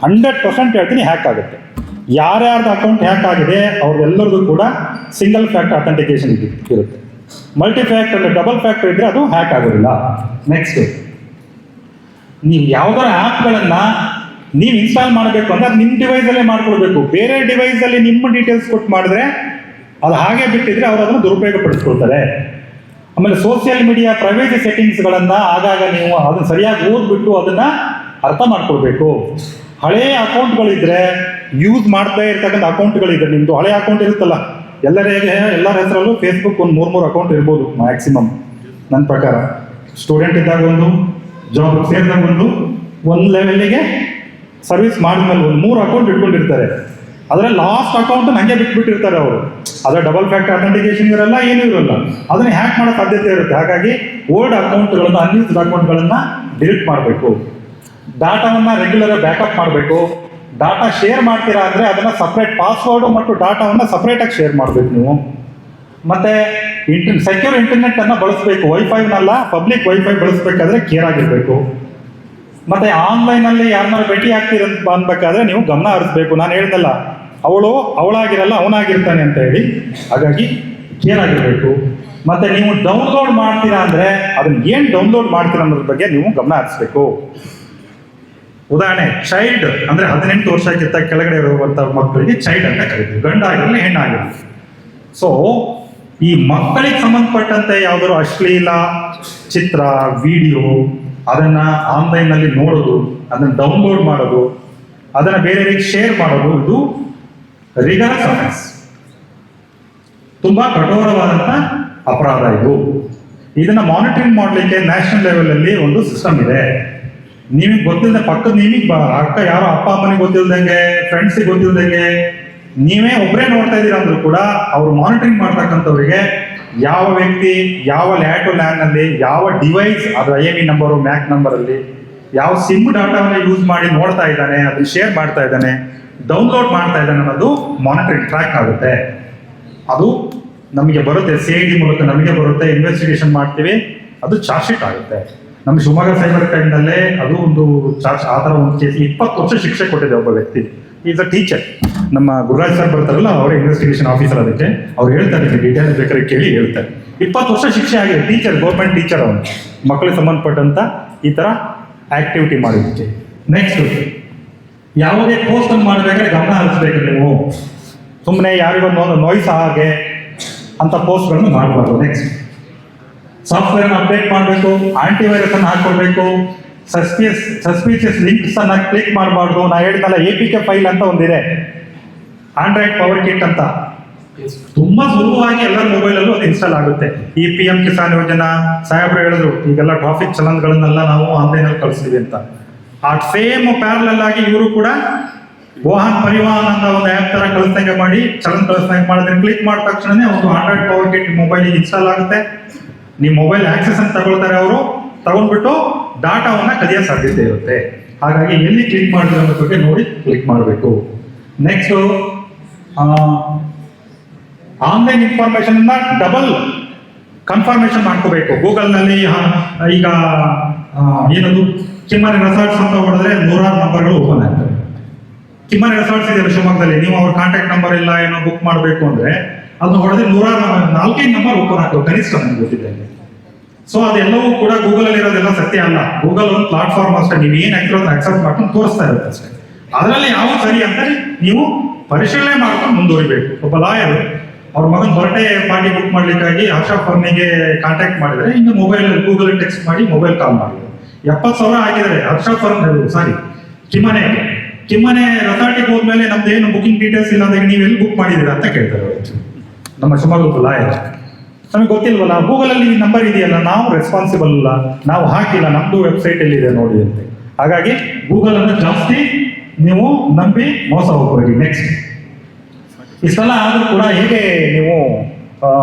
100% ಹೇಳ್ತೀನಿ, ಹ್ಯಾಕ್ ಆಗುತ್ತೆ. ಯಾರ್ಯಾರ್ದು ಅಕೌಂಟ್ ಹ್ಯಾಕ್ ಆಗಿದೆ ಅವ್ರೆಲ್ಲರಿಗೂ ಕೂಡ ಸಿಂಗಲ್ ಫ್ಯಾಕ್ಟರ್ ಅಥೆಂಟಿಕೇಶನ್ ಇರುತ್ತೆ. ಮಲ್ಟಿ ಫ್ಯಾಕ್ಟರ್ ಡಬಲ್ ಫ್ಯಾಕ್ಟರ್ ಇದ್ರೆ ಅದು ಹ್ಯಾಕ್ ಆಗೋದಿಲ್ಲ. ನೆಕ್ಸ್ಟ್, ನೀವು ಯಾವ್ದಾರ ಆ್ಯಪ್ಗಳನ್ನು ನೀವು ಇನ್ಸ್ಟಾಲ್ ಮಾಡಬೇಕು ಅಂದ್ರೆ ಅದು ನಿಮ್ಮ ಡಿವೈಸಲ್ಲೇ ಮಾಡ್ಕೊಳ್ಬೇಕು. ಬೇರೆ ಡಿವೈಸಲ್ಲಿ ನಿಮ್ಮ ಡೀಟೇಲ್ಸ್ ಕೊಟ್ಟು ಮಾಡಿದ್ರೆ ಅದು ಹಾಗೆ ಬಿಟ್ಟಿದ್ರೆ ಅವರು ಅದನ್ನು ದುರುಪಯೋಗ ಪಡಿಸ್ಕೊಳ್ತಾರೆ. ಆಮೇಲೆ ಸೋಷಿಯಲ್ ಮೀಡಿಯಾ ಪ್ರೈವೇಸಿ ಸೆಟ್ಟಿಂಗ್ಸ್ಗಳನ್ನು ಆಗಾಗ ನೀವು ಅದನ್ನು ಸರಿಯಾಗಿ ಓದ್ಬಿಟ್ಟು ಅದನ್ನು ಅರ್ಥ ಮಾಡ್ಕೊಳ್ಬೇಕು. ಹಳೆಯ ಅಕೌಂಟ್ಗಳಿದ್ರೆ, ಯೂಸ್ ಮಾಡ್ತಾ ಇರ್ತಕ್ಕಂಥ ಅಕೌಂಟ್ಗಳಿದ್ರೆ, ನಿಮ್ಮದು ಹಳೆ ಅಕೌಂಟ್ ಇರುತ್ತಲ್ಲ, ಎಲ್ಲರ ಹೆಸರಲ್ಲೂ ಫೇಸ್ಬುಕ್ ಒಂದು 3 ಅಕೌಂಟ್ ಇರ್ಬೋದು ಮ್ಯಾಕ್ಸಿಮಮ್ ನನ್ನ ಪ್ರಕಾರ. ಸ್ಟೂಡೆಂಟ್ ಇದ್ದಾಗ ಒಂದು, ಜಾಬ್ ಸೇರಿದಾಗ ಒಂದು ಲೆವೆಲ್ಲಿಗೆ ಸರ್ವಿಸ್ ಮಾಡಿದ್ಮೇಲೆ ಒಂದು 3 ಅಕೌಂಟ್ ಇಟ್ಕೊಂಡಿರ್ತಾರೆ. ಅದರಲ್ಲಿ ಲಾಸ್ಟ್ ಅಕೌಂಟ್ ನನಗೆ ಬಿಟ್ಬಿಟ್ಟಿರ್ತಾರೆ ಅವರು. ಅದರ ಡಬಲ್ ಫ್ಯಾಕ್ಟರ್ ಅಥೆಂಟಿಕೇಶನ್ ಇರಲ್ಲ, ಏನೂ ಇರಲ್ಲ. ಅದನ್ನು ಹ್ಯಾಕ್ ಮಾಡೋ ಸಾಧ್ಯತೆ ಇರುತ್ತೆ. ಹಾಗಾಗಿ ಓಲ್ಡ್ ಅಕೌಂಟ್ಗಳನ್ನು, ಅನ್ಯೂಸ್ಡ್ ಅಕೌಂಟ್ಗಳನ್ನು ಡಿಲೀಟ್ ಮಾಡಬೇಕು. ಡಾಟಾವನ್ನು ರೆಗ್ಯುಲರ್ ಬ್ಯಾಕಪ್ ಮಾಡಬೇಕು. ಡಾಟಾ ಶೇರ್ ಮಾಡ್ತೀರಾ ಅಂದರೆ ಅದನ್ನು ಸಪ್ರೇಟ್ ಪಾಸ್ವರ್ಡು ಮತ್ತು ಡಾಟಾವನ್ನು ಸಪ್ರೇಟಾಗಿ ಶೇರ್ ಮಾಡಬೇಕು ನೀವು. ಮತ್ತು ಸೆಕ್ಯೂರ್ ಇಂಟರ್ನೆಟ್ಟನ್ನು ಬಳಸಬೇಕು. ವೈಫೈನಲ್ಲ, ಪಬ್ಲಿಕ್ ವೈಫೈ ಬಳಸಬೇಕಾದ್ರೆ ಕೇರ್ ಆಗಿರಬೇಕು. ಮತ್ತು ಆನ್ಲೈನಲ್ಲಿ ಯಾರನ್ನಾರು ಭೇಟಿ ಆಗ್ತೀರಂತ ಅನ್ಬೇಕಾದ್ರೆ ನೀವು ಗಮನ ಹರಿಸ್ಬೇಕು. ನಾನು ಹೇಳ್ದಲ್ಲ, ಅವಳಾಗಿರಲ್ಲ ಅವನಾಗಿರ್ತಾನೆ ಅಂತ ಹೇಳಿ. ಹಾಗಾಗಿ ಕೇರ್ ಆಗಿರಬೇಕು. ಮತ್ತು ನೀವು ಡೌನ್ಲೋಡ್ ಮಾಡ್ತೀರಾ ಅಂದರೆ ಅದನ್ನು ಏನು ಡೌನ್ಲೋಡ್ ಮಾಡ್ತೀರಾ ಅನ್ನೋದ್ರ ಬಗ್ಗೆ ನೀವು ಗಮನ ಹರಿಸ್ಬೇಕು. ಉದಾಹರಣೆ, ಚೈಲ್ಡ್ ಅಂದರೆ 18 ವರ್ಷಕ್ಕಿಂತ ಕೆಳಗಡೆ ಇರುವಂಥ ಮಕ್ಕಳಿಗೆ ಚೈಲ್ಡ್ ಅಂತ ಕರಿತೀವಿ, ಗಂಡಾಗಿರಲಿ ಹೆಣ್ಣಾಗಿರಲಿ. ಸೊ ಈ ಮಕ್ಕಳಿಗೆ ಸಂಬಂಧಪಟ್ಟಂತೆ ಯಾವುದಾದ್ರು ಅಶ್ಲೀಲ ಚಿತ್ರ, ವಿಡಿಯೋ ಅದನ್ನು ಆನ್ಲೈನಲ್ಲಿ ನೋಡೋದು, ಅದನ್ನು ಡೌನ್ಲೋಡ್ ಮಾಡೋದು, ಅದನ್ನು ಬೇರೆಯವರಿಗೆ ಶೇರ್ ಮಾಡೋದು, ಇದು ರಿಗರಸ್ ಅಫೆನ್ಸ್, ತುಂಬ ಕಠೋರವಾದಂಥ ಅಪರಾಧ ಇದು. ಇದನ್ನು ಮಾನಿಟರಿಂಗ್ ಮಾಡಲಿಕ್ಕೆ ನ್ಯಾಷನಲ್ ಲೆವೆಲಲ್ಲಿ ಒಂದು ಸಿಸ್ಟಮ್ ಇದೆ. ನಿಮಗೆ ಗೊತ್ತಿಲ್ಲದೆ ಪಕ್ಕದ ನಿಮಗೆ ಅಕ್ಕ ಯಾರೋ ಅಪ್ಪ ಅಮ್ಮನಿಗೆ ಗೊತ್ತಿಲ್ದಂಗೆ, ಫ್ರೆಂಡ್ಸಿಗೆ ಗೊತ್ತಿಲ್ದಂಗೆ ನೀವೇ ಒಬ್ಬರೇ ನೋಡ್ತಾ ಇದ್ದೀರಾ ಅಂದ್ರೂ ಕೂಡ ಅವರು ಮಾನಿಟರಿಂಗ್ ಮಾಡ್ತಕ್ಕಂಥವ್ರಿಗೆ ಯಾವ ವ್ಯಕ್ತಿ ಯಾವ ಲ್ಯಾನ್ ಟು ಲ್ಯಾನ್ನಲ್ಲಿ ಯಾವ ಡಿವೈಸ್, ಅದು IME ನಂಬರು, ಮ್ಯಾಕ್ ನಂಬರಲ್ಲಿ ಯಾವ ಸಿಮ್ ಡಾಟಾವನ್ನು ಯೂಸ್ ಮಾಡಿ ನೋಡ್ತಾ ಇದ್ದಾನೆ, ಅದನ್ನು ಶೇರ್ ಮಾಡ್ತಾ ಇದ್ದಾನೆ, ಡೌನ್ಲೋಡ್ ಮಾಡ್ತಾ ಇದ್ದಾನೆ ಅನ್ನೋದು ಮಾನಿಟರಿಂಗ್ ಟ್ರ್ಯಾಕ್ ಆಗುತ್ತೆ. ಅದು ನಮಗೆ ಬರುತ್ತೆ, CID ಮೂಲಕ ನಮಗೆ ಬರುತ್ತೆ, ಇನ್ವೆಸ್ಟಿಗೇಷನ್ ಮಾಡ್ತೀವಿ, ಅದು ಚಾರ್ಜ್ ಶೀಟ್ ಆಗುತ್ತೆ. ನಮ್ಮ ಶಿವಮೊಗ್ಗ ಸೈಬರ್ ಕ್ರೈಮ್ನಲ್ಲೇ ಅದು ಒಂದು ಆ ಥರ ಒಂದು ಕೇಸ್ 20 ವರ್ಷ ಶಿಕ್ಷೆ ಕೊಟ್ಟಿದೆ ಒಬ್ಬ ವ್ಯಕ್ತಿ. Is a teacher. ನಮ್ಮ ಗುರುರಾಜ್ ಸರ್ ಬರ್ತಾರಲ್ಲ, ಅವರೇ ಇನ್ವೆಸ್ಟಿಗೇಷನ್ ಆಫೀಸರ್. ಅದಕ್ಕೆ ಅವ್ರು ಹೇಳ್ತಾರೆ, ಡೀಟೇಲ್ಸ್ ಬೇಕಾದ್ರೆ ಕೇಳಿ ಹೇಳ್ತಾರೆ. 20 ವರ್ಷ ಶಿಕ್ಷೆ ಆಗಿದೆ. ಟೀಚರ್, ಗೌರ್ಮೆಂಟ್ ಟೀಚರ್ ಅವನು, ಮಕ್ಕಳಿಗೆ ಸಂಬಂಧಪಟ್ಟಂತ ಈ ಥರ ಆಕ್ಟಿವಿಟಿ ಮಾಡೋದಕ್ಕೆ. ನೆಕ್ಸ್ಟ್, ಯಾವುದೇ ಪೋಸ್ಟ್ ಅನ್ನು ಮಾಡಬೇಕಾದ್ರೆ ಗಮನ ಹರಿಸ್ಬೇಕು. ನೀವು ಸುಮ್ಮನೆ ಯಾರಿಗೋ ನೋಯ್ಸ ಹಾಗೆ ಅಂತ ಪೋಸ್ಟ್ಗಳನ್ನು ಮಾಡಬಾರ್ದು. ನೆಕ್ಸ್ಟ್, ಸಾಫ್ಟ್ವೇರ್ ಅಪ್ಡೇಟ್ ಮಾಡಬೇಕು, ಆಂಟಿವೈರಸ್ ಅನ್ನು ಹಾಕೊಳ್ಬೇಕು, ಸಸ್ಪಿಷಿಯಸ್ ಲಿಂಕ್ಸ್ ಅನ್ನ ಕ್ಲಿಕ್ ಮಾಡಬಾರ್ದು. ನಾ ಹೇಳಿದಲ್ಲ, APK ಫೈಲ್ ಅಂತ ಒಂದಿದೆ, ಆಂಡ್ರಾಯ್ಡ್ ಪವರ್ ಕಿಟ್ ಅಂತ, ತುಂಬಾ ಸುಲಭವಾಗಿ ಎಲ್ಲರ ಮೊಬೈಲಲ್ಲೂ ಅದು ಇನ್ಸ್ಟಾಲ್ ಆಗುತ್ತೆ. ಈ PM ಕಿಸಾನ್ ಯೋಜನಾ ಸಾಹೇಬರು ಹೇಳಿದ್ರು, ಈಗೆಲ್ಲ ಟ್ರಾಫಿಕ್ ಚಲನ್ಗಳನ್ನೆಲ್ಲ ನಾವು ಆನ್ಲೈನಲ್ಲಿ ಕಳಿಸ್ತೀವಿ ಅಂತ. ಆ ಸೇಮ್ ಪ್ಯಾರಲಲ್ ಆಗಿ ಇವರು ಕೂಡ ವಾಹನ್ ಪರಿವಾಹನ್ ಅಂತ ಒಂದು ಆ್ಯಪ್ ತರ ಕಳಿಸ್ದಂಗೆ ಮಾಡಿ, ಚಲನ್ ಕಳಿಸ್ದಂಗೆ ಮಾಡಿದ್ರೆ ಕ್ಲಿಕ್ ಮಾಡಿದ ತಕ್ಷಣನೇ ಒಂದು ಆಂಡ್ರಾಯ್ಡ್ ಪವರ್ ಕಿಟ್ ಮೊಬೈಲಿಗೆ ಇನ್ಸ್ಟಾಲ್ ಆಗುತ್ತೆ. ನಿಮ್ಮ ಮೊಬೈಲ್ ಆಕ್ಸೆಸ್ ಅಂತ ತಗೊಳ್ತಾರೆ ಅವರು, ತಗೊಂಡ್ಬಿಟ್ಟು ಡಾಟಾವನ್ನು ಕದಿಯೋ ಸಾಧ್ಯತೆ ಇರುತ್ತೆ. ಹಾಗಾಗಿ ಎಲ್ಲಿ ಕ್ಲಿಕ್ ಮಾಡಿದ್ರೆ ಅನ್ನೋ ಬಗ್ಗೆ ನೋಡಿ ಕ್ಲಿಕ್ ಮಾಡಬೇಕು. Next, online information double confirmation ಮಾಡ್ಕೋಬೇಕು. ಗೂಗಲ್ನಲ್ಲಿ ಈಗ ಏನದು ಕಿಮ್ಮನೆ ರೆಸಾರ್ಟ್ಸ್ ಅಂತ ಹೊಡೆದ್ರೆ 100 ನಂಬರ್ಗಳು ಓಪನ್ ಆಗ್ತವೆ. ಕಿಮ್ಮನೆ ರೆಸಾರ್ಟ್ಸ್ ಇದೆಯಲ್ಲ ಶಿವಮೊಗ್ಗದಲ್ಲಿ, ನೀವು ಅವ್ರ ಕಾಂಟ್ಯಾಕ್ಟ್ ನಂಬರ್ ಇಲ್ಲ ಏನೋ ಬುಕ್ ಮಾಡಬೇಕು ಅಂದ್ರೆ ಅದನ್ನ ಹೊಡೆದ್ರೆ 104 ನಂಬರ್ ಓಪನ್ ಆಗ್ತವೆ ಕನಿಷ್ಠ ನನಗೆ ಗೊತ್ತಿದೆ. ಸೊ ಅದೆಲ್ಲವೂ ಕೂಡ ಗೂಗಲಲ್ಲಿ ಇರೋದೆಲ್ಲ ಸತ್ಯ ಅಲ್ಲ. ಗೂಗಲ್ ಒಂದು ಪ್ಲಾಟ್ಫಾರ್ಮ್ ಅಷ್ಟೇ, ನೀವು ಏನು ಹಾಕಿರೋದನ್ನ ಅಕ್ಸೆಪ್ಟ್ ಮಾಡ್ಕೊಂಡು ತೋರಿಸ್ತಾ ಇರುತ್ತೆ ಅಷ್ಟೇ. ಅದರಲ್ಲಿ ಯಾವ ಸರಿ ಅಂತ ನೀವು ಪರಿಶೀಲನೆ ಮಾಡ್ಕೊಂಡು ಮುಂದುವರಿಬೇಕು. ಒಬ್ಬ ಲಾಯರ್ ಅವ್ರ ಮಗನ ಬರ್ಡೇ ಪಾರ್ಟಿ ಬುಕ್ ಮಾಡ್ಲಿಕ್ಕಾಗಿ ಆಶಾ ಫರ್ನಿಗೆ ಕಾಂಟ್ಯಾಕ್ಟ್ ಮಾಡಿದ್ರೆ, ಇನ್ನು ಮೊಬೈಲ್ ಗೂಗಲ್ ಟೆಕ್ಸ್ಟ್ ಮಾಡಿ ಮೊಬೈಲ್ ಕಾಲ್ ಮಾಡಿದ್ರು. 70,000 ಆಗಿದ್ದಾರೆ ಆಶಾ ಫರ್ನ್, ಕಿಮ್ಮನೆ ರೆಸಾರ್ಟಿಗೆ ಹೋದ್ಮೇಲೆ ನಮ್ದು ಏನು ಬುಕಿಂಗ್ ಡೀಟೇಲ್ಸ್ ಇಲ್ಲ ಅಂದ್ರೆ ನೀವು ಎಲ್ಲಿ ಬುಕ್ ಮಾಡಿದ್ದೀರಾ ಅಂತ ಕೇಳ್ತಾರೆ ನಮ್ಮ ಶಿವಮೊಗ್ಗದ ಲಾಯರ್. ನಮಗೆ ಗೊತ್ತಿಲ್ವಲ್ಲ, ಗೂಗಲಲ್ಲಿ ಈ ನಂಬರ್ ಇದೆಯಲ್ಲ, ನಾವು ರೆಸ್ಪಾನ್ಸಿಬಲ್ ಅಲ್ಲ, ನಾವು ಹಾಕಿಲ್ಲ, ನಮ್ದು ವೆಬ್ಸೈಟ್ ಅಲ್ಲಿ ಇದೆ ನೋಡಿ ಅಂತ. ಹಾಗಾಗಿ ಗೂಗಲ್ ಅನ್ನು ಜಾಸ್ತಿ ನೀವು ನಂಬಿ ಮೋಸ ಹೋಗ್ಬೇಡಿ. ನೆಕ್ಸ್ಟ್, ಇಷ್ಟೆಲ್ಲ ಆದರೂ ಕೂಡ ಹೇಗೆ ನೀವು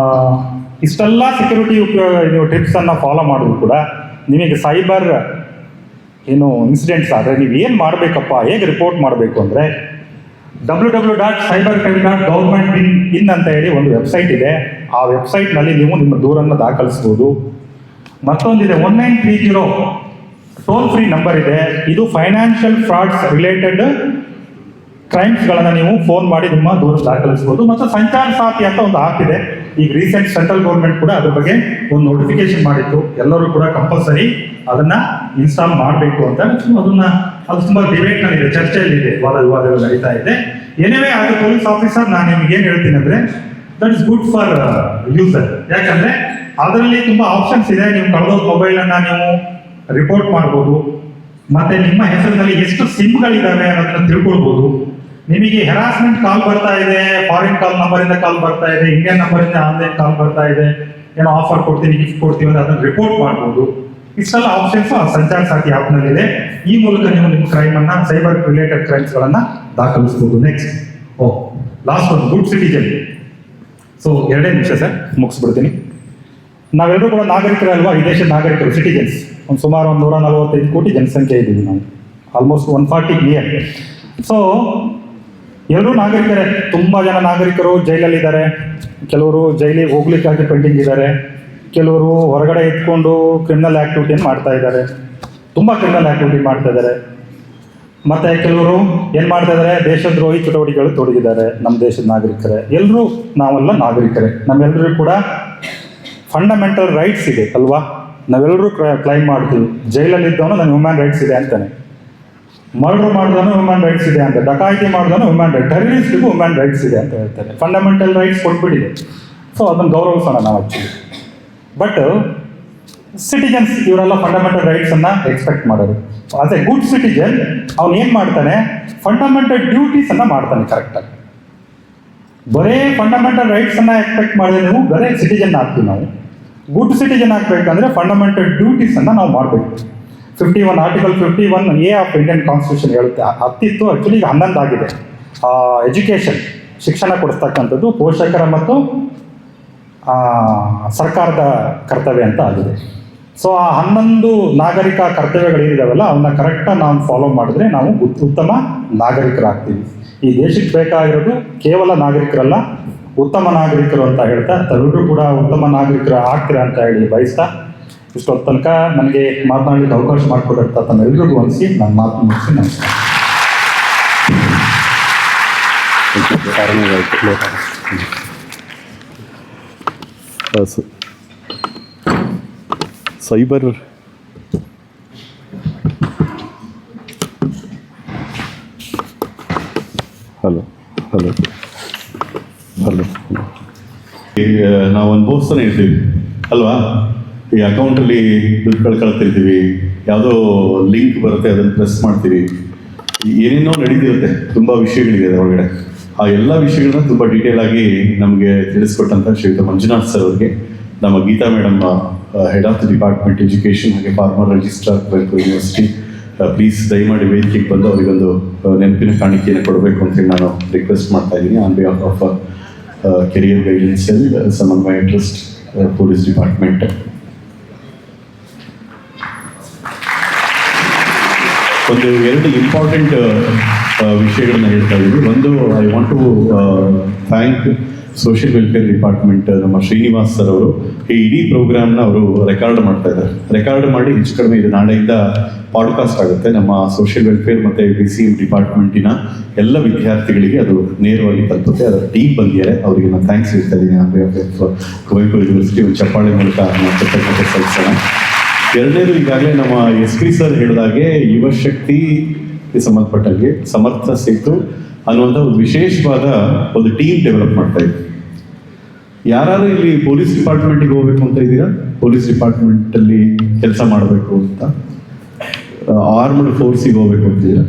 ಇಷ್ಟೆಲ್ಲ ಸೆಕ್ಯೂರಿಟಿ ನೀವು ಟಿಪ್ಸ್ ಅನ್ನ ಫಾಲೋ ಮಾಡೋದು ಕೂಡ ನಿಮಗೆ ಸೈಬರ್ ಇನ್ಸಿಡೆಂಟ್ಸ್ ಆದರೆ ನೀವು ಏನು ಮಾಡಬೇಕಪ್ಪ, ಹೇಗೆ ರಿಪೋರ್ಟ್ ಮಾಡಬೇಕು ಅಂದರೆ www.cybercrime.government.in ಅಂತ ಹೇಳಿ ಒಂದು ವೆಬ್ಸೈಟ್ ಇದೆ. ಆ ವೆಬ್ಸೈಟ್ನಲ್ಲಿ ನೀವು ನಿಮ್ಮ ದೂರನ್ನು ದಾಖಲಿಸ್ಬೋದು. ಮತ್ತೊಂದಿದೆ 1930 ಟೋಲ್ ಫ್ರೀ ನಂಬರ್ ಇದೆ. ಇದು ಫೈನಾನ್ಷಿಯಲ್ ಫ್ರಾಡ್ಸ್ ರಿಲೇಟೆಡ್ ಕ್ರೈಮ್ಸ್ಗಳನ್ನು ನೀವು ಫೋನ್ ಮಾಡಿ ನಿಮ್ಮ ದೂರ ದಾಖಲಿಸ್ಬೋದು. ಮತ್ತು ಸಂಚಾರ ಸಾಥಿ ಅಂತ ಒಂದು ಆ್ಯಪ್ ಇದೆ. ಈಗ ರೀಸೆಂಟ್ ಸೆಂಟ್ರಲ್ ಗೌರ್ಮೆಂಟ್ ಕೂಡ ಅದ್ರ ಬಗ್ಗೆ ಒಂದು ನೋಟಿಫಿಕೇಶನ್ ಮಾಡಿತ್ತು, ಎಲ್ಲರೂ ಕೂಡ ಕಂಪಲ್ಸರಿ ಅದನ್ನ ಇನ್ಸ್ಟಾಲ್ ಮಾಡಬೇಕು ಅಂತ. ಅದು ತುಂಬಾ ಡಿಬೇಟ್ನಲ್ಲಿದೆ, ಚರ್ಚೆಯಲ್ಲಿದೆ, ವಾದ ವಿವಾದಗಳು ನಡೀತಾ ಇದೆ. ಏನೇವೇ ಆದ ಪೊಲೀಸ್ ಆಫೀಸರ್ ನಾನು ನಿಮ್ಗೆ ಏನು ಹೇಳ್ತೀನಿ ಅಂದ್ರೆ that is good for user. ಯಾಕಂದ್ರೆ ಅದರಲ್ಲಿ ತುಂಬಾ ಆಪ್ಷನ್ಸ್ ಇದೆ. ನೀವು ಕಳೆದೋದ ಮೊಬೈಲ್ ಅನ್ನ ನೀವು ರಿಪೋರ್ಟ್ ಮಾಡ್ಬೋದು, ಮತ್ತೆ ನಿಮ್ಮ ಹೆಸರಿನಲ್ಲಿ ಎಷ್ಟು ಸಿಮ್ಗಳಿದಾವೆ ಅನ್ನೋದನ್ನ ತಿಳ್ಕೊಳ್ಬೋದು. ನಿಮಗೆ ಹೆರಾಸ್ಮೆಂಟ್ ಕಾಲ್ ಬರ್ತಾ ಇದೆ, ಫಾರಿನ್ ಕಾಲ್ ನಂಬರಿಂದ ಕಾಲ್ ಬರ್ತಾ ಇದೆ, ಇಂಡಿಯನ್ ನಂಬರಿಂದ ಆನ್ಲೈನ್ ಕಾಲ್ ಬರ್ತಾ ಇದೆ, ಏನೋ ಆಫರ್ ಕೊಡ್ತೀನಿ, ಗಿಫ್ಟ್ ಕೊಡ್ತೀವಿ ಅಂತ ಅದನ್ನ ರಿಪೋರ್ಟ್ ಮಾಡ್ಬೋದು. ಇಷ್ಟೆಲ್ಲ ಆಪ್ಷನ್ಸ್ ಆ ಸಂಚಾರ ಸಾಥಿ ಆ್ಯಪ್ನಲ್ಲಿದೆ. ಈ ಮೂಲಕ ನೀವು ನಿಮ್ಮ ಕ್ರೈಮ್ ಅನ್ನ, ಸೈಬರ್ ರಿಲೇಟೆಡ್ ಕ್ರೈಮ್ಸ್ಗಳನ್ನ ದಾಖಲಿಸಬಹುದು. ನೆಕ್ಸ್ಟ್ ಲಾಸ್ಟ್ ಒಂದು ಗುಡ್ ಸಿಟಿಜನ್. ಸೊ 2 ನಿಮಿಷ ಸರ್, ಮುಗಿಸ್ಬಿಡ್ತೀನಿ. ನಾವೆಲ್ಲರೂ ಕೂಡ ನಾಗರಿಕರಲ್ವಾ, ಈ ದೇಶದ ನಾಗರಿಕರು, ಸಿಟಿಜನ್ಸ್. ಒಂದು ಸುಮಾರು 145 ಕೋಟಿ ಜನಸಂಖ್ಯೆ ಇದ್ದೀವಿ ನಾವು, ಆಲ್ಮೋಸ್ಟ್ 140 million. ಸೊ ಎಲ್ಲರೂ ನಾಗರಿಕರೇ. ತುಂಬ ಜನ ನಾಗರಿಕರು ಜೈಲಲ್ಲಿದ್ದಾರೆ, ಕೆಲವರು ಜೈಲಿಗೆ ಹೋಗ್ಲಿಕ್ಕಾಗಿ ಪೆಂಡಿಂಗ್ ಇದ್ದಾರೆ, ಕೆಲವರು ಹೊರಗಡೆ ಇಟ್ಕೊಂಡು ಕ್ರಿಮಿನಲ್ ಆ್ಯಕ್ಟಿವಿಟಿಯನ್ನು ಮಾಡ್ತಾ ಇದ್ದಾರೆ, ತುಂಬ ಕ್ರಿಮಿನಲ್ ಆ್ಯಕ್ಟಿವಿಟಿ ಮಾಡ್ತಾ ಇದ್ದಾರೆ. ಮತ್ತು ಕೆಲವರು ಏನು ಮಾಡ್ತಾ ಇದ್ದಾರೆ, ದೇಶದ್ರೋಹಿ ಚಟುವಟಿಕೆಗಳು ತೊಡಗಿದ್ದಾರೆ. ನಮ್ಮ ದೇಶದ ನಾಗರಿಕರೇ, ಎಲ್ಲರೂ ನಾವೆಲ್ಲ ನಾಗರಿಕರೇ. ನಮ್ಮೆಲ್ಲರಿಗೂ ಕೂಡ ಫಂಡಮೆಂಟಲ್ ರೈಟ್ಸ್ ಇದೆ ಅಲ್ವಾ? ನಾವೆಲ್ಲರೂ ಕ್ಲೈಮ್ ಮಾಡ್ತೀವಿ. ಜೈಲಲ್ಲಿದ್ದವನು ನನ್ನ ಹ್ಯೂಮನ್ ರೈಟ್ಸ್ ಇದೆ ಅಂತಾನೆ, ಮರ್ಡರ್ ಮಾಡಿದವನು ಹ್ಯೂಮನ್ ರೈಟ್ಸ್ ಇದೆ ಅಂತ, ಡಕಾಯಿತಿ ಮಾಡಿದವನು ಹ್ಯೂಮನ್ ರೈಟ್, ಟೆರರಿಸ್ಟಿಗೂ ಹ್ಯೂಮನ್ ರೈಟ್ಸ್ ಇದೆ ಅಂತ ಹೇಳ್ತಾರೆ. Fundamental rights ಕೊಟ್ಬಿಟ್ಟಿದೆ. ಸೊ ಅದನ್ನು ಗೌರವಿಸೋಣ ನಾವು ಆ್ಯಕ್ಚುಲಿ. ಬಟ್ ಸಿಟಿಜನ್ಸ್ ಇವರೆಲ್ಲ ಫಂಡಮೆಂಟಲ್ ರೈಟ್ಸನ್ನು ಎಕ್ಸ್ಪೆಕ್ಟ್ ಮಾಡೋರು. ಆಸ್ ಎ ಗುಡ್ ಸಿಟಿಜನ್ ಅವ್ನು ಏನು ಮಾಡ್ತಾನೆ, ಫಂಡಮೆಂಟಲ್ ಡ್ಯೂಟೀಸನ್ನು ಮಾಡ್ತಾನೆ ಕರೆಕ್ಟಾಗಿ. ಬರೇ ಫಂಡಮೆಂಟಲ್ ರೈಟ್ಸನ್ನು ಎಕ್ಸ್ಪೆಕ್ಟ್ ಮಾಡಿದ್ರೆ ನೀವು ಬರೇ ಸಿಟಿಜನ್ ಆಗ್ತೀವಿ ನಾವು. ಗುಡ್ ಸಿಟಿಜನ್ ಆಗಬೇಕಂದ್ರೆ ಫಂಡಮೆಂಟಲ್ ಡ್ಯೂಟೀಸನ್ನು ನಾವು ಮಾಡಬೇಕು. 51 article 51A of Indian constitution ಹೇಳುತ್ತೆ. 10 ಇತ್ತು, ಆ್ಯಕ್ಚುಲಿ ಈಗ 11 ಆಗಿದೆ. ಎಜುಕೇಷನ್, ಶಿಕ್ಷಣ ಕೊಡಿಸ್ತಕ್ಕಂಥದ್ದು ಪೋಷಕರ ಮತ್ತು ಸರ್ಕಾರದ ಕರ್ತವ್ಯ ಅಂತ ಆಗಿದೆ. ಸೊ ಆ 11 ನಾಗರಿಕ ಕರ್ತವ್ಯಗಳೇನಿದಾವಲ್ಲ ಅವನ್ನ ಕರೆಕ್ಟಾಗಿ ನಾವು ಫಾಲೋ ಮಾಡಿದ್ರೆ ನಾವು ಉತ್ತಮ ನಾಗರಿಕರಾಗ್ತೀವಿ. ಈ ದೇಶಕ್ಕೆ ಬೇಕಾಗಿರೋದು ಕೇವಲ ನಾಗರಿಕರಲ್ಲ, ಉತ್ತಮ ನಾಗರಿಕರು ಅಂತ ಹೇಳ್ತಾ ತಾವೆಲ್ಲರೂ ಕೂಡ ಉತ್ತಮ ನಾಗರಿಕರು ಆಗ್ತೀರಾ ಅಂತ ಹೇಳಿ ಬಯಸ್ತಾ ಇಷ್ಟೊತ್ತು ತನಕ ನನಗೆ ಮಾತನಾಡಲಿಕ್ಕೆ ಅವಕಾಶ ಮಾಡಿಕೊಡುತ್ತಾ ತಮ್ಮೆಲ್ಲರಿಗೂ ಅನಿಸಿ ನಾನು ಮಾತು ಮುಗಿಸಿ ನಮಸ್ಕಾರ. ಸೈಬರ್ ಹಲೋ ನಾವು ಅನುಭವಿಸ್ತಾನೆ ಇರ್ತೀವಿ ಅಲ್ವಾ? ಈ ಅಕೌಂಟಲ್ಲಿ ದುಡ್ಡುಗಳು ಕಳ್ತಿರ್ತೀವಿ, ಯಾವುದೋ ಲಿಂಕ್ ಬರುತ್ತೆ ಅದನ್ನು ಪ್ರೆಸ್ ಮಾಡ್ತೀವಿ, ಏನೇನೋ ನಡೀತಿರುತ್ತೆ, ತುಂಬ ವಿಷಯಗಳಿದೆ ಅದರೊಳಗಡೆ. ಆ ಎಲ್ಲ ವಿಷಯಗಳನ್ನ ತುಂಬ ಡೀಟೇಲ್ ಆಗಿ ನಮಗೆ ತಿಳಿಸ್ಕೊಟ್ಟಂಥ ಶ್ರೀಯುತ ಮಂಜುನಾಥ್ ಸರ್ ಅವರಿಗೆ, ನಮ್ಮ Geetha madam, head of the department education ಹಾಗೆ former registrar Kuvempu university, please ದಯಮಾಡಿ ವೇದಿಕೆಗೆ ಬಂದು ಅವರಿಗೊಂದು ನೆನಪಿನ ಕಾಣಿಕೆಯನ್ನು ಕೊಡಬೇಕು ಅಂತೇಳಿ ನಾನು ರಿಕ್ವೆಸ್ಟ್ ಮಾಡ್ತಾ ಇದ್ದೀನಿ. On behalf of career guidance cell, Samanvaya trust, police department. ಒಂದು 2 ಇಂಪಾರ್ಟೆಂಟ್ ವಿಷಯಗಳನ್ನ ಹೇಳ್ತಾ ಇದ್ದೀವಿ. ಒಂದು, I want to thank social welfare department, ನಮ್ಮ ಶ್ರೀನಿವಾಸ್ ಸರ್ ಅವರು ಈ ಇಡೀ ಪ್ರೋಗ್ರಾಮ್ನ ಅವರು ರೆಕಾರ್ಡ್ ಮಾಡ್ತಾ ಇದ್ದಾರೆ. ರೆಕಾರ್ಡ್ ಮಾಡಿ ಹೆಚ್ಚು ಕಡಿಮೆ ಇದು ನಾಳೆಯಿಂದ ಪಾಡ್ಕಾಸ್ಟ್ ಆಗುತ್ತೆ. ನಮ್ಮ ಸೋಷಿಯಲ್ ವೆಲ್ಫೇರ್ ಮತ್ತು BCM ಡಿಪಾರ್ಟ್ಮೆಂಟಿನ ಎಲ್ಲ ವಿದ್ಯಾರ್ಥಿಗಳಿಗೆ ಅದು ನೇರವಾಗಿ ತಲುಪುತ್ತೆ. ಅದರ ಟೀಮ್ ಬಂದಿದ್ದಾರೆ, ಅವರಿಗೆ ನಾನು ಥ್ಯಾಂಕ್ಸ್ ಹೇಳ್ತಾ ಇದ್ದೀನಿ. On behalf of Kuvempu university ಒಂದು ಚಪ್ಪಾಳೆ ಮೂಲಕ ನಾವು ಕೃತಜ್ಞತೆ ಸಲ್ಲಿಸೋಣ. 2ನೇದು, ಈಗಾಗಲೇ ನಮ್ಮ SP ಸರ್ ಹೇಳಿದಾಗೆ ಯುವ ಶಕ್ತಿಗೆ ಸಂಬಂಧಪಟ್ಟಂಗೆ ಸಮರ್ಥ ಸೇತು ಅನ್ನುವಂಥ ಒಂದು ವಿಶೇಷವಾದ ಒಂದು ಟೀಮ್ ಡೆವಲಪ್ ಮಾಡ್ತಾ ಇದ್ದೀವಿ. ಯಾರು ಇಲ್ಲಿ ಪೊಲೀಸ್ ಡಿಪಾರ್ಟ್ಮೆಂಟಿಗೆ ಹೋಗ್ಬೇಕು ಅಂತ ಇದ್ದೀರಾ, ಪೊಲೀಸ್ ಡಿಪಾರ್ಟ್ಮೆಂಟಲ್ಲಿ ಕೆಲಸ ಮಾಡಬೇಕು ಅಂತ, ಆರ್ಮ್ಡ್ ಫೋರ್ಸಿಗೆ ಹೋಗ್ಬೇಕು ಅಂತಿದ್ದೀರಾ,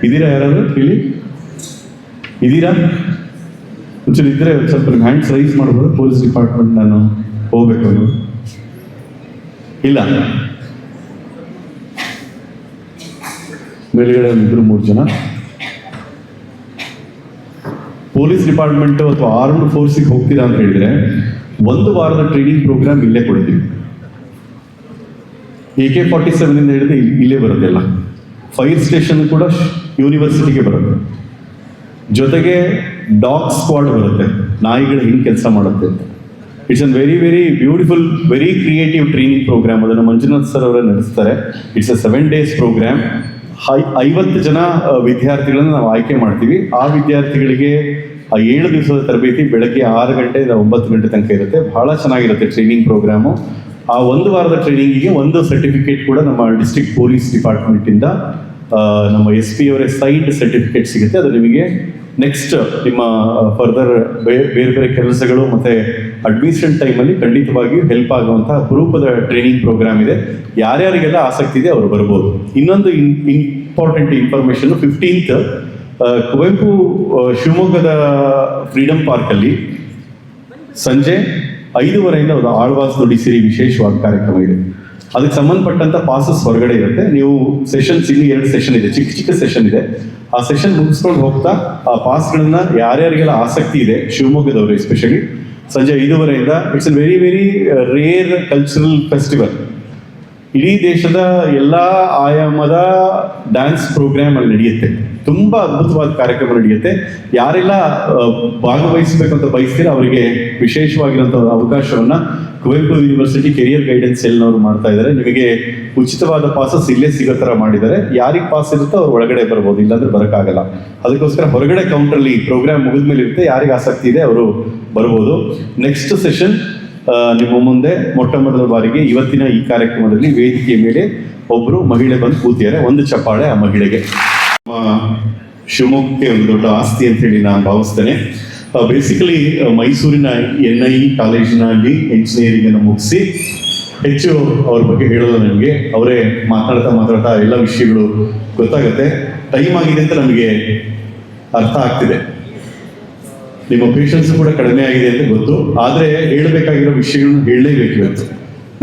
ಇದ್ದೀರಾ? ಯಾರು ಇಲ್ಲಿ ಇದ್ದೀರಾ? ಒಂಚೂರು ಇದ್ರೆ ಸ್ವಲ್ಪ ನಿಮ್ಮ ಹ್ಯಾಂಡ್ಸ್ ರೈಸ್ ಮಾಡ್ಬೋದು. ಪೊಲೀಸ್ ಡಿಪಾರ್ಟ್ಮೆಂಟ್ ನಾನು ಹೋಗ್ಬೇಕು ನೀವು ಇಲ್ಲ? ಮೇಲ್ಗಡೆ 2-3 ಜನ. ಪೊಲೀಸ್ ಡಿಪಾರ್ಟ್ಮೆಂಟ್ ಅಥವಾ ಆರ್ಮ್ಡ್ ಫೋರ್ಸಿಗೆ ಹೋಗ್ತೀರಾ ಅಂತ ಹೇಳಿದ್ರೆ 1 ವಾರದ ಟ್ರೈನಿಂಗ್ ಪ್ರೋಗ್ರಾಮ್ ಇಲ್ಲೇ ಕೊಡ್ತೀವಿ. AK-47 ಇಂದ ಹಿಡಿದು ಇಲ್ಲೇ ಬರೋದೆಲ್ಲ. ಫೈರ್ ಸ್ಟೇಷನ್ ಕೂಡ ಯೂನಿವರ್ಸಿಟಿಗೆ ಬರುತ್ತೆ. ಜೊತೆಗೆ ಡಾಗ್ ಸ್ಕ್ವಾಡ್ ಬರುತ್ತೆ, ನಾಯಿಗಳು ಹಿಂಗೆ ಕೆಲಸ ಮಾಡುತ್ತೆ ಅಂತ. It's an very very beautiful, very creative training program. ಅದನ್ನು ಮಂಜುನಾಥ್ ಸರ್ ಅವರೇ ನಡೆಸ್ತಾರೆ. It's a 7 days program. 50 ಜನ ವಿದ್ಯಾರ್ಥಿಗಳನ್ನು ನಾವು ಆಯ್ಕೆ ಮಾಡ್ತೀವಿ. ಆ ವಿದ್ಯಾರ್ಥಿಗಳಿಗೆ ಆ 7 ದಿವಸದ ತರಬೇತಿ ಬೆಳಗ್ಗೆ 6 ಗಂಟೆಯಿಂದ 9 ಗಂಟೆ ತನಕ ಇರುತ್ತೆ. ಬಹಳ ಚೆನ್ನಾಗಿರುತ್ತೆ ಟ್ರೈನಿಂಗ್ ಪ್ರೋಗ್ರಾಮು. ಆ 1 ವಾರದ ಟ್ರೈನಿಂಗಿಗೆ 1 ಸರ್ಟಿಫಿಕೇಟ್ ಕೂಡ ನಮ್ಮ ಡಿಸ್ಟ್ರಿಕ್ಟ್ ಪೊಲೀಸ್ ಡಿಪಾರ್ಟ್ಮೆಂಟಿಂದ ನಮ್ಮ SP ಅವರೇ ಸೈನ್ಡ್ ಸರ್ಟಿಫಿಕೇಟ್ ಸಿಗುತ್ತೆ. ಅದು ನಿಮಗೆ ನೆಕ್ಸ್ಟ್ ನಿಮ್ಮ ಫರ್ದರ್ ಬೇರೆ ಬೇರೆ ಕೆಲಸಗಳು ಮತ್ತು ಅಡ್ಮಿಷನ್ ಟೈಮಲ್ಲಿ ಖಂಡಿತವಾಗಿಯೂ ಹೆಲ್ಪ್ ಆಗುವಂಥ ಅಪರೂಪದ ಟ್ರೈನಿಂಗ್ ಪ್ರೋಗ್ರಾಮ್ ಇದೆ. ಯಾರ್ಯಾರಿಗೆಲ್ಲ ಆಸಕ್ತಿ ಇದೆ ಅವರು ಬರ್ಬೋದು. ಇನ್ನೊಂದು ಇಂಪಾರ್ಟೆಂಟ್ ಇನ್ಫಾರ್ಮೇಷನ್, 15th ಕುವೆಂಪು ಶಿವಮೊಗ್ಗದ ಫ್ರೀಡಮ್ ಪಾರ್ಕಲ್ಲಿ ಸಂಜೆ 5:30 ಒಂದು ಆಳ್ವಾಸ್ ನುಡಿಸಿರಿ ವಿಶೇಷವಾದ ಕಾರ್ಯಕ್ರಮ ಇದೆ. ಅದಕ್ಕೆ ಸಂಬಂಧಪಟ್ಟಂತ ಪಾಸಸ್ ಹೊರಗಡೆ ಇರುತ್ತೆ. ನೀವು ಸೆಷನ್ಸ್ ಇಲ್ಲಿ 2 ಸೆಷನ್ ಇದೆ, ಚಿಕ್ಕ ಚಿಕ್ಕ ಸೆಷನ್ ಇದೆ. ಆ ಸೆಷನ್ ಮುಗಿಸ್ಕೊಂಡು ಹೋಗ್ತಾ ಆ ಪಾಸ್ಗಳನ್ನ ಯಾರ್ಯಾರಿಗೆಲ್ಲ ಆಸಕ್ತಿ ಇದೆ ಶಿವಮೊಗ್ಗದವರು ಎಸ್ಪೆಷಲಿ ಸಂಜೆ 5:30 it's a very very rare cultural festival. ಇಡೀ ದೇಶದ ಎಲ್ಲ ಆಯಾಮದ ಡ್ಯಾನ್ಸ್ ಪ್ರೋಗ್ರಾಮ್ ಅಲ್ಲಿ ನಡೆಯುತ್ತೆ. ತುಂಬ ಅದ್ಭುತವಾದ ಕಾರ್ಯಕ್ರಮ ನಡೆಯುತ್ತೆ. ಯಾರೆಲ್ಲ ಭಾಗವಹಿಸಬೇಕಂತ ಬಯಸ್ತೀರ ಅವರಿಗೆ ವಿಶೇಷವಾಗಿರುವಂಥ ಅವಕಾಶವನ್ನು ಕುವೆಂಪು ಯೂನಿವರ್ಸಿಟಿ ಕೆರಿಯರ್ ಗೈಡೆನ್ಸ್ ಸೆಲ್ನವರು ಮಾಡ್ತಾ ಇದ್ದಾರೆ. ನಿಮಗೆ ಉಚಿತವಾದ ಪಾಸಸ್ ಇಲ್ಲೇ ಸಿಗೋ ಥರ ಮಾಡಿದ್ದಾರೆ. ಯಾರಿಗೆ ಪಾಸ್ ಇರುತ್ತೋ ಅವ್ರು ಒಳಗಡೆ ಬರ್ಬೋದು, ಇಲ್ಲಾಂದ್ರೆ ಬರೋಕ್ಕಾಗಲ್ಲ. ಅದಕ್ಕೋಸ್ಕರ ಹೊರಗಡೆ ಕೌಂಟ್ರಲ್ಲಿ ಪ್ರೋಗ್ರಾಮ್ ಮುಗಿದ ಮೇಲೆ ಇರುತ್ತೆ. ಯಾರಿಗೆ ಆಸಕ್ತಿ ಇದೆ ಅವರು ಬರ್ಬೋದು. ನೆಕ್ಸ್ಟ್ ಸೆಷನ್ ನಿಮ್ಮ ಮುಂದೆ ಮೊಟ್ಟ ಮೊದಲ ಬಾರಿಗೆ ಇವತ್ತಿನ ಈ ಕಾರ್ಯಕ್ರಮದಲ್ಲಿ ವೇದಿಕೆಯ ಮೇಲೆ ಒಬ್ಬರು ಮಹಿಳೆ ಬಂದು ಕೂತಿದ್ದಾರೆ. ಒಂದು ಚಪ್ಪಾಳೆ ಆ ಮಹಿಳೆಗೆ. ಶಿವಮೊಗ್ಗಕ್ಕೆ ಒಂದು ದೊಡ್ಡ ಆಸ್ತಿ ಅಂತ ಹೇಳಿ ನಾನು ಭಾವಿಸ್ತೇನೆ. ಬೇಸಿಕಲಿ ಮೈಸೂರಿನ NIE ಕಾಲೇಜಿನಲ್ಲಿ ಎಂಜಿನಿಯರಿಂಗ್ ಅನ್ನು ಮುಗಿಸಿ ಹೆಚ್ಚು ಅವ್ರ ಬಗ್ಗೆ ಹೇಳೋದು ನನಗೆ ಅವರೇ ಮಾತಾಡ್ತಾ ಎಲ್ಲ ವಿಷಯಗಳು ಗೊತ್ತಾಗುತ್ತೆ. ಟೈಮ್ ಆಗಿದೆ ಅಂತ ನಮಗೆ ಅರ್ಥ ಆಗ್ತಿದೆ. ನಿಮ್ಮ ಪೇಷನ್ಸ್ ಕೂಡ ಕಡಿಮೆ ಆಗಿದೆ ಅಂತ ಗೊತ್ತು. ಆದರೆ ಹೇಳಬೇಕಾಗಿರೋ ವಿಷಯಗಳನ್ನ ಹೇಳಲೇಬೇಕು ಇವತ್ತು.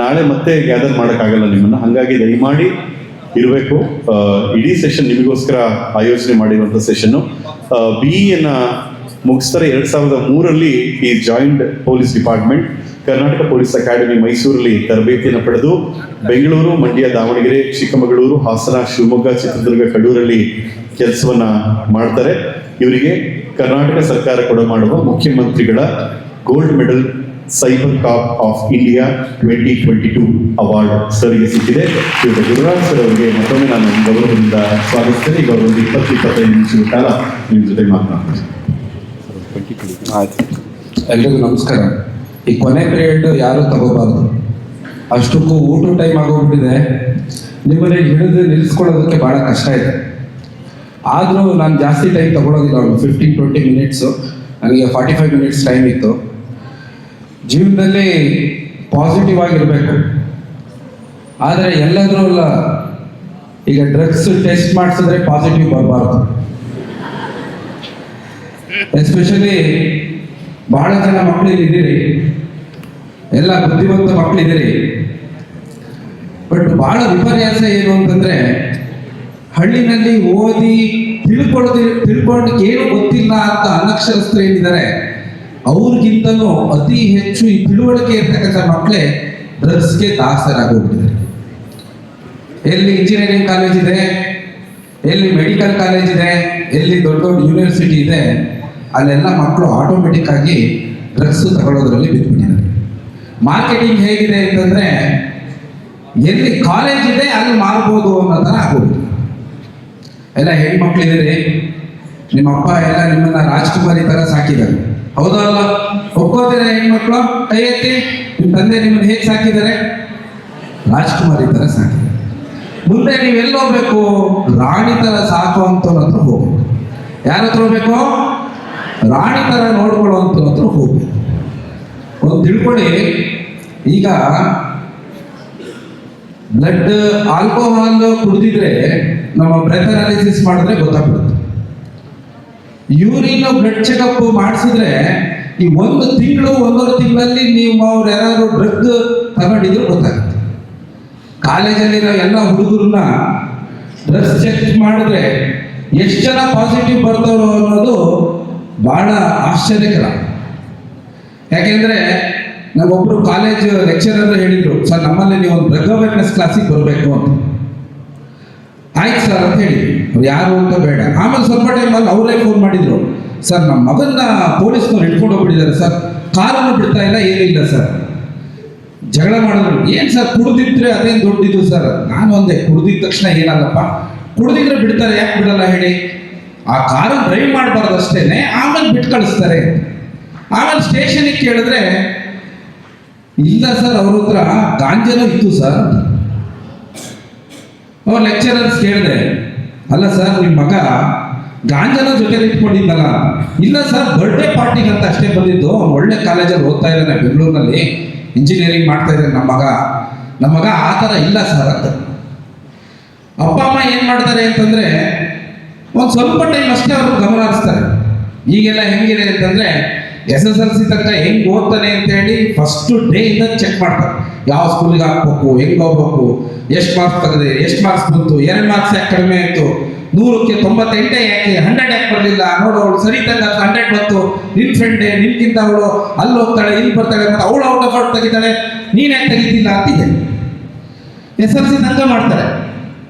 ನಾಳೆ ಮತ್ತೆ ಗ್ಯಾದರ್ ಮಾಡೋಕ್ಕಾಗಲ್ಲ ನಿಮ್ಮನ್ನು. ಹಾಗಾಗಿ ದಯಮಾಡಿ ಇರಬೇಕು. ಇಡೀ ಸೆಷನ್ ನಿಮಗೋಸ್ಕರ ಆಯೋಜನೆ ಮಾಡಿರುವಂಥ ಸೆಷನ್ನು. BE ಮುಗಿಸ್ತಾರೆ 2003 ಈ joint police department Karnataka police academy ಮೈಸೂರಲ್ಲಿ ತರಬೇತಿಯನ್ನು ಪಡೆದು ಬೆಂಗಳೂರು, ಮಂಡ್ಯ, ದಾವಣಗೆರೆ, ಚಿಕ್ಕಮಗಳೂರು, ಹಾಸನ, ಶಿವಮೊಗ್ಗ, ಚಿತ್ರದುರ್ಗ, ಕಡೂರಲ್ಲಿ ಕೆಲಸವನ್ನ ಮಾಡ್ತಾರೆ. ಇವರಿಗೆ ಕರ್ನಾಟಕ ಸರ್ಕಾರ ಕೂಡ ಮಾಡುವ ಮುಖ್ಯಮಂತ್ರಿಗಳ gold medal cyber cop of India 2022 award ಸರ್ಗೆ ಸಿಕ್ಕಿದೆ. ಇವರ ಗುರುರಾಜ್ ಸರ್ ಅವರಿಗೆ ಮತ್ತೊಮ್ಮೆ ನಾನು ಗೌರವದಿಂದ ಸ್ವಾಗತಿಸ್ತೇನೆ. ಈಗ ಅವರು 20-25 ನಿಮಿಷದ ಕಾಲ ನಿಮ್ಮ ಜೊತೆ ಮಾತನಾಡ್ತಾರೆ. ಎಲ್ರಿಗೂ ನಮಸ್ಕಾರ. ಈ ಕೊನೆ ಪೀರಿಯಡ್ ಯಾರು ತಗೋಬಾರ್ದು. ಅಷ್ಟಕ್ಕೂ ಊಟ ಟೈಮ್ ಆಗೋಗ್ಬಿಟ್ಟಿದೆ. ನಿಮ್ಮನ್ನ ಹಿಡಿದು ನಿಲ್ಲಿಸ್ಕೊಳ್ಳೋದಕ್ಕೆ ಭಾಳ ಕಷ್ಟ ಇದೆ. ಆದರೂ ನಾನು ಜಾಸ್ತಿ ಟೈಮ್ ತಗೊಳ್ಳೋದಿಲ್ಲ. ಒಂದು 15-20 ಮಿನಿಟ್ಸು. ನನಗೆ 45 ಮಿನಿಟ್ಸ್ ಟೈಮ್ ಇತ್ತು. ಜೀವನದಲ್ಲಿ ಪಾಸಿಟಿವ್ ಆಗಿರಬೇಕು. ಆದರೆ ಎಲ್ಲಾದ್ರೂ ಅಲ್ಲ, ಈಗ ಡ್ರಗ್ಸ್ ಟೆಸ್ಟ್ ಮಾಡಿಸಿದ್ರೆ ಪಾಸಿಟಿವ್ ಬರಬಾರ್ದು. ಎಸ್ಪೆಷಲಿ ಬಹಳ ಜನ ಮಕ್ಕಳಿದ್ದೀರಿ, ಎಲ್ಲ ಬುದ್ಧಿವಂತ ಮಕ್ಕಳಿದ್ದೀರಿ. ಬಟ್ ಬಹಳ ವಿಪರ್ಯಾಸ ಏನು ಅಂತಂದ್ರೆ, ಹಳ್ಳಿನಲ್ಲಿ ಓದಿ ತಿಳ್ಕೊಂಡು ಏನು ಗೊತ್ತಿಲ್ಲ ಅಂತ ಅನಕ್ಷರಸ್ಥರು ಏನಿದ್ದಾರೆ ಅವ್ರಿಗಿಂತಲೂ ಅತಿ ಹೆಚ್ಚು ಈ ತಿಳುವಳಿಕೆ ಇರ್ತಕ್ಕಂಥ ಮಕ್ಕಳೇ ಡ್ರಗ್ಸ್ಗೆ ದಾಸರಾಗೋಗ್ಬಿಟ್ಟಿದ್ದಾರೆ. ಎಲ್ಲಿ ಇಂಜಿನಿಯರಿಂಗ್ ಕಾಲೇಜ್ ಇದೆ, ಎಲ್ಲಿ ಮೆಡಿಕಲ್ ಕಾಲೇಜ್ ಇದೆ, ಎಲ್ಲಿ ದೊಡ್ಡ ದೊಡ್ಡ ಯೂನಿವರ್ಸಿಟಿ ಇದೆ, ಅಲ್ಲೆಲ್ಲ ಮಕ್ಕಳು ಆಟೋಮೆಟಿಕ್ ಆಗಿ ಡ್ರಗ್ಸ್ ತಗೊಳ್ಳೋದ್ರಲ್ಲಿ ಬಿದ್ದುಬಿಟ್ಟಿದ್ದಾರೆ. ಮಾರ್ಕೆಟಿಂಗ್ ಹೇಗಿದೆ ಅಂತಂದ್ರೆ, ಎಲ್ಲಿ ಕಾಲೇಜ್ ಇದೆ ಅಲ್ಲಿ ಮಾರ್ಬೋದು ಅನ್ನೋ ಥರ ಆಗೋದು. ಎಲ್ಲ ಹೆಣ್ಮಕ್ಳಿದ್ದೀರಿ, ನಿಮ್ಮ ಅಪ್ಪ ಎಲ್ಲ ನಿಮ್ಮನ್ನ ರಾಜ್ಕುಮಾರಿ ಥರ ಸಾಕಿದ್ದಾರೆ, ಹೌದಾ ಅಲ್ಲ? ಒಪ್ಕೋತೀರಾ? ಹೆಣ್ಮಕ್ಳು ಕೈ ಎತ್ತಿ. ನಿಮ್ಮ ತಂದೆ ನಿಮ್ಮನ್ನು ಹೇಗೆ ಸಾಕಿದ್ದಾರೆ? ರಾಜ್ಕುಮಾರಿ ಥರ ಸಾಕಿದ್ದಾರೆ. ಮುಂದೆ ನೀವೆಲ್ಲ ಹೋಗ್ಬೇಕು? ರಾಣಿ ಥರ ಸಾಕುವಂಥವ್ರ ಹತ್ರ ಹೋಗ್ಬೇಕು. ಯಾರ ಹತ್ರ ಹೋಗ್ಬೇಕು? ರಾಣಿ ಥರ ನೋಡ್ಕೊಳ್ಳುವಂಥವ್ರ ಹತ್ರ ಹೋಗ್ಬೇಕು. ಒಂದು ತಿಳ್ಕೊಳ್ಳಿ, ಈಗ ಬ್ಲಡ್ ಆಲ್ಕೋಹಾಲ್ ಕುಡಿದಿದ್ರೆ ನಮ್ಮ ಬ್ರೆತ್ ಅನಾಲಿಸಿಸ್ ಮಾಡಿದ್ರೆ ಗೊತ್ತಾಗ್ಬಿಡುತ್ತೆ. ಯೂರಿನ್ ಬ್ಲಡ್ ಚೆಕಪ್ ಮಾಡಿಸಿದ್ರೆ ಈ 1 ತಿಂಗಳು 1.5 ತಿಂಗಳಲ್ಲಿ ನೀವು ಅವ್ರು ಯಾರು ಡ್ರಗ್ ತಗೊಂಡಿದ್ರು ಗೊತ್ತಾಗುತ್ತೆ. ಕಾಲೇಜಲ್ಲಿರೋ ಎಲ್ಲ ಹುಡುಗರನ್ನ ಡ್ರಗ್ಸ್ ಚೆಕ್ ಮಾಡಿದ್ರೆ ಎಷ್ಟು ಜನ ಪಾಸಿಟಿವ್ ಬರ್ತಾರೋ ಅನ್ನೋದು ಬಹಳ ಆಶ್ಚರ್ಯಕರ. ಯಾಕೆಂದ್ರೆ ನಾವೊಬ್ರು ಕಾಲೇಜ್ ಲೆಕ್ಚರರ್ ಹೇಳಿದ್ರು, ಸರ್ ನಮ್ಮಲ್ಲಿ ನೀವು ಒಂದು ಡ್ರಗ್ ಅವೇರ್ನೆಸ್ ಕ್ಲಾಸಿಗೆ ಬರಬೇಕು ಅಂತ. ಆಯ್ತು ಸರ್ ಅಂತ ಹೇಳಿದ್ರು. ಯಾರು ಅಂತ ಬೇಡ. ಆಮೇಲೆ ಸ್ವಲ್ಪ ಟೈಮಲ್ಲಿ ಅವರೇ ಫೋನ್ ಮಾಡಿದ್ರು, ಸರ್ ನಮ್ಮ ಮಗನ್ನ ಪೊಲೀಸ್ನವ್ರು ಹಿಡ್ಕೊಂಡು ಹೋಗ್ಬಿಟ್ಟಿದ್ದಾರೆ ಸರ್, ಕಾರನ್ನು ಬಿಡ್ತಾ ಇಲ್ಲ, ಏನಿಲ್ಲ ಸರ್. ಜಗಳ ಮಾಡಿದ್ರು. ಏನು ಸರ್ ಕುಡ್ದಿದ್ರೆ ಅದೇನು ದೊಡ್ಡಿದ್ದು ಸರ್? ನಾನು ಒಂದೇ, ಕುಡ್ದಿದ ತಕ್ಷಣ ಏನಲ್ಲಪ್ಪ, ಕುಡಿದಿದ್ರೆ ಬಿಡ್ತಾರೆ, ಯಾಕೆ ಬಿಡಲ್ಲ ಹೇಳಿ? ಆ ಕಾರು ಡ್ರೈವ್ ಮಾಡಬಾರ್ದು ಅಷ್ಟೇನೆ, ಆಮೇಲೆ ಬಿಟ್ಟು ಕಳಿಸ್ತಾರೆ. ಆಮೇಲೆ ಸ್ಟೇಷನಿಗೆ ಕೇಳಿದ್ರೆ, ಇಲ್ಲ ಸರ್ ಅವ್ರ ಹತ್ರ ಗಾಂಜಾನೂ ಇತ್ತು ಸರ್. ಅವ್ರ ಲೆಕ್ಚರರ್ಸ್ ಕೇಳಿದೆ, ಅಲ್ಲ ಸರ್ ನಿಮ್ಮ ಮಗ ಗಾಂಜಾನ ಜೊತೆಲಿ ಇಟ್ಕೊಂಡಿದ್ದಲ್ಲ? ಇಲ್ಲ ಸರ್, ಬರ್ಡೇ ಪಾರ್ಟಿಗೆ ಅಂತ ಅಷ್ಟೇ ಬಂದಿದ್ದು. ಅವ್ನು ಒಳ್ಳೆ ಕಾಲೇಜಲ್ಲಿ ಓದ್ತಾ ಇದ್ದಾನೆ, ಬೆಂಗಳೂರಿನಲ್ಲಿ ಇಂಜಿನಿಯರಿಂಗ್ ಮಾಡ್ತಾ ಇದ್ದಾನೆ ನಮ್ಮ ಮಗ ಆ ಥರ ಇಲ್ಲ ಸರ್ ಅಂತ. ಅಪ್ಪ ಅಮ್ಮ ಏನು ಮಾಡ್ತಾರೆ ಅಂತಂದರೆ, ಒಂದು ಸ್ವಲ್ಪ ಟೈಮ್ ಅಷ್ಟೇ ಅವ್ರಿಗೆ ಗಮನ ಹರಿಸ್ತಾರೆ. ಈಗೆಲ್ಲ ಹೆಂಗಿದೆ ಅಂತಂದರೆ, SSLC ತನಕ ಹೆಂಗೆ ಓದ್ತಾನೆ ಅಂತೇಳಿ ಫಸ್ಟು ಡೇ ಇಂದ ಚೆಕ್ ಮಾಡ್ತಾರೆ. ಯಾವ ಸ್ಕೂಲಿಗೆ ಹಾಕ್ಬೇಕು, ಹೆಂಗೆ ಹೋಗ್ಬೇಕು, ಎಷ್ಟು ಮಾರ್ಕ್ಸ್ ತೆಗೆದೆ, ಎಷ್ಟು ಮಾರ್ಕ್ಸ್ ಬಂತು, 2 ಮಾರ್ಕ್ಸ್ ಯಾಕೆ ಕಡಿಮೆ ಆಯಿತು, 100ಕ್ಕೆ 98 ಯಾಕೆ, 100 ಯಾಕೆ ಬರಲಿಲ್ಲ, ನೋಡು ಅವಳು ಸರಿ ತಂಗ 100 ಬಂತು, ನಿನ್ನ ಫ್ರೆಂಡೇ, ನಿನ್ಗಿಂತ ಅವಳು ಅಲ್ಲಿ ಹೋಗ್ತಾಳೆ ಇಲ್ಲಿ ಬರ್ತಾಳೆ, ಮತ್ತು ಅವಳು ಔಟ್ ಆಫ್ ಔಟ್ ತೆಗಿತಾಳೆ, ನೀನು ಯಾಕೆ ತೆಗಿತಿಲ್ಲ ಅಂತಿದೆ. SSLC ತನಕ ಮಾಡ್ತಾರೆ.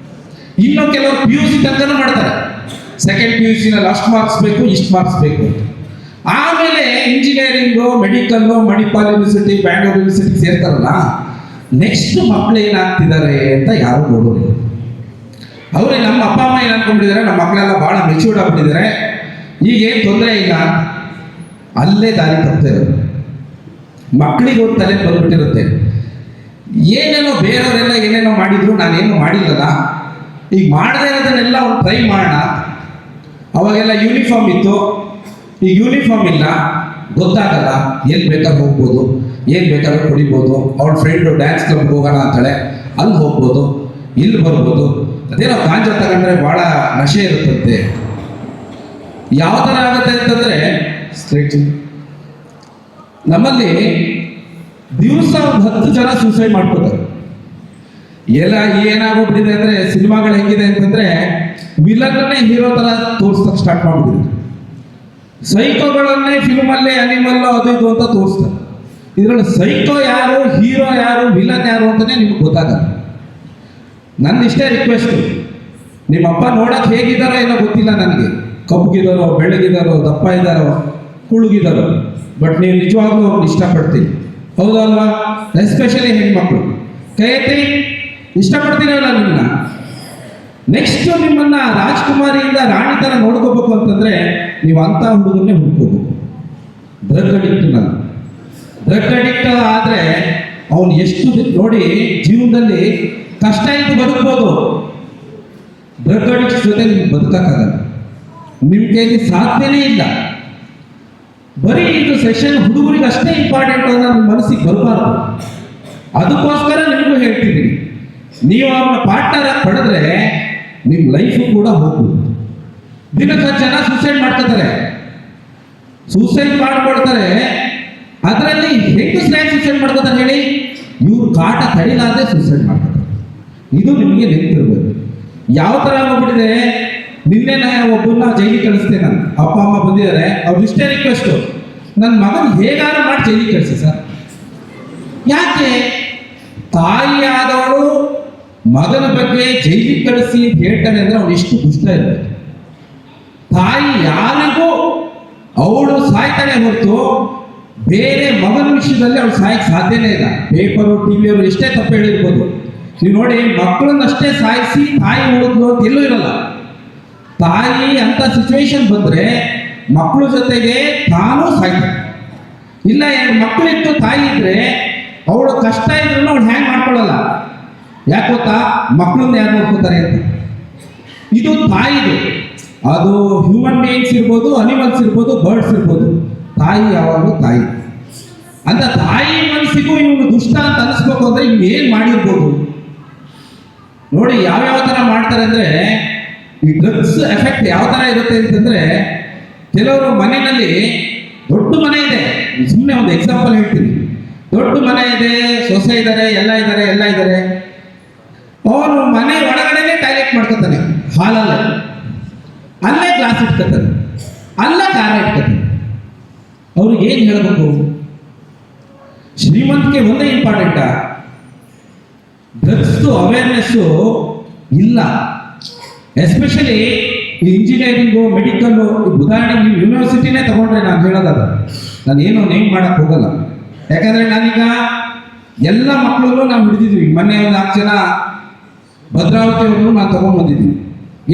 ಇನ್ನು ಕೆಲವರು PUC ತನಕನೂ ಮಾಡ್ತಾರೆ. ಸೆಕೆಂಡ್ PUCನಲ್ಲಿ ಅಷ್ಟು ಮಾರ್ಕ್ಸ್ ಬೇಕು, ಇಷ್ಟು ಮಾರ್ಕ್ಸ್ ಬೇಕು. ಆಮೇಲೆ engineering, medical, Manipal university, Bangalore university ಸೇರ್ತಾರಲ್ಲ, ನೆಕ್ಸ್ಟ್ ಮಕ್ಕಳು ಏನಾಗ್ತಿದ್ದಾರೆ ಅಂತ ಯಾರು ನೋಡೋರು. ಅವರೇ ನಮ್ಮ ಅಪ್ಪ ಅಮ್ಮ ಏನು ಅನ್ಕೊಂಡಿದ್ದಾರೆ, ನಮ್ಮ ಮಕ್ಕಳೆಲ್ಲ ಭಾಳ ಮೆಚ್ಯೂರ್ಡ್ ಆಗ್ಬಿಟ್ಟಿದ್ದಾರೆ, ಈಗೇನು ತೊಂದರೆ ಇಲ್ಲ, ಅಲ್ಲೇ ದಾರಿ ತಪ್ಪದೇ ಇರೋದು. ಮಕ್ಕಳಿಗೆ ಒಂದು ತಲೆ ಬಂದ್ಬಿಟ್ಟಿರುತ್ತೆ, ಏನೇನೋ ಬೇರೆಯವರೆಲ್ಲ ಏನೇನೋ ಮಾಡಿದ್ರು ನಾನೇನು ಮಾಡಿಲ್ಲಲ್ಲ, ಈಗ ಮಾಡದೇ ಇರೋದನ್ನೆಲ್ಲ ಒಂದು ಟ್ರೈ ಮಾಡೋಣ. ಅವಾಗೆಲ್ಲ ಯೂನಿಫಾರ್ಮ್ ಇತ್ತು, ಈಗ ಯೂನಿಫಾರ್ಮ್ ಇಲ್ಲ, ಗೊತ್ತಾಗಲ್ಲ, ಎಲ್ಲಿ ಬೇಕಾದ್ರೂ ಹೋಗ್ಬೋದು, ಏನು ಬೇಕಾದ್ರೂ ಕುಡಿಬೋದು. ಅವಳ ಫ್ರೆಂಡು ಡ್ಯಾನ್ಸ್ ಕ್ಲಬ್ಗೆ ಹೋಗೋಣ ಅಂತಾಳೆ, ಅಲ್ಲಿ ಹೋಗ್ಬೋದು, ಇಲ್ಲಿ ಬರ್ಬೋದು. ಅದೇನೋ ಗಾಂಜಾ ತಗೊಂಡ್ರೆ ಭಾಳ ನಶೆ ಇರುತ್ತಂತೆ. ಯಾವ ಥರ ಆಗುತ್ತೆ ಅಂತಂದರೆ, ನಮ್ಮಲ್ಲಿ ದಿವಸ 10 ಜನ ಸೂಸೈಡ್ ಮಾಡ್ಕೋತಾರೆ. ಎಲ್ಲ ಏನಾಗೋಗ್ಬಿಟ್ಟಿದೆ ಅಂದರೆ, ಸಿನಿಮಾಗಳು ಹೆಂಗಿದೆ ಅಂತಂದರೆ, ವಿಲನ್ನೇ ಹೀರೋ ಥರ ತೋರಿಸೋಕೆ ಸ್ಟಾರ್ಟ್ ಮಾಡ್ಬಿಟ್ಟಿದೆ. ಸೈಕೋಗಳನ್ನೇ ಫಿಲ್ಮಲ್ಲೇ ಅನಿಮಲ್ಲು ಅದು ಇದು ಅಂತ ತೋರಿಸ್ತಾರೆ. ಇದರಲ್ಲಿ ಸೈಕೋ ಯಾರು, ಹೀರೋ ಯಾರು, ವಿಲನ್ ಯಾರು ಅಂತಲೇ ನಿಮ್ಗೆ ಗೊತ್ತಾಗಲ್ಲ. ನನ್ನ ಇಷ್ಟೇ ರಿಕ್ವೆಸ್ಟು, ನಿಮ್ಮ ಅಪ್ಪ ನೋಡೋಕೆ ಹೇಗಿದ್ದಾರೋ ಏನೋ ಗೊತ್ತಿಲ್ಲ ನನಗೆ, ಕಪ್ಪಗಿದ್ದಾರೋ, ಬೆಳ್ಳಗಿದ್ದಾರೋ, ದಪ್ಪ ಇದ್ದಾರೋ, ಕುಳುಗಿದ್ದಾರೋ, ಬಟ್ ನೀವು ನಿಜವಾಗ್ಲೂ ಅವ್ರನ್ನ ಇಷ್ಟಪಡ್ತೀರಿ, ಹೌದಲ್ವಾ? ಎಸ್ಪೆಷಲಿ ಹೆಣ್ಮಕ್ಳು ಕೈ ಎತ್ತಿ, ಇಷ್ಟಪಡ್ತೀರಲ್ಲ ನಿಮ್ಮನ್ನ. ನೆಕ್ಸ್ಟ್ ನಿಮ್ಮನ್ನ ರಾಜ್ಕುಮಾರಿಯಿಂದ ರಾಣಿ ಥರ ನೋಡ್ಕೋಬೇಕು ಅಂತಂದ್ರೆ ನೀವು ಅಂಥ ಹುಡುಗನ್ನೇ ಹುಡ್ಕೋಬೇಕು. ಡ್ರಗ್ ಅಡಿಕ್ಟ್ನಲ್ಲ, ಡ್ರಗ್ ಅಡಿಕ್ಟ್ ಆದರೆ ಅವನು ಎಷ್ಟು ನೋಡಿ ಜೀವನದಲ್ಲಿ ಕಷ್ಟ ಇದ್ದು ಬದುಕ್ಬೋದು. ಡ್ರಗ್ ಅಡಿಕ್ಟ್ ಜೊತೆ ನಿಮ್ಗೆ ಬದುಕಕ್ಕಾಗಲ್ಲ, ನಿಮ್ಮ ಕೈಲಿ ಸಾಧ್ಯನೇ ಇಲ್ಲ. ಬರೀ ಇದು ಸೆಷನ್ ಹುಡುಗರಿಗೆ ಅಷ್ಟೇ ಇಂಪಾರ್ಟೆಂಟ್ ಅನ್ನೋ ನಿಮ್ಮ ಮನಸ್ಸಿಗೆ ಬರಬಾರ್ದು. ಅದಕ್ಕೋಸ್ಕರ ನಿಮಗೂ ಹೇಳ್ತಿದ್ದೀನಿ, ನೀವು ಅವ್ರನ್ನ ಪಾರ್ಟ್ನರ್ ಆಗಿ ಪಡೆದ್ರೆ ನಿಮ್ಮ ಲೈಫು ಕೂಡ ಹೋಗ್ಬೋದು. ದಿನಕ್ಕೆ ಜನ ಸೂಸೈಡ್ ಮಾಡ್ಕೋತಾರೆ, ಸೂಸೈಡ್ ಮಾಡ್ಕೊಡ್ತಾರೆ. ಅದರಲ್ಲಿ ಹೆಂಗಸ್ರಾಗಿ ಸೂಸೈಡ್ ಮಾಡ್ಕೋತಾರೆ ಹೇಳಿ, ಇವ್ರು ಕಾಟ ತಡಿಲಾರ್ದೆ ಸೂಸೈಡ್ ಮಾಡ್ಕೋತಾರೆ. ಇದು ನಿಮಗೆ ನೆನಪಿರ್ಬೇಕು. ಯಾವ ಥರ ಆಗೋಗ್ಬಿಟ್ಟಿದೆ, ನಿನ್ನೆ ಒಬ್ಬನ್ನ ಜೈಲಿಗೆ ಕಳಿಸ್ತೇನೆ ನಾನು, ಅಪ್ಪ ಅಮ್ಮ ಬಂದಿದ್ದಾರೆ, ಅವ್ರು ಇಷ್ಟೇ ರಿಕ್ವೆಸ್ಟು, ನನ್ನ ಮಗನ ಹೇಗಾರು ಮಾಡಿ ಜೈಲಿಗೆ ಕಳಿಸಿ ಸರ್. ಯಾಕೆ? ತಾಯಿಯಾದವಳು ಮಗನ ಬಗ್ಗೆ ಜೈಲಿಗೆ ಕಳಿಸಿ ಅಂತ ಹೇಳ್ತಾನೆ ಅಂದರೆ ಅವ್ನು ಎಷ್ಟು ದುಷ್ಟ ಇರಬೇಕು. ತಾಯಿ ಯಾರಿಗೂ ಅವಳು ಸಾಯ್ತಾನೆ ಹೊರತು ಬೇರೆ ಮಗನ ವಿಷಯದಲ್ಲಿ ಅವಳು ಸಾಯಕ್ಕೆ ಸಾಧ್ಯನೇ ಇಲ್ಲ. ಪೇಪರು, ಟಿವಿಯವರು ಎಷ್ಟೇ ತಪ್ಪು ಹೇಳಿರ್ಬೋದು, ನೀವು ನೋಡಿ ಮಕ್ಕಳನ್ನಷ್ಟೇ ಸಾಯಿಸಿ ತಾಯಿ ಉಳಿದ್ಲು ಅಂತ ಎಲ್ಲೂ ಇರಲ್ಲ. ತಾಯಿ ಅಂತ ಸಿಚುವೇಶನ್ ಬಂದರೆ ಮಕ್ಕಳ ಜೊತೆಗೆ ತಾನೂ ಸಾಯ್ತಾನೆ. ಇಲ್ಲ 2 ಮಕ್ಕಳಿತ್ತು ತಾಯಿ ಇದ್ರೆ ಅವಳು ಕಷ್ಟ ಇದ್ರೂ ಅವಳು ಹ್ಯಾಂಗ್ ಮಾಡ್ಕೊಳ್ಳಲ್ಲ. ಯಾಕೆ ಗೊತ್ತಾ? ಮಕ್ಕಳನ್ನ ಯಾರು ನೋಡ್ಕೋತಾರೆ ಅಂತ. ಇದು ತಾಯಿದು. ಅದು ಹ್ಯೂಮನ್ ಬೀಯಿಂಗ್ಸ್ ಇರ್ಬೋದು, ಅನಿಮಲ್ಸ್ ಇರ್ಬೋದು, ಬರ್ಡ್ಸ್ ಇರ್ಬೋದು, ತಾಯಿ ಯಾವಾಗಲೂ ತಾಯಿ. ಅಂತ ತಾಯಿ ಮನಸ್ಸಿಗೂ ಇವನು ದುಷ್ಟ ಅಂತ ಅನಿಸ್ಬೇಕು ಅಂದ್ರೆ ಇವ್ನು ಏನು ಮಾಡಿರ್ಬೋದು ನೋಡಿ. ಯಾವ್ಯಾವ ಥರ ಮಾಡ್ತಾರೆ ಅಂದರೆ, ಈ ಡ್ರಗ್ಸ್ ಎಫೆಕ್ಟ್ ಯಾವ ಥರ ಇರುತ್ತೆ ಅಂತಂದರೆ, ಕೆಲವರು ಮನೆಯಲ್ಲಿ ದೊಡ್ಡ ಮನೆ ಇದೆ, ಸುಮ್ಮನೆ ಒಂದು ಎಕ್ಸಾಂಪಲ್ ಹೇಳ್ತೀನಿ, ದೊಡ್ಡ ಮನೆ ಇದೆ, ಸೊಸೆ ಇದ್ದಾರೆ, ಎಲ್ಲ ಇದ್ದಾರೆ. ಅವನು ಮನೆ ಒಳಗಡೆನೆ ಟಾಯ್ಲೆಟ್ ಮಾಡ್ಕೊತಾನೆ, ಹಾಲಲ್ಲೇ, ಅಲ್ಲೇ ಗ್ಲಾಸ್ ಇಟ್ಕೊತಾನೆ, ಅಲ್ಲೇ ಕಾರ ಇಟ್ಕೊತಾನೆ. ಅವ್ರಿಗೆ ಏನು ಹೇಳಬೇಕು? ಶ್ರೀಮಂತಿಕೆ ಒಂದೇ ಇಂಪಾರ್ಟೆಂಟಾ? ಡ್ರಗ್ಸ್ದು ಅವೇರ್ನೆಸ್ಸು ಇಲ್ಲ. ಎಸ್ಪೆಷಲಿ ಇಂಜಿನಿಯರಿಂಗು, ಮೆಡಿಕಲ್ಲು, ಉದಾಹರಣೆಗೆ ನೀವು ಯೂನಿವರ್ಸಿಟಿನೇ ತಗೊಂಡ್ರೆ ನಾನು ಹೇಳೋದಲ್ಲ, ನಾನು ಏನು ನೇಮ್ ಮಾಡೋಕ್ಕೆ ಹೋಗಲ್ಲ. ಯಾಕಂದರೆ ನಾನೀಗ ಎಲ್ಲ ಮಕ್ಕಳಲ್ಲೂ ನಾವು ಹಿಡಿದಿದ್ವಿ. ಮೊನ್ನೆ ಒಂದು 4 ಜನ ಭದ್ರಾವತಿಯವ್ರನ್ನು ನಾನು ತೊಗೊಂಡ್ಬಂದಿದ್ವಿ.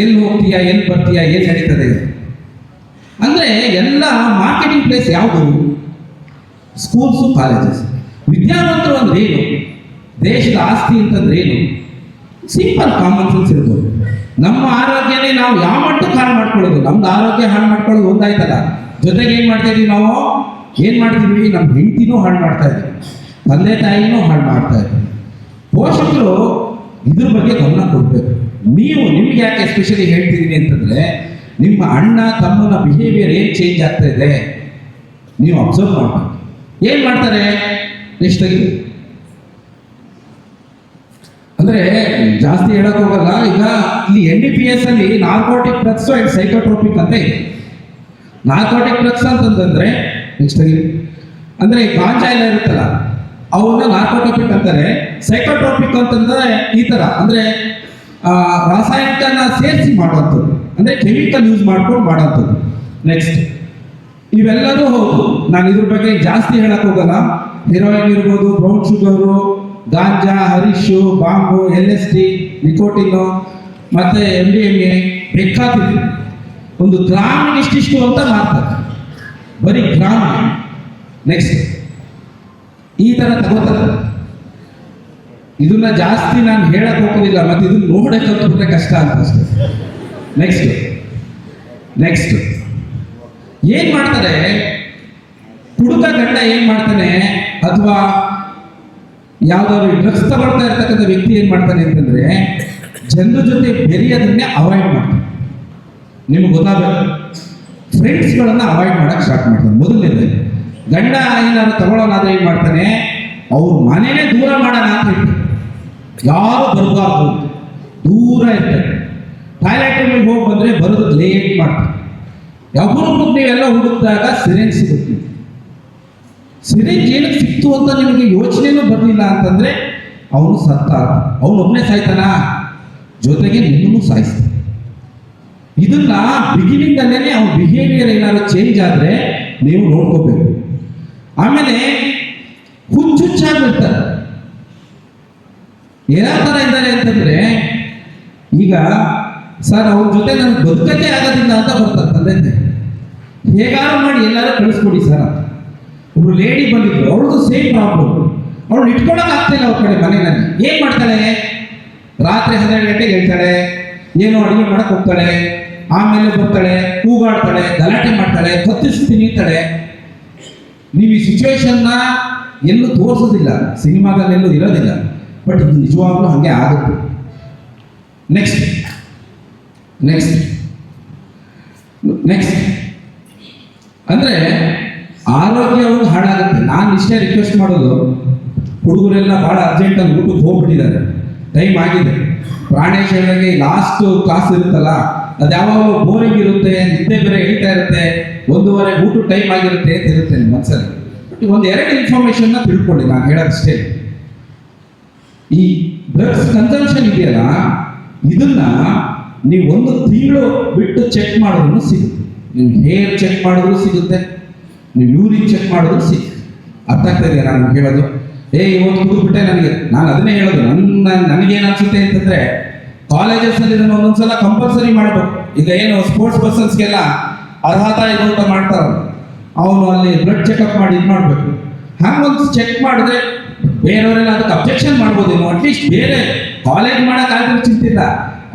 ಎಲ್ಲಿ ಹೋಗ್ತೀಯಾ, ಎಲ್ಲಿ ಬರ್ತೀಯಾ, ಏನು ನಡೀತದೆ ಅಂದರೆ ಎಲ್ಲ ಮಾರ್ಕೆಟಿಂಗ್ ಪ್ಲೇಸ್ ಯಾವುದು? Schools, colleges. ವಿದ್ಯಾವಂತರು ಅಂದ್ರೆ ಏನು? ದೇಶದ ಆಸ್ತಿ ಅಂತಂದ್ರೆ ಏನು? ಸಿಂಪಲ್ ಕಾಮನ್ ಸೆನ್ಸ್ ಇರ್ಬೋದು. ನಮ್ಮ ಆರೋಗ್ಯನೇ ನಾವು ಯಾವ ಮಟ್ಟಕ್ಕೆ ಹಾಳು ಮಾಡ್ಕೊಳ್ಳೋದು, ನಮ್ದು ಆರೋಗ್ಯ ಹಾಳು ಮಾಡ್ಕೊಳ್ಳೋದು ಒಂದಾಯ್ತಲ್ಲ, ಜೊತೆಗೆ ಏನು ಮಾಡ್ತಾ ಇದೀವಿ ನಾವು? ಏನು ಮಾಡ್ತಿದ್ವಿ? ನಮ್ಮ ಹೆಂಡತಿನೂ ಹಾಳು ಮಾಡ್ತಾ ಇದ್ವಿ, ತಂದೆ ತಾಯಿನೂ ಹಾಳು ಮಾಡ್ತಾ ಇದ್ವಿ. ಪೋಷಕರು ಇದ್ರ ಬಗ್ಗೆ ಗಮನ ಕೊಡಬೇಕು. ನಿಮ್ಗೆ ಯಾಕೆ ಎಸ್ಪೆಷಲಿ ಹೇಳ್ತಿದ್ದೀನಿ ಅಂತಂದ್ರೆ, ನಿಮ್ಮ ಅಣ್ಣ ತಮ್ಮನ ಬಿಹೇವಿಯರ್ ಏನು ಚೇಂಜ್ ಆಗ್ತಾ ಇದೆ ನೀವು ಅಬ್ಸರ್ವ್ ಮಾಡಬೇಕು. ಏನು ಮಾಡ್ತಾರೆ ಎಷ್ಟಾಗಿ ಅಂದರೆ ಜಾಸ್ತಿ ಹೇಳಕ್ ಹೋಗಲ್ಲ. ಈಗ ಇಲ್ಲಿ NDPS ಅಲ್ಲಿ ನಾರ್ಕೋಟಿಕ್ ಡ್ರಗ್ಸ್ ಅಂಡ್ ಸೈಕೋಟ್ರೋಪಿಕ್ ಅಂತ ಇದೆ. ನಾರ್ಕೋಟಿಕ್ ಡ್ರಗ್ಸ್ ಅಂತಂದ್ರೆ ಎಷ್ಟಾಗಿ ಅಂದರೆ ಗಾಂಜಾ ಎಲ್ಲ ಇರುತ್ತಲ್ಲ ಅವನ್ನ ನಾರ್ಕೋಟೋಪಿಕ್ ಅಂತಾರೆ. ಸೈಕೋಟ್ರೋಪಿಕ್ ಅಂತಂದ್ರೆ ಈ ಥರ ಅಂದರೆ ರಾಸಾಯನಿಕನ ಸೇರಿಸಿ ಮಾಡುವಂಥದ್ದು, ಅಂದರೆ ಕೆಮಿಕಲ್ ಯೂಸ್ ಮಾಡ್ಕೊಂಡು ಮಾಡೋಂಥದ್ದು. ನೆಕ್ಸ್ಟ್ ಇವೆಲ್ಲರೂ ಹೌದು, ನಾನು ಇದ್ರ ಬಗ್ಗೆ ಜಾಸ್ತಿ ಹೇಳಕ್ ಹೋಗಲ್ಲ. ಹೆರೋಯಿನ್ ಇರ್ಬೋದು, ಬ್ರೌನ್ ಶುಗರು, ಗಾಂಜಾ, ಹರೀಶು, ಬಾಂಬು, LSD, ನಿಕೋಟಿನ್ನು, ಮತ್ತೆ MDMA ಬೇಕಾಗ್ತಿದೆ. ಒಂದು ಗ್ರಾಮಿಗೆ ಇಷ್ಟಿಷ್ಟು ಅಂತ ಮಾಡ್ತಾರೆ, ಬರೀ ಗ್ರಾಮ್. ನೆಕ್ಸ್ಟ್ ಈ ಥರ ತಗೋತಾರೆ. ಇದನ್ನ ಜಾಸ್ತಿ ನಾನು ಹೇಳಕ್ ಹೋಗೋದಿಲ್ಲ, ಮತ್ತೆ ಇದನ್ನ ನೋಡೇ ಕಲ್ತ್ಬಿಟ್ರೆ ಕಷ್ಟ ಅಂತ ಅಷ್ಟೇ. ನೆಕ್ಸ್ಟ್ ಏನ್ ಮಾಡ್ತಾರೆ ಹುಡುಗ ಗಂಡ ಏನ್ ಮಾಡ್ತಾನೆ, ಅಥವಾ ಯಾವ್ದಾದ್ರು ಡ್ರಗ್ಸ್ ತಗೊಳ್ತಾ ಇರ್ತಕ್ಕಂಥ ವ್ಯಕ್ತಿ ಏನ್ ಮಾಡ್ತಾನೆ ಅಂತಂದ್ರೆ ಜನರ ಜೊತೆ ಬೆರೆಯೋದನ್ನೇ ಅವಾಯ್ಡ್ ಮಾಡ್ತಾನೆ. ನಿಮ್ಗೆ ಗೊತ್ತಾಗಬೇಕು, ಫ್ರೆಂಡ್ಸ್ಗಳನ್ನ ಅವಾಯ್ಡ್ ಮಾಡಕ್ ಸ್ಟಾರ್ಟ್ ಮಾಡ್ತಾನೆ. ಮೊದಲನೇದು ಗಂಡ ಏನಾದ್ರು ತಗೊಳ್ಳೋನಾದ್ರೆ ಏನ್ ಮಾಡ್ತಾನೆ, ಅವ್ರ ಮನೇನೆ ದೂರ ಮಾಡೋಣ ಅಂತ ಹೇಳ್ತಾರೆ. ಯಾರು ಬರಬಾರ್ದು, ದೂರ ಇರ್ತಾರೆ. ಟಾಯ್ಲೆಟ್ ರೂಮಿಗೆ ಹೋಗಿ ಬಂದ್ರೆ ಬರೋದು ಲೇಟ್ ಮಾಡ್ತಾರೆ. ಯಾವೊಬ್ಬರು ನೀವೆಲ್ಲ ಹುಡುಕಿದಾಗ ಸಿರಿಂಜ್ ಸಿಗುತ್ತೆ. ಸಿರಿಂಜ್ ಏನಕ್ಕೆ ಸಿಕ್ತು ಅಂತ ನಿಮಗೆ ಯೋಚನೆನೂ ಬರಲಿಲ್ಲ ಅಂತಂದ್ರೆ ಅವನು ಸತ್ತ. ಅವನು ಒಬ್ಬನೇ ಸಾಯ್ತಾನ, ಜೊತೆಗೆ ನಿನ್ನೂ ಸಾಯಿಸ್ತಾನೆ. ಇದನ್ನ ಬಿಗಿನಿಂಗ್ ಅಲ್ಲೇನೆ ಅವ್ನ ಬಿಹೇವಿಯರ್ ಏನಾದ್ರು ಚೇಂಜ್ ಆದ್ರೆ ನೀವು ನೋಡ್ಕೋಬೇಕು. ಆಮೇಲೆ ಹುಚ್ಚುಚ್ಚಾಗಿರ್ತಾರೆ. ಯಾವ ಥರ ಇದ್ದಾರೆ ಅಂತಂದ್ರೆ, ಈಗ ಸರ್ ಅವ್ರ ಜೊತೆ ನನಗೆ ಬದುಕಕ್ಕೆ ಆಗೋದಿಲ್ಲ ಅಂತ ಬರ್ತಾರೆ ತಂದೆ. ಹೇಗಾರು ಮಾಡಿ ಎಲ್ಲಾರು ಕಳಿಸ್ಕೊಡಿ ಸರ್ ಅಂತ. ಒಬ್ರು ಲೇಡಿ ಬಂದಿದ್ರು, ಅವಳದು ಸೇಮ್ ಪ್ರಾಬ್ಲಮ್. ಅವಳು ಇಟ್ಕೊಳಕ್ ಆಗ್ತಿಲ್ಲ ಅವ್ರ ಕಡೆ ಮನೆಯಲ್ಲಿ. ಏನ್ ಮಾಡ್ತಾಳೆ, ರಾತ್ರಿ 12 ಗಂಟೆಗೆ ಹೇಳ್ತಾಳೆ, ಏನೋ ಅಡುಗೆ ಮಾಡಕ್ ಹೋಗ್ತಾಳೆ, ಆಮೇಲೆ ಬರ್ತಾಳೆ, ಕೂಗಾಡ್ತಾಳೆ, ಗಲಾಟೆ ಮಾಡ್ತಾಳೆ, ಕತ್ತಿಸಿ ತಿನ್ನಿತಾಳೆ. ನೀವು ಈ ಸಿಚುವೇಶನ್ನ ಎಲ್ಲೂ ತೋರಿಸೋದಿಲ್ಲ, ಸಿನಿಮಾದಲ್ಲೆಲ್ಲೂ ಇರೋದಿಲ್ಲ, ಬಟ್ ಇದು ನಿಜವಾಗ್ಲೂ ಹಾಗೆ ಆಗುತ್ತೆ. ನೆಕ್ಸ್ಟ್ ಅಂದ್ರೆ ಆರೋಗ್ಯವು ಹಾಳಾಗುತ್ತೆ. ನಾನು ಇಷ್ಟೇ ರಿಕ್ವೆಸ್ಟ್ ಮಾಡೋದು, ಹುಡುಗರೆಲ್ಲ ಬಹಳ ಅರ್ಜೆಂಟಾಗಿ ಊಟಕ್ಕೆ ಹೋಗ್ಬಿಟ್ಟಿದ್ದಾರೆ, ಟೈಮ್ ಆಗಿದೆ. ಪ್ರಾಣೇಶ್ ಹೇಳಿದಾಗೆ ಲಾಸ್ಟ್ ಕ್ಲಾಸ್ ಇರುತ್ತಲ್ಲ, ಅದು ಯಾವಾಗಲೂ ಬೋರಿಂಗ್ ಇರುತ್ತೆ, ನಿದ್ದೆ ಬೇರೆ ಹೇಳ್ತಾ ಇರುತ್ತೆ, 1:30 ಊಟ ಟೈಮ್ ಆಗಿರುತ್ತೆ ಅಂತ ಇರುತ್ತೆ ನಿಮ್ಮ ಮನಸ್ಸಲ್ಲಿ. ಒಂದು 2 ಇನ್ಫಾರ್ಮೇಶನ್ನ ತಿಳ್ಕೊಳ್ಳಿ. ನಾನು ಹೇಳೋದಷ್ಟೇ, ಈ ಡ್ರಗ್ಸ್ ಕನ್ಸಂಪ್ಷನ್ ಇದೆಯಲ್ಲ, ಇದನ್ನ ನೀವು 1 ತಿಂಗಳು ಬಿಟ್ಟು ಚೆಕ್ ಮಾಡಿದ್ರು ಸಿಗುತ್ತೆ. ನೀವು ಹೇರ್ ಚೆಕ್ ಮಾಡಿದ್ರು ಸಿಗುತ್ತೆ, ನೀವು ಯೂರಿನ್ ಚೆಕ್ ಮಾಡಿದ್ರು ಸಿಗುತ್ತೆ. ಅರ್ಥ ಆಗ್ತಾ ಇದೆಯಾ ನಾನು ಹೇಳೋದು? ಇವತ್ತು ಕುಡಿದ್ಬಿಟ್ಟೆ ನನಗೆ, ನಾನು ಅದನ್ನೇ ಹೇಳೋದು. ನನಗೇನು ಅನ್ಸುತ್ತೆ ಅಂತಂದ್ರೆ, ಕಾಲೇಜಸ್ನಲ್ಲಿ ಇದನ್ನು ಒಂದೊಂದ್ಸಲ ಕಂಪಲ್ಸರಿ ಮಾಡಬೇಕು. ಈಗ ಏನು ಸ್ಪೋರ್ಟ್ಸ್ ಪರ್ಸನ್ಸ್ಗೆಲ್ಲ ಅರ್ಹತಾ ಇದು ಅಂತ ಮಾಡ್ತಾರಲ್ಲ, ಅವನು ಅಲ್ಲಿ ಬ್ಲಡ್ ಚೆಕಪ್ ಮಾಡಿ ಇದು ಮಾಡಬೇಕು. ಹಂಗೊಂದು ಚೆಕ್ ಮಾಡಿದ್ರೆ ಬೇರೆಯವರೆಲ್ಲ ಅದಕ್ಕೆ ಅಬ್ಜೆಕ್ಷನ್ ಮಾಡ್ಬೋದೇನೋ. ಅಟ್ಲೀಸ್ಟ್ ಬೇರೆ ಕಾಲೇಜ್ ಮಾಡೋಕ್ಕಾದ್ರೂ ಚಿಂತಿಲ್ಲ,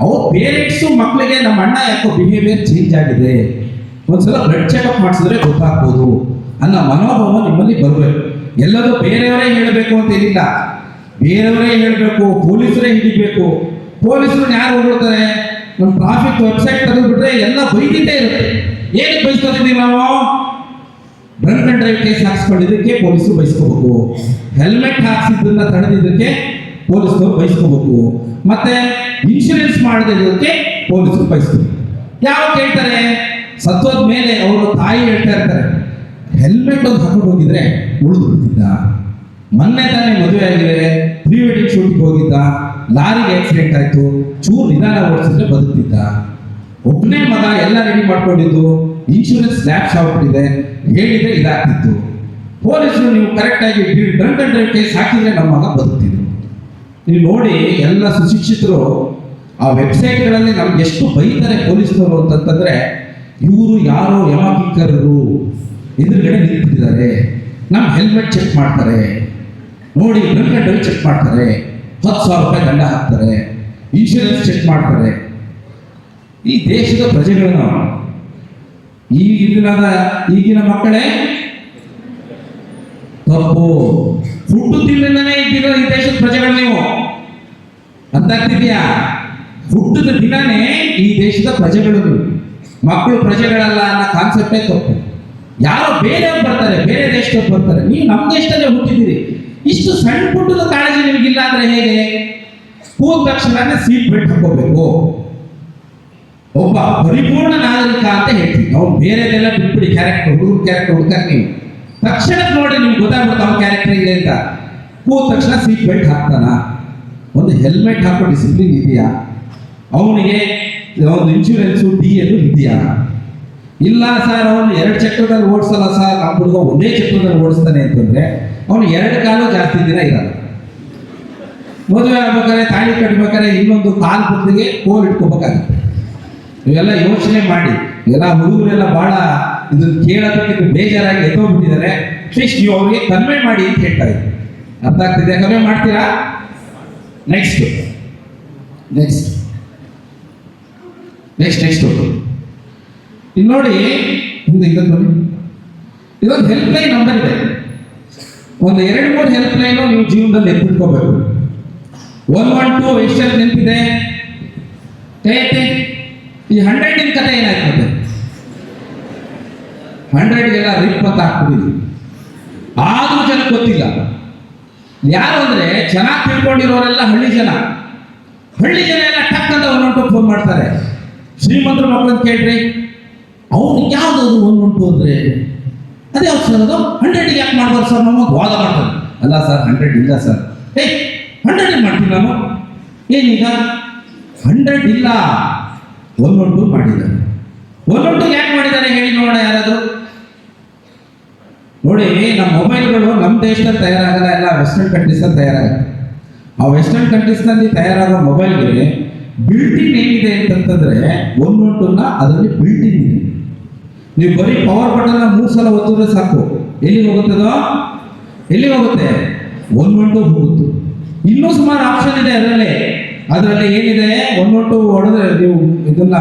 ಅವ್ರು ಪೇರೆಂಟ್ಸು ಮಕ್ಕಳಿಗೆ ನಮ್ಮ ಅಣ್ಣ ಯಾಕೋ ಬಿಹೇವಿಯರ್ ಚೇಂಜ್ ಆಗಿದೆ, ಒಂದ್ಸಲ ಬ್ಲಡ್ ಚೆಕಪ್ ಮಾಡಿಸಿದ್ರೆ ಗೊತ್ತಾಗ್ಬೋದು ಅನ್ನೋ ಮನೋಭಾವ ನಿಮ್ಮಲ್ಲಿ ಬರಬೇಕು. ಎಲ್ಲರೂ ಬೇರೆಯವರೇ ಹೇಳಬೇಕು ಅಂತ ಏನಿಲ್ಲ, ಬೇರೆಯವರೇ ಹೇಳಬೇಕು, ಪೊಲೀಸರೇ ಹಿಡಿಬೇಕು. ಪೊಲೀಸರು ಯಾರು ಹೊಗಳ್ತಾರೆ, ನಮ್ಮ ಟ್ರಾಫಿಕ್ ವೆಬ್ಸೈಟ್ ತೆಗೆದುಬಿಟ್ರೆ ಎಲ್ಲ ಬೈದಿದ್ದೇ ಇರುತ್ತೆ. ಏನಕ್ಕೆ ಬಯಸ್ಕೊತಿದ್ದೀವಿ ನಾವು? ಡ್ರಂಕ್ ಅಂಡ್ ಡ್ರೈವ್ ಕೇಸ್ ಹಾಕ್ಸ್ಕೊಂಡಿದ್ದಕ್ಕೆ ಪೊಲೀಸರು ಬಯಸ್ಕೋಬೇಕು, ಹೆಲ್ಮೆಟ್ ಹಾಕ್ಸಿದ್ದನ್ನ ತಡೆದಿದ್ದಕ್ಕೆ ಪೊಲೀಸರು ಬಯಸ್ಕೋಬೇಕು, ಮತ್ತೆ ಇನ್ಶೂರೆನ್ಸ್ ಮಾಡದಿದ್ದಕ್ಕೆ ಪೊಲೀಸರು ಬಯಸ್ಕೋಬೇಕು. ಯಾವ ಕೇಳ್ತಾರೆ, ಸತ್ತೋದ ಮೇಲೆ ಅವರು ತಾಯಿ ಹೇಳ್ತಾ ಇರ್ತಾರೆ, ಹೆಲ್ಮೆಟ್ ಒಂದು ಹಾಕೊಂಡು ಹೋಗಿದ್ರೆ ಉಳಿದು ಬಿಡ್ತಿದ್ದ, ಮೊನ್ನೆ ತಾನೇ ಮದುವೆ ಆಗಿದೆ, ಪ್ರೀ ವೆಡ್ಡಿಂಗ್ ಶೂಟಿಂಗ್ ಹೋಗಿದ್ದ, ಲಾರಿಗೆ ಆಕ್ಸಿಡೆಂಟ್ ಆಯ್ತು, ಚೂರು ನಿಧಾನ ಓಡಿಸಿದ್ರೆ ಬದುಕ್ತಿದ್ದ, ಒಬ್ಬನೇ ಮಗ ಎಲ್ಲ ರೆಡಿ ಮಾಡ್ಕೊಂಡಿದ್ದು, ಇನ್ಶೂರೆನ್ಸ್ ಲ್ಯಾಪ್ಸ್ ಆಗ್ಬಿಟ್ಟಿದೆ, ಹೇಳಿದ್ರೆ ಇದಾಗ್ತಿತ್ತು. ಪೊಲೀಸರು ನೀವು ಕರೆಕ್ಟಾಗಿ ಡ್ರಂಕ್ ಅಂಡ್ ಡ್ರೈವ್ ಕೇಸ್ ಹಾಕಿದ್ರೆ ನಮ್ಮ ಮಗ ಬದುಕ್ತಿದ್ರು. ನೀವು ನೋಡಿ, ಎಲ್ಲ ಸುಶಿಕ್ಷಿತರು ಆ ವೆಬ್ಸೈಟ್ಗಳಲ್ಲಿ ನಮ್ಗೆ ಎಷ್ಟು ಬೈತಾರೆ ಪೊಲೀಸ್ನವರು ಅಂತಂತಂದ್ರೆ, ಇವರು ಯಾರೋ ಯಮಕಿಂಕರರು ಎದುರುಗಡೆ ನಿಂತಿದ್ದಾರೆ, ನಮ್ಮ ಹೆಲ್ಮೆಟ್ ಚೆಕ್ ಮಾಡ್ತಾರೆ ನೋಡಿ, ಡ್ರಂಕ್ ಚೆಕ್ ಮಾಡ್ತಾರೆ, 10,000 ರೂಪಾಯಿ ದಂಡ ಹಾಕ್ತಾರೆ, ಇನ್ಶೂರೆನ್ಸ್ ಚೆಕ್ ಮಾಡ್ತಾರೆ. ಈ ದೇಶದ ಪ್ರಜೆಗಳು ನಾವು. ಈಗಿನ ಮಕ್ಕಳೇ ತಪ್ಪು. ಹುಟ್ಟುತ್ತಿಲ್ಲದೇ ಇದ್ದಿರೋ ಈ ದೇಶದ ಪ್ರಜೆಗಳು ನೀವು ಅಂತ ಆಗ್ತಿದ್ಯಾ? ಹುಟ್ಟಿದ ದಿನನೇ ಈ ದೇಶದ ಪ್ರಜೆಗಳು ನೀವು. ಮಕ್ಕಳು ಪ್ರಜೆಗಳಲ್ಲ ಅನ್ನೋ ಕಾನ್ಸೆಪ್ಟೇ ತಪ್ಪು. ಯಾರೋ ಬೇರೆಯವ್ರು ಬರ್ತಾರೆ, ಬೇರೆ ದೇಶದವ್ರು ಬರ್ತಾರೆ, ನೀವು ನಮ್ಮ ದೇಶದಲ್ಲೇ ಹುಟ್ಟಿದ್ದೀರಿ. ಇಷ್ಟು ಸಣ್ಣ ಪುಟ್ಟದ ಕಾಳಜಿ ನಿಮಗಿಲ್ಲ ಅಂದ್ರೆ ಹೇಗೆ? ಕೂದ ತಕ್ಷಣ ಸೀಟ್ ಬೆಲ್ಟ್ ಹಾಕೋಬೇಕು. ಒಬ್ಬ ಪರಿಪೂರ್ಣ ನಾಗರಿಕ ಅಂತ ಹೇಳ್ತೀವಿ. ಅವ್ನು ಬೇರೆದೆಲ್ಲ ಬಿಟ್ಬಿಡಿ, ಕ್ಯಾರೆಕ್ಟರ್ ಹುಡುಕಕ್ಕೆ ನೀವು ತಕ್ಷಣ ನೋಡಿ ನಿಮ್ಗೆ ಗೊತ್ತಾಗ್ಬಿಡುತ್ತೆ ಅವ್ನ ಕ್ಯಾರೆಕ್ಟರ್ ಇದೆ ಅಂತ. ಕೂದ ತಕ್ಷಣ ಸೀಟ್ ಬೆಲ್ಟ್ ಹಾಕ್ತಾನ? ಒಂದು ಹೆಲ್ಮೆಟ್ ಹಾಕೋ ಡಿಸಿಪ್ಲಿನ್ ಇದೆಯಾ ಅವನಿಗೆ? ಒಂದು ಇನ್ಶೂರೆನ್ಸು DL ಇದೆಯಾ? ಇಲ್ಲ ಸರ್, ಅವನು 2 ಚಕ್ರದಲ್ಲಿ ಓಡಿಸಲ್ಲ ಸರ್, ನಮ್ಮ ಹುಡುಗ ಒಂದೇ ಚಕ್ರದಲ್ಲಿ ಓಡಿಸ್ತಾನೆ ಅಂತಂದ್ರೆ ಅವನು 2 ಕಾಲು ಜಾಸ್ತಿ ದಿನ ಇರಲ್ಲ. ಮದುವೆ ಆಗ್ಬೇಕಾದ್ರೆ, ತಾಳಿ ಕಟ್ಬೇಕಾದ್ರೆ ಇನ್ನೊಂದು ಕಾಲು ಬದಲಿಗೆ ಕೋಲ್ ಇಟ್ಕೋಬೇಕಾಗುತ್ತೆ. ಇವೆಲ್ಲ ಯೋಚನೆ ಮಾಡಿ. ಎಲ್ಲ ಹುಡುಗರೆಲ್ಲ ಬಹಳ ಇದನ್ನು ಕೇಳೋದಕ್ಕೆ ಬೇಜಾರಾಗಿ ಎದ್ದೋಗ್ಬಿಟ್ಟಿದ್ದಾರೆ. ಅಟ್ಲೀಸ್ಟ್ ನೀವು ಅವ್ರಿಗೆ ಕನ್ವೆ ಮಾಡಿ ಅಂತ ಹೇಳ್ತಾ ಇದ್ದೀವಿ. ಅರ್ಥ ಆಗ್ತಿದೆ? ಕನ್ವೆ ಮಾಡ್ತೀರಾ? ನೆಕ್ಸ್ಟ್ ಇಲ್ಲಿ ನೋಡಿ, ಇದೊಂದು ಹೆಲ್ಪ್ ಲೈನ್ ನಂಬರ್ ಇದೆ. ಒಂದು 2-3 ಹೆಲ್ಪ್ ಲೈನು ನೀವು ಜೀವನದಲ್ಲಿ ಎತ್ತಿಟ್ಕೋಬೇಕು. 112 ಎಷ್ಟು ನೆನಪಿದೆ? ಈ 100 ಕಥೆ ಏನಾಯ್ತದೆ? 100ಗೆಲ್ಲ ರಿಪ್ಪತ್ ಹಾಕ್ಬಿಟ್ಟಿದ್ವಿ, ಆದ್ರೂ ಜನಕ್ಕೆ ಗೊತ್ತಿಲ್ಲ. ಯಾರು ಅಂದ್ರೆ ಚೆನ್ನಾಗಿ ತಿಳ್ಕೊಂಡಿರೋರೆಲ್ಲ ಹಳ್ಳಿ ಜನ ಎಲ್ಲ ಟಕ್ ಅಂತ 112 ಫೋನ್ ಮಾಡ್ತಾರೆ. ಶ್ರೀಮಂತರ ಮಕ್ಕಳನ್ನ ಕೇಳ್ರಿ, ಅವ್ರು ಯಾವ್ದು 112 ಅಂದ್ರೆ ಅದೇ ಯಾವ್ದು ಸರ್? ಅದು 100ಗೆ ಯಾಕೆ ಮಾಡ್ಬಾರ್ದು ಸರ್? ನಮ್ಮ ವಾದ ಮಾಡ್ತಾರೆ. ಅಲ್ಲ ಸರ್, 100 ಇಲ್ಲ ಸರ್. 100 ಮಾಡ್ತೀವಿ ನಾನು. ಏನೀಗ 100 ಇಲ್ಲ, 112 ಮಾಡಿದ್ದಾರೆ. 112 ಯಾಕೆ ಮಾಡಿದ್ದಾರೆ ಹೇಳಿ ನೋಡೋಣ ಯಾರಾದ್ರು. ನೋಡಿ, ನಮ್ಮ ಮೊಬೈಲ್ಗಳು ನಮ್ಮ ದೇಶದಲ್ಲಿ ತಯಾರಾಗಲ್ಲ, ಎಲ್ಲ ವೆಸ್ಟರ್ನ್ ಕಂಟ್ರೀಸಲ್ಲಿ ತಯಾರಾಗುತ್ತೆ. ಆ ವೆಸ್ಟರ್ನ್ ಕಂಟ್ರೀಸ್ನಲ್ಲಿ ತಯಾರಾಗೋ ಮೊಬೈಲ್ಗೆ ಬಿಲ್ಟಿನ್ ಏನಿದೆ ಅಂತಂತಂದ್ರೆ 112ನ ಅದರಲ್ಲಿ ಬಿಲ್ಟಿನ್ ಇದೆ. ನೀವು ಬರೀ ಪವರ್ ಬಟನ್ನ 3 ಸಲ ಒತ್ತಿದ್ರೆ ಸಾಕು. ಎಲ್ಲಿ ಹೋಗುತ್ತದೋ? ಎಲ್ಲಿ ಹೋಗುತ್ತೆ? 112 ಹೋಗುತ್ತೆ. ಇನ್ನೂ ಸುಮಾರು ಆಪ್ಷನ್ ಇದೆ ಅದರಲ್ಲಿ ಏನಿದೆ? 112 ಹೊಡೆದ್ರೆ, ನೀವು ಇದನ್ನ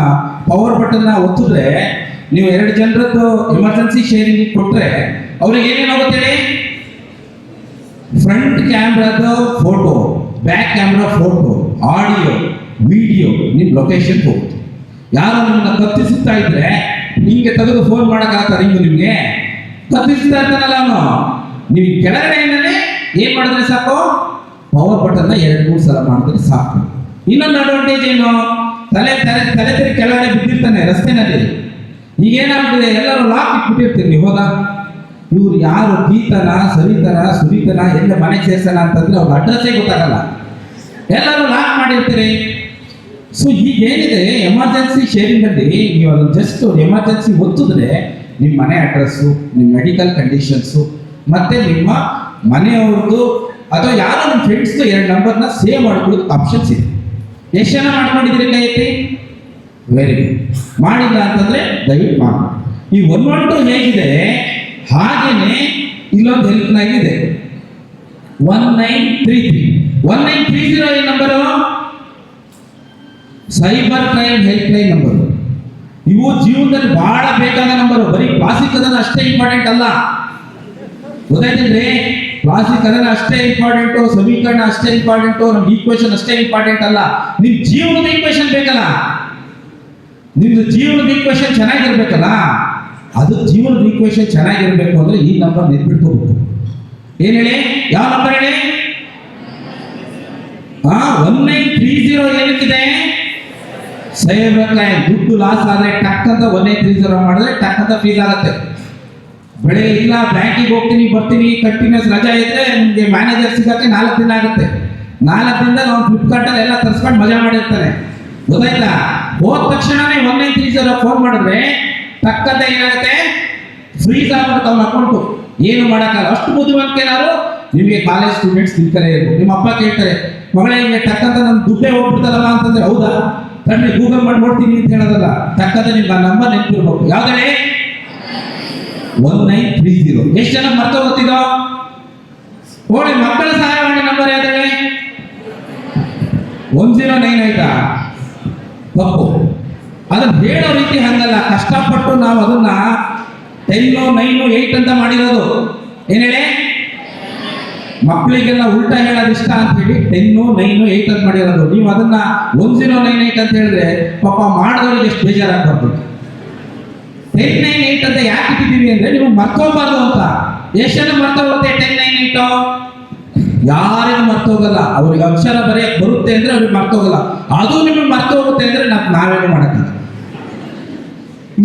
ಪವರ್ ಬಟನ್ನ ಒತ್ತಿದ್ರೆ, ನೀವು 2 ಜನರದ್ದು ಎಮರ್ಜೆನ್ಸಿ ಶೇರಿಂಗ್ ಕೊಟ್ಟರೆ ಅವ್ರಿಗೆ ಏನೇನಾಗುತ್ತೆ ಹೇಳಿ? ಫ್ರಂಟ್ ಕ್ಯಾಮ್ರಾದ photo, back camera photo, audio, video, ನಿಮ್ಮ ಲೊಕೇಶನ್ ಹೋಗುತ್ತೆ. ಯಾರು ನಿಮ್ಮನ್ನ ಕತ್ತಿಸುತ್ತಾ ಇದ್ರೆ ನಿಮಗೆ ತೆಗೆದು ಫೋನ್ ಮಾಡೋಕ್ಕಾಗತ್ತಾ? ನಿಮಗೆ ಕತ್ತಿಸ್ತಾ ಇರ್ತಾನಲ್ಲ ಅವನು, ನೀವು ಕೆಳಗಡೆಯಿಂದಲೇ ಏನ್ ಮಾಡಿದ್ರೆ ಸಾಕು? ಪವರ್ ಬಟನ್ನ 2-3 ಸಲ ಮಾಡಿದ್ರೆ ಸಾಕು. ಇನ್ನೊಂದು ಅಡ್ವಾಂಟೇಜ್ ಏನು? ತಲೆ ತಿರುಗಿ ಕೆಳಗಡೆ ಬಿದ್ದಿರ್ತಾನೆ ರಸ್ತೆನಲ್ಲಿ. ಈಗೇನಾಗ್ತದೆ? ಎಲ್ಲರೂ ಲಾಕ್ ಇಟ್ಬಿಟ್ಟಿರ್ತೀರಿ. ನೀವು ಹೋದ ಇವ್ರು ಯಾರು, ಗೀತನ, ಸರಿತನ, ಸುರಿತನ, ಎಲ್ಲ ಮನೆಗೆ ಸೇರ್ಸೋಣ ಅಂತಂದ್ರೆ ಅವ್ರ ಅಡ್ರೆಸ್ಸೇ ಗೊತ್ತಾಗಲ್ಲ. ಎಲ್ಲರೂ ಲಾಕ್ ಮಾಡಿರ್ತೀರಿ. ಸೊ ಈಗೇನಿದೆ, ಎಮರ್ಜೆನ್ಸಿ ಶೇರಿಂಗಲ್ಲಿ ನೀವು ಅದನ್ನು ಜಸ್ಟ್ ಎಮರ್ಜೆನ್ಸಿ ಒತ್ತಿದ್ರೆ ನಿಮ್ಮ ಮನೆ ಅಡ್ರೆಸ್ಸು, ನಿಮ್ಮ ಮೆಡಿಕಲ್ ಕಂಡೀಷನ್ಸು, ಮತ್ತೆ ನಿಮ್ಮ ಮನೆಯವ್ರದ್ದು ಅಥವಾ ಯಾರೋ ನಿಮ್ಮ ಫ್ರೆಂಡ್ಸ್ದು 2 ನಂಬರ್ನ ಸೇವ್ ಮಾಡ್ಕೊಳ್ಳೋದು ಆಪ್ಷನ್ಸ್ ಇದೆ. ಎಷ್ಟು ಜನ ಮಾಡ್ಕೊಂಡಿದ್ದೀರಿ ಕೈ ಎತ್ತಿ? Very good. ಮಾಡಿಲ್ಲ ಅಂತಂದ್ರೆ ದಯವಿಟ್ಟು ಮಾಡಿ. ಈ 112 ಹೇಗಿದೆ ಹಾಗೇನೆ ಇಲ್ಲೊಂದು ಹೆಲ್ಪ್ ಲೈನ್ ಇದೆ, 1933. 1930 ಈ number cyber crime help line number. ಇವು ಜೀವನದಲ್ಲಿ ಬಹಳ ಬೇಕಾದ ನಂಬರು. ಬರೀ ಕ್ಲಾಸಿಕ್ ಅದನ್ನ ಅಷ್ಟೇ ಇಂಪಾರ್ಟೆಂಟ್ ಅಲ್ಲ, ಗೊತ್ತಾಯ್ತೇನ್ರಿ? ಕ್ಲಾಸಿಕ್ ಅದನ್ನ ಅಷ್ಟೇ ಇಂಪಾರ್ಟೆಂಟು, ಸಮೀಕರಣ ಅಷ್ಟೇ ಇಂಪಾರ್ಟೆಂಟು, ನಮ್ಗೆ ಈಕ್ವೇಶನ್ ಅಷ್ಟೇ ಇಂಪಾರ್ಟೆಂಟ್ ಅಲ್ಲ. ನಿಮ್ ಜೀವನದ ಈಕ್ವೇಶನ್ ಬೇಕಲ್ಲ, ನಿಮ್ದು ಜೀವನದ ಈಕ್ವೇಶನ್ ಚೆನ್ನಾಗಿರ್ಬೇಕಲ್ಲ. ಅದು ಜೀವನದ ಈಕ್ವೇಶನ್ ಚೆನ್ನಾಗಿರ್ಬೇಕು ಅಂದ್ರೆ ಈ ನಂಬರ್ ನೆನ್ಪಿಟ್ಕೋಬೇಕು. ಏನ್ ಹೇಳಿ? ಯಾವ ನಂಬರ್ ಹೇಳಿ? 1930 ಏನಕ್ಕಿದೆ? Cyber crime. ದುಡ್ಡು ಲಾಸ್ ಆದ್ರೆ ಟಕ್ ಅಂತ 1930 ಮಾಡಿದ್ರೆ ಟಕ್ ಅಂತ ಫೀಸ್ ಆಗುತ್ತೆ. ಬೆಳೆ ಇಲ್ಲ, ಬ್ಯಾಂಕಿಗೆ ಹೋಗ್ತೀನಿ ಬರ್ತೀನಿ, ಕಂಟಿನ್ಯೂಸ್ ರಜಾ ಇದ್ರೆ ನಿಮಗೆ ಮ್ಯಾನೇಜರ್ ಸಿಗಕ್ಕೆ 4 ದಿನ ಆಗುತ್ತೆ. 4 ದಿನದ ನಾವು ಫ್ಲಿಪ್ಕಾರ್ಟಲ್ಲಿ ಎಲ್ಲ ತರಿಸ್ಕೊಂಡು ಮಜಾ ಮಾಡಿರ್ತಾನೆ, ಗೊತ್ತಾಯ್ತಾ? ಹೋದ ತಕ್ಷಣನೇ 1930 ಫೋನ್ ಮಾಡಿದ್ರೆ ಟಕ್ಕಂತ ಏನಾಗುತ್ತೆ? ಫ್ರೀಸ್ ಆಗ್ಬಿಡುತ್ತೆ ಅವ್ನ ಅಕೌಂಟು. ಏನು ಮಾಡೋಕ್ಕಲ್ಲ. ಅಷ್ಟು ಬುದ್ಧಿವಂತಿಕೆ. ನಾವು ನಿಮಗೆ ಕಾಲೇಜ್ ಸ್ಟೂಡೆಂಟ್ಸ್ ತಿಳ್ಕಲೇ ಇರ್ಬೋದು. ನಿಮ್ಮ ಅಪ್ಪ ಕೇಳ್ತಾರೆ, ಮಗಳೇ ಹಿಂಗೆ ಟಕ್ಕಂತ ನನ್ನ ದುಡ್ಡೇ ಹೋಗ್ಬಿಡ್ತಲ್ಲಮ್ಮ ಅಂತಂದ್ರೆ ಹೌದಾ ಕಣ್ಣಿ ಗೂಗಲ್ ಮಾಡಿ ನೋಡ್ತೀನಿ ಅಂತ ಹೇಳೋದಲ್ಲ, ಟಕ್ಕಂತ ನಿಮ್ಗೆ ಆ ನಂಬರ್ ನೆನಪಿರ್ಬೇಕು. ಯಾವ್ದೇ 1930. ಎಷ್ಟು ಜನ ಮರ್ತ ಗೊತ್ತಿದೋ? ಓಡಿ ಮಕ್ಕಳ ಸಹಾಯವಾಣಿ ನಂಬರ್ ಯಾವ್ದೇ? 109 ಆಯ್ತಾ? ತಪ್ಪು. ಅದನ್ನ ಹೇಳೋ ರೀತಿ ಹಂಗಲ್ಲ, ಕಷ್ಟಪಟ್ಟು ನಾವು ಅದನ್ನ 10, 9, 8 ಅಂತ ಮಾಡಿರೋದು. ಏನ್ ಹೇಳಿ, ಮಕ್ಕಳಿಗೆಲ್ಲ ಉಲ್ಟಾ ಹೇಳೋದು ಇಷ್ಟ ಅಂತ ಹೇಳಿ 10, 9, 8 ಅಂತ ಮಾಡಿರೋದು. ನೀವು ಅದನ್ನ 1098 ಅಂತ ಹೇಳಿದ್ರೆ ಪಾಪ ಮಾಡಿದವ್ರಿಗೆ ಎಷ್ಟು ಬೇಜಾರಾಗ್ಬಾರ್ದು. 1098 ಅಂತ ಯಾಕೆ ಇಟ್ಟಿದ್ದೀವಿ ಅಂದ್ರೆ ನೀವು ಮರ್ತೋಗ್ಬಾರ್ದು ಅಂತ. ಎಷ್ಟು ಜನ ಮರ್ತೋಗುತ್ತೆ 1098? ಯಾರಿಗೂ ಮರ್ತೋಗಲ್ಲ. ಅವ್ರಿಗೆ ಅಕ್ಷರ ಬರೆಯಕ್ಕೆ ಬರುತ್ತೆ ಅಂದ್ರೆ ಅವ್ರಿಗೆ ಮರ್ತೋಗಲ್ಲ. ಅದು ನಿಮಗೆ ಮರ್ತೋಗುತ್ತೆ ಅಂದ್ರೆ ನಾವೇನು ಮಾಡಕ್ಕಾಗಲ್ಲ.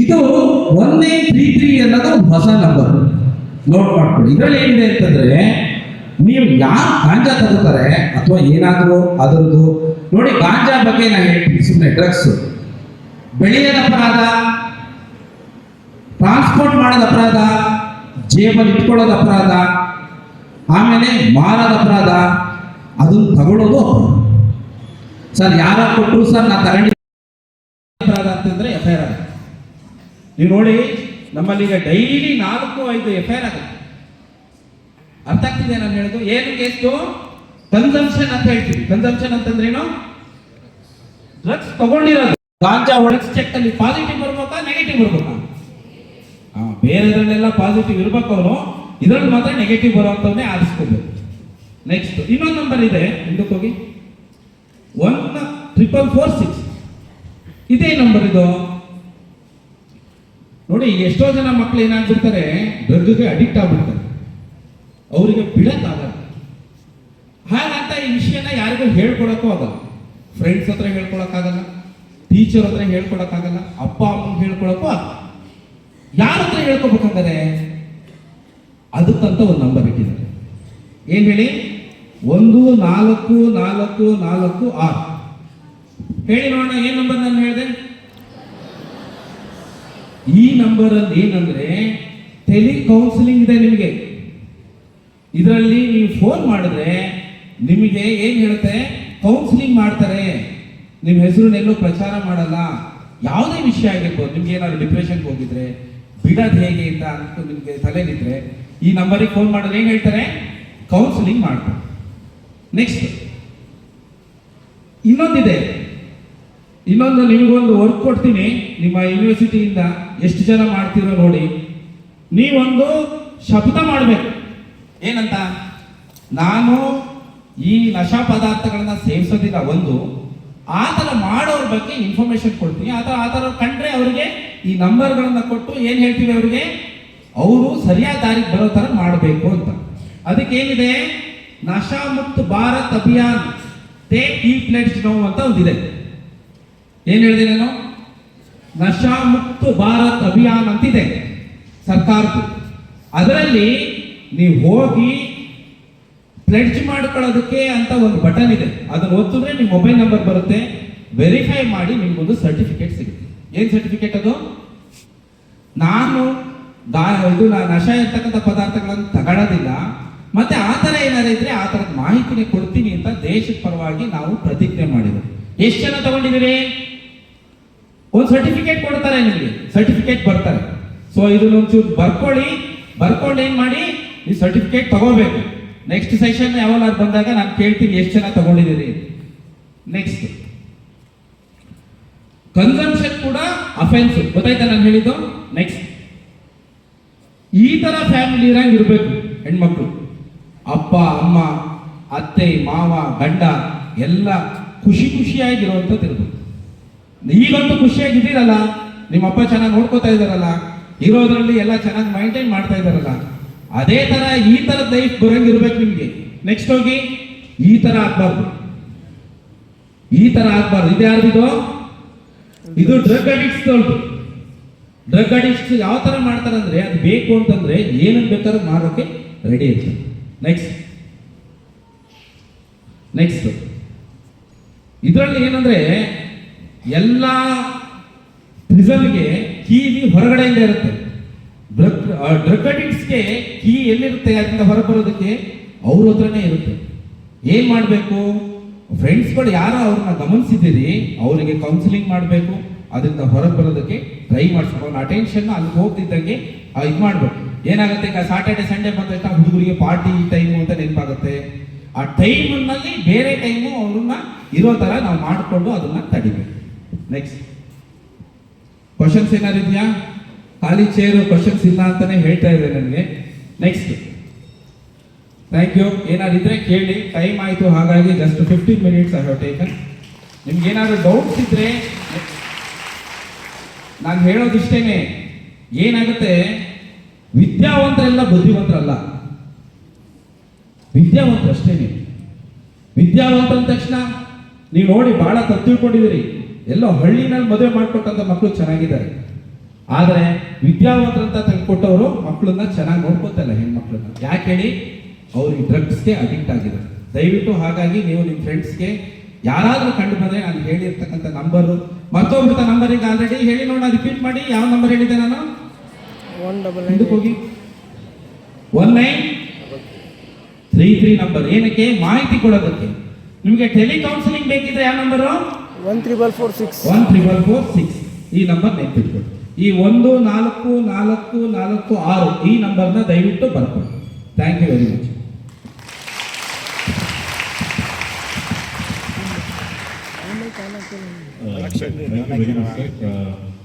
ಇದು 1933 ಅನ್ನೋದು ಒಂದು ಹೊಸ ನಂಬರ್, ನೋಟ್ ಮಾಡ್ಕೊಳ್ಳಿ. ಇದರಲ್ಲಿ ಏನಿದೆ ಅಂತಂದ್ರೆ, ನೀವು ಯಾರು ಗಾಂಜಾ ತಗೋತಾರೆ ಅಥವಾ ಏನಾದರೂ ಅದರದ್ದು ನೋಡಿ, ಗಾಂಜಾ ಬಗ್ಗೆ ನಾನು ಹೇಳ್ತೀನಿ, ಸುಮ್ಮನೆ ಡ್ರಗ್ಸ್ ಬೆಳೆಯೋದ ಅಪರಾಧ, ಟ್ರಾನ್ಸ್ಪೋರ್ಟ್ ಮಾಡೋದು ಅಪರಾಧ, ಜೇಬಲ್ಲಿ ಇಟ್ಕೊಳ್ಳೋದು ಅಪರಾಧ, ಆಮೇಲೆ ಮಾರೋದು ಅಪರಾಧ, ಅದನ್ನು ತಗೊಳ್ಳೋದು ಅಪರಾಧ. ಸರ್ ಯಾರ ಕೊಟ್ಟರು ಸರ್ ನಾನು ತಗೊಂಡಿದ್ದ ಅಪರಾಧ ಅಂತಂದ್ರೆ FIR ಆಗುತ್ತೆ. ನೀವು ನೋಡಿ, ನಮ್ಮಲ್ಲಿ ಈಗ ಡೈಲಿ 4-5 FIR ಆಗುತ್ತೆ. ಅರ್ಥ ಆಗ್ತಿದೆ ನಾನು ಹೇಳೋದು? ಏನು ಕೇಸು? ಕನ್ಸಂಪ್ಷನ್ ಅಂತ ಹೇಳ್ತೀವಿ. ಕನ್ಸಂಪ್ಷನ್ ಅಂತಂದ್ರೆ ಏನು? ಡ್ರಗ್ಸ್ ತಗೊಂಡಿರೋದು. ಗಾಂಜಾ ಒಳಗೆ ಚೆಕ್ ಅಲ್ಲಿ ಪಾಸಿಟಿವ್ ಬರ್ಬೇಕಾ ನೆಗೆಟಿವ್ ಬರ್ಬೇಕಾ? ಬೇರೆದ್ರಲ್ಲೆಲ್ಲ ಪಾಸಿಟಿವ್ ಇರ್ಬೇಕು ಅವನು, ಇದ್ರಲ್ಲಿ ಮಾತ್ರ ನೆಗೆಟಿವ್ ಬರುವಂತವನ್ನೇ ಆರಿಸ್ಕೋಬೇಕು. ನೆಕ್ಸ್ಟ್ ಇನ್ನೊಂದು ನಂಬರ್ ಇದೆ, ಇದಕ್ಕೆ ಹೋಗಿ 14446. ಇದೇ ನಂಬರ್ ಇದು. ನೋಡಿ, ಎಷ್ಟೋ ಜನ ಮಕ್ಕಳು ಏನಾಗ್ಬಿಡ್ತಾರೆ, ಡ್ರಗ್ಗೆ ಅಡಿಕ್ಟ್ ಆಗ್ಬಿಡ್ತಾರೆ, ಅವರಿಗೆ ಬಿಡಕ್ಕಾಗಲ್ಲ. ಹಾಗಂತ ಈ ವಿಷಯನ ಯಾರಿಗೂ ಹೇಳ್ಕೊಡಕ್ಕೂ ಆಗಲ್ಲ. ಫ್ರೆಂಡ್ಸ್ ಹತ್ರ ಹೇಳ್ಕೊಳಕ್ಕಾಗಲ್ಲ, ಟೀಚರ್ ಹತ್ರ ಹೇಳ್ಕೊಡಕ್ಕಾಗಲ್ಲ, ಅಪ್ಪ ಅಮ್ಮಂಗೆ ಹೇಳ್ಕೊಳಕ್ಕೂ ಆಗಲ್ಲ. ಯಾರ ಹತ್ರ ಹೇಳ್ಕೊಬೇಕಂದ್ರೆ ಅದಕ್ಕಂತ ಒಂದು ನಂಬರ್ ಇಟ್ಟಿದ್ದಾರೆ. ಏನ್ ಹೇಳಿ? 14446 ಹೇಳಿ ನೋಡೋಣ. ಏನ್ ನಂಬರ್ ನಾನು ಹೇಳಿದೆ? ಈ ನಂಬರ್ ಅಲ್ಲಿ ಏನಂದ್ರೆ ಟೆಲಿ ಕೌನ್ಸಿಲಿಂಗ್ ಇದೆ ನಿಮಗೆ. ಇದರಲ್ಲಿ ನೀವು ಫೋನ್ ಮಾಡಿದ್ರೆ ನಿಮಗೆ ಏನ್ ಹೇಳುತ್ತೆ, ಕೌನ್ಸಿಲಿಂಗ್ ಮಾಡ್ತಾರೆ. ನಿಮ್ಮ ಹೆಸರನ್ನೆಲ್ಲೂ ಪ್ರಚಾರ ಮಾಡಲ್ಲ. ಯಾವುದೇ ವಿಷಯ ಆಗಿರ್ಬೋದು, ನಿಮ್ಗೆ ಏನಾದ್ರು ಡಿಪ್ರೆಷನ್ಗೆ ಹೋಗಿದ್ರೆ, ಬಿಡೋದು ಹೇಗೆ ಅಂತ ನಿಮ್ಗೆ ತಲೆಲಿದ್ರೆ ಈ ನಂಬರಿಗೆ ಫೋನ್ ಮಾಡಿದ್ರೆ ಏನ್ ಹೇಳ್ತಾರೆ, ಕೌನ್ಸಿಲಿಂಗ್ ಮಾಡ್ತಾರೆ. ನೆಕ್ಸ್ಟ್ ಇನ್ನೊಂದಿದೆ. ಇನ್ನೊಂದು ನಿಮಗೊಂದು ವರ್ಕ್ ಕೊಡ್ತೀನಿ ನಿಮ್ಮ ಯೂನಿವರ್ಸಿಟಿಯಿಂದ. ಎಷ್ಟು ಜನ ಮಾಡ್ತೀರೋ ನೋಡಿ. ನೀವೊಂದು ಶಬ್ದ ಮಾಡಬೇಕು. ಏನಂತ? ನಾನು ಈ ನಶಾ ಪದಾರ್ಥಗಳನ್ನ ಸೇವಿಸೋದಿಲ್ಲ. ಒಂದು ಆ ಥರ ಮಾಡೋರ ಬಗ್ಗೆ ಇನ್ಫಾರ್ಮೇಶನ್ ಕೊಡ್ತೀನಿ. ಆ ಥರ ಕಂಡ್ರೆ ಅವರಿಗೆ ಈ ನಂಬರ್ಗಳನ್ನ ಕೊಟ್ಟು ಏನು ಹೇಳ್ತೀವಿ ಅವರಿಗೆ, ಅವರು ಸರಿಯಾದ ದಾರಿಗೆ ಬರೋ ಥರ ಮಾಡಬೇಕು ಅಂತ. ಅದಕ್ಕೆ ಏನಿದೆ, ನಶಾ ಮುಕ್ತ ಭಾರತ್ ಅಭಿಯಾನ್ ಟೇಕ್ ಈ ಪ್ಲೇಟ್ಸ್ ನೋವು ಅಂತ ಒಂದಿದೆ. ಏನ್ ಹೇಳಿದೆ ನಾನು? ನಶಾ ಮುಕ್ತ ಭಾರತ್ ಅಭಿಯಾನ್ ಅಂತಿದೆ ಸರ್ಕಾರದ್ದು. ಅದರಲ್ಲಿ ನೀವು ಹೋಗಿ ಪ್ಲೆಡ್ಜ್ ಮಾಡ್ಕೊಳ್ಳೋದಕ್ಕೆ ಅಂತ ಒಂದು ಬಟನ್ ಇದೆ. ಅದನ್ನು ಒತ್ತಿದ್ರೆ ನಿಮ್ಮ ಮೊಬೈಲ್ ನಂಬರ್ ಬರುತ್ತೆ. ವೆರಿಫೈ ಮಾಡಿ ನಿಮ್ಗೊಂದು ಸರ್ಟಿಫಿಕೇಟ್ ಸಿಗುತ್ತೆ. ಏನ್ ಸರ್ಟಿಫಿಕೇಟ್ ಅದು? ನಾನು ನಶಾ ಇರ್ತಕ್ಕಂಥ ಪದಾರ್ಥಗಳನ್ನು ತಗೊಳ್ಳೋದಿಲ್ಲ, ಮತ್ತೆ ಆ ಥರ ಏನಾದ್ರು ಇದ್ರೆ ಆ ಥರದ ಮಾಹಿತಿನೇ ಕೊಡ್ತೀನಿ ಅಂತ ದೇಶದ ಪರವಾಗಿ ನಾವು ಪ್ರತಿಜ್ಞೆ ಮಾಡಿದ್ವಿ. ಎಷ್ಟು ಜನ ತಗೊಂಡಿದ್ದೀರಿ? ಒಂದು ಸರ್ಟಿಫಿಕೇಟ್ ಕೊಡ್ತಾರೆ ನಿಮಗೆ, ಸರ್ಟಿಫಿಕೇಟ್ ಬರ್ತಾರೆ. ಸೊ ಇದನ್ನೊಂಚೂರು ಬರ್ಕೊಂಡು ಏನ್ ಮಾಡಿ, ಈ ಸರ್ಟಿಫಿಕೇಟ್ ತಗೋಬೇಕು. ನೆಕ್ಸ್ಟ್ ಸೆಷನ್ ಯಾವಾಗ ಬಂದಾಗ ನಾನು ಕೇಳ್ತೀನಿ ಎಷ್ಟು ಜನ ತಗೊಂಡಿದ್ದೀರಿ. ನೆಕ್ಸ್ಟ್ ಕನ್ಸಂಪ್ಷನ್ ಕೂಡ ಅಫೆನ್ಸ್, ಗೊತ್ತಾಯ್ತಾ ನಾನು ಹೇಳಿದ್ದು? ನೆಕ್ಸ್ಟ್ ಈ ತರ ಫ್ಯಾಮಿಲಿ ಇರಂಗ್ ಇರಬೇಕು ಹೆಣ್ಮಕ್ಳು. ಅಪ್ಪ ಅಮ್ಮ ಅತ್ತೆ ಮಾವ ಗಂಡ ಎಲ್ಲ ಖುಷಿಯಾಗಿರುವಂಥದ್ದು ಇರ್ಬೇಕು. ಈಗಂತೂ ಖುಷಿಯಾಗಿದ್ದೀರಲ್ಲ, ನಿಮ್ಮಪ್ಪ ಚೆನ್ನಾಗಿ ನೋಡ್ಕೋತಾ ಇದ್ದಾರಲ್ಲ, ಇರೋದ್ರಲ್ಲಿ ಎಲ್ಲ ಚೆನ್ನಾಗಿ ಮೈಂಟೈನ್ ಮಾಡ್ತಾ ಇದ್ದಾರಲ್ಲ, ಅದೇ ತರ ಈ ತರದ ಲೈಫ್ ಬರಂಗಿರ್ಬೇಕು ನಿಮ್ಗೆ. ನೆಕ್ಸ್ಟ್ ಹೋಗಿ ಈ ತರ ಆಗ್ಬಾರ್ದು. ಇದು ಯಾರ್ದಿದು? ಇದು ಡ್ರಗ್ ಅಡಿಕ್ಟ್ಸ್. ಡ್ರಗ್ ಅಡಿಕ್ಟ್ಸ್ ಯಾವ ತರ ಮಾಡ್ತಾರೆ ಅಂದ್ರೆ, ಅದು ಬೇಕು ಅಂತಂದ್ರೆ ಏನನ್ನ ಬೇಕಾದ್ರೂ ಮಾಡೋಕೆ ರೆಡಿ ಇರ್ತಾರೆ. ನೆಕ್ಸ್ಟ್ ಇದರಲ್ಲಿ ಏನಂದ್ರೆ, ಎಲ್ಲ ಪ್ರಿಸನ್ಗೆ ಕೀ ಹೊರಗಡೆಯಿಂದ ಇರುತ್ತೆ. ಡ್ರಗ್ ಅಡಿಕ್ಟ್ಸ್ಗೆ ಕೀ ಎಲ್ಲಿರುತ್ತೆ ಅದರಿಂದ ಹೊರಬರೋದಕ್ಕೆ ಅವ್ರ ಹತ್ರನೇ ಇರುತ್ತೆ. ಏನ್ ಮಾಡಬೇಕು? ಫ್ರೆಂಡ್ಸ್ಗಳು ಯಾರು ಅವ್ರನ್ನ ಗಮನಿಸಿದ್ದೀರಿ ಅವರಿಗೆ ಕೌನ್ಸಿಲಿಂಗ್ ಮಾಡಬೇಕು, ಅದರಿಂದ ಹೊರಗೆ ಬರೋದಕ್ಕೆ ಟ್ರೈ ಮಾಡಿಸ್ಬೇಕು. ಅವ್ನ ಅಟೆನ್ಷನ್ ಅಲ್ಲಿ ಹೋಗ್ತಿದ್ದಂಗೆ ಇದು ಮಾಡ್ಬೇಕು. ಏನಾಗುತ್ತೆ, ಈಗ ಸಾಟರ್ಡೆ ಸಂಡೇ ಬಂದಾಗ ಹುಡುಗರಿಗೆ ಪಾರ್ಟಿ ಟೈಮು ಅಂತ ನೆನಪಾಗುತ್ತೆ. ಆ ಟೈಮ್ನಲ್ಲಿ ಬೇರೆ ಟೈಮು ಅವ್ರನ್ನ ಇರೋ ಥರ ನಾವು ಮಾಡಿಕೊಂಡು ಅದನ್ನ ತಡಿಬೇಕು. ನೆಕ್ಸ್ಟ್ ಕ್ವಶನ್ಸ್ ಏನಾದ್ರು ಇದೆಯಾ? ಖಾಲಿ ಚೇರು ಕ್ವಶನ್ಸ್ ಇಲ್ಲ ಅಂತಾನೆ ಹೇಳ್ತಾ ಇದೆ ನನಗೆ. Next thank you. ಏನಾದ್ರು ಇದ್ರೆ ಕೇಳಿ, ಟೈಮ್ ಆಯಿತು, ಹಾಗಾಗಿ just 15 minutes I have taken. ನಿಮ್ಗೆ ಏನಾದ್ರು ಡೌಟ್ಸ್ ಇದ್ರೆ ನಾನು ಹೇಳೋದಿಷ್ಟೇನೆ, ಏನಾಗುತ್ತೆ, ವಿದ್ಯಾವಂತರೆಲ್ಲ ಬುದ್ಧಿವಂತರಲ್ಲ, ವಿದ್ಯಾವಂತರು ಅಷ್ಟೇನೆ. ವಿದ್ಯಾವಂತ ಅಂದ ತಕ್ಷಣ ನೀವು ನೋಡಿ ಬಹಳ ತಪ್ಪು ತಿಳ್ಕೊಂಡಿದ್ದೀರಿ. ಎಲ್ಲೋ ಹಳ್ಳಿನಲ್ಲಿ ಮದುವೆ ಮಾಡಿಕೊಟ್ಟಂತ ಮಕ್ಕಳು ಚೆನ್ನಾಗಿದ್ದಾರೆ, ಆದರೆ ವಿದ್ಯಾವಂತರಂತ ತೆಗೆದುಕೊಟ್ಟವರು ಮಕ್ಕಳನ್ನ ಚೆನ್ನಾಗಿ ನೋಡ್ಕೊತಲ್ಲ, ಹೆಣ್ಮಕ್ಳನ್ನ. ಯಾಕೆ ಹೇಳಿ? ಅವ್ರಿಗೆ ಡ್ರಗ್ಸ್ಗೆ ಅಡಿಕ್ಟ್ ಆಗಿದ್ದಾರೆ. ದಯವಿಟ್ಟು ಹಾಗಾಗಿ ನೀವು ನಿಮ್ಮ ಫ್ರೆಂಡ್ಸ್ಗೆ ಯಾರಾದರೂ ಕಂಡು ಬಂದರೆ ನಾನು ಹೇಳಿರ್ತಕ್ಕಂಥ ನಂಬರು ಮತ್ತೊಬ್ಬರ ನಂಬರ್ ಈಗ ಆಲ್ರೆಡಿ ಹೇಳಿ ನೋಡೋಣ, ರಿಪೀಟ್ ಮಾಡಿ. ಯಾವ ನಂಬರ್ ಹೇಳಿದ್ದೆ ನಾನು? 199 ಹೋಗಿ 1933 ನಂಬರ್. ಏನಕ್ಕೆ? ಮಾಹಿತಿ ಕೊಡೋದಕ್ಕೆ. ನಿಮಗೆ ಟೆಲಿಕೌನ್ಸಿಲಿಂಗ್ ಬೇಕಿದ್ರೆ ಯಾವ ನಂಬರು? 13446 ಈ ನಂಬರ್ ನೆನಪಿಟ್ಕೊಳ್ಳಿ. ಈ 14446 ಈ ನಂಬರ್ನ ದಯವಿಟ್ಟು ಬರ್ಕೊಳ್ಳಿ. Thank you very much.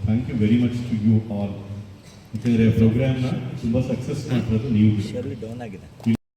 Thank you very much to you all. ಯಾಕಂದರೆ ಪ್ರೋಗ್ರಾಮ್ನ ತುಂಬ ಸಕ್ಸಸ್ ಮಾಡಿರೋದು ನೀವು.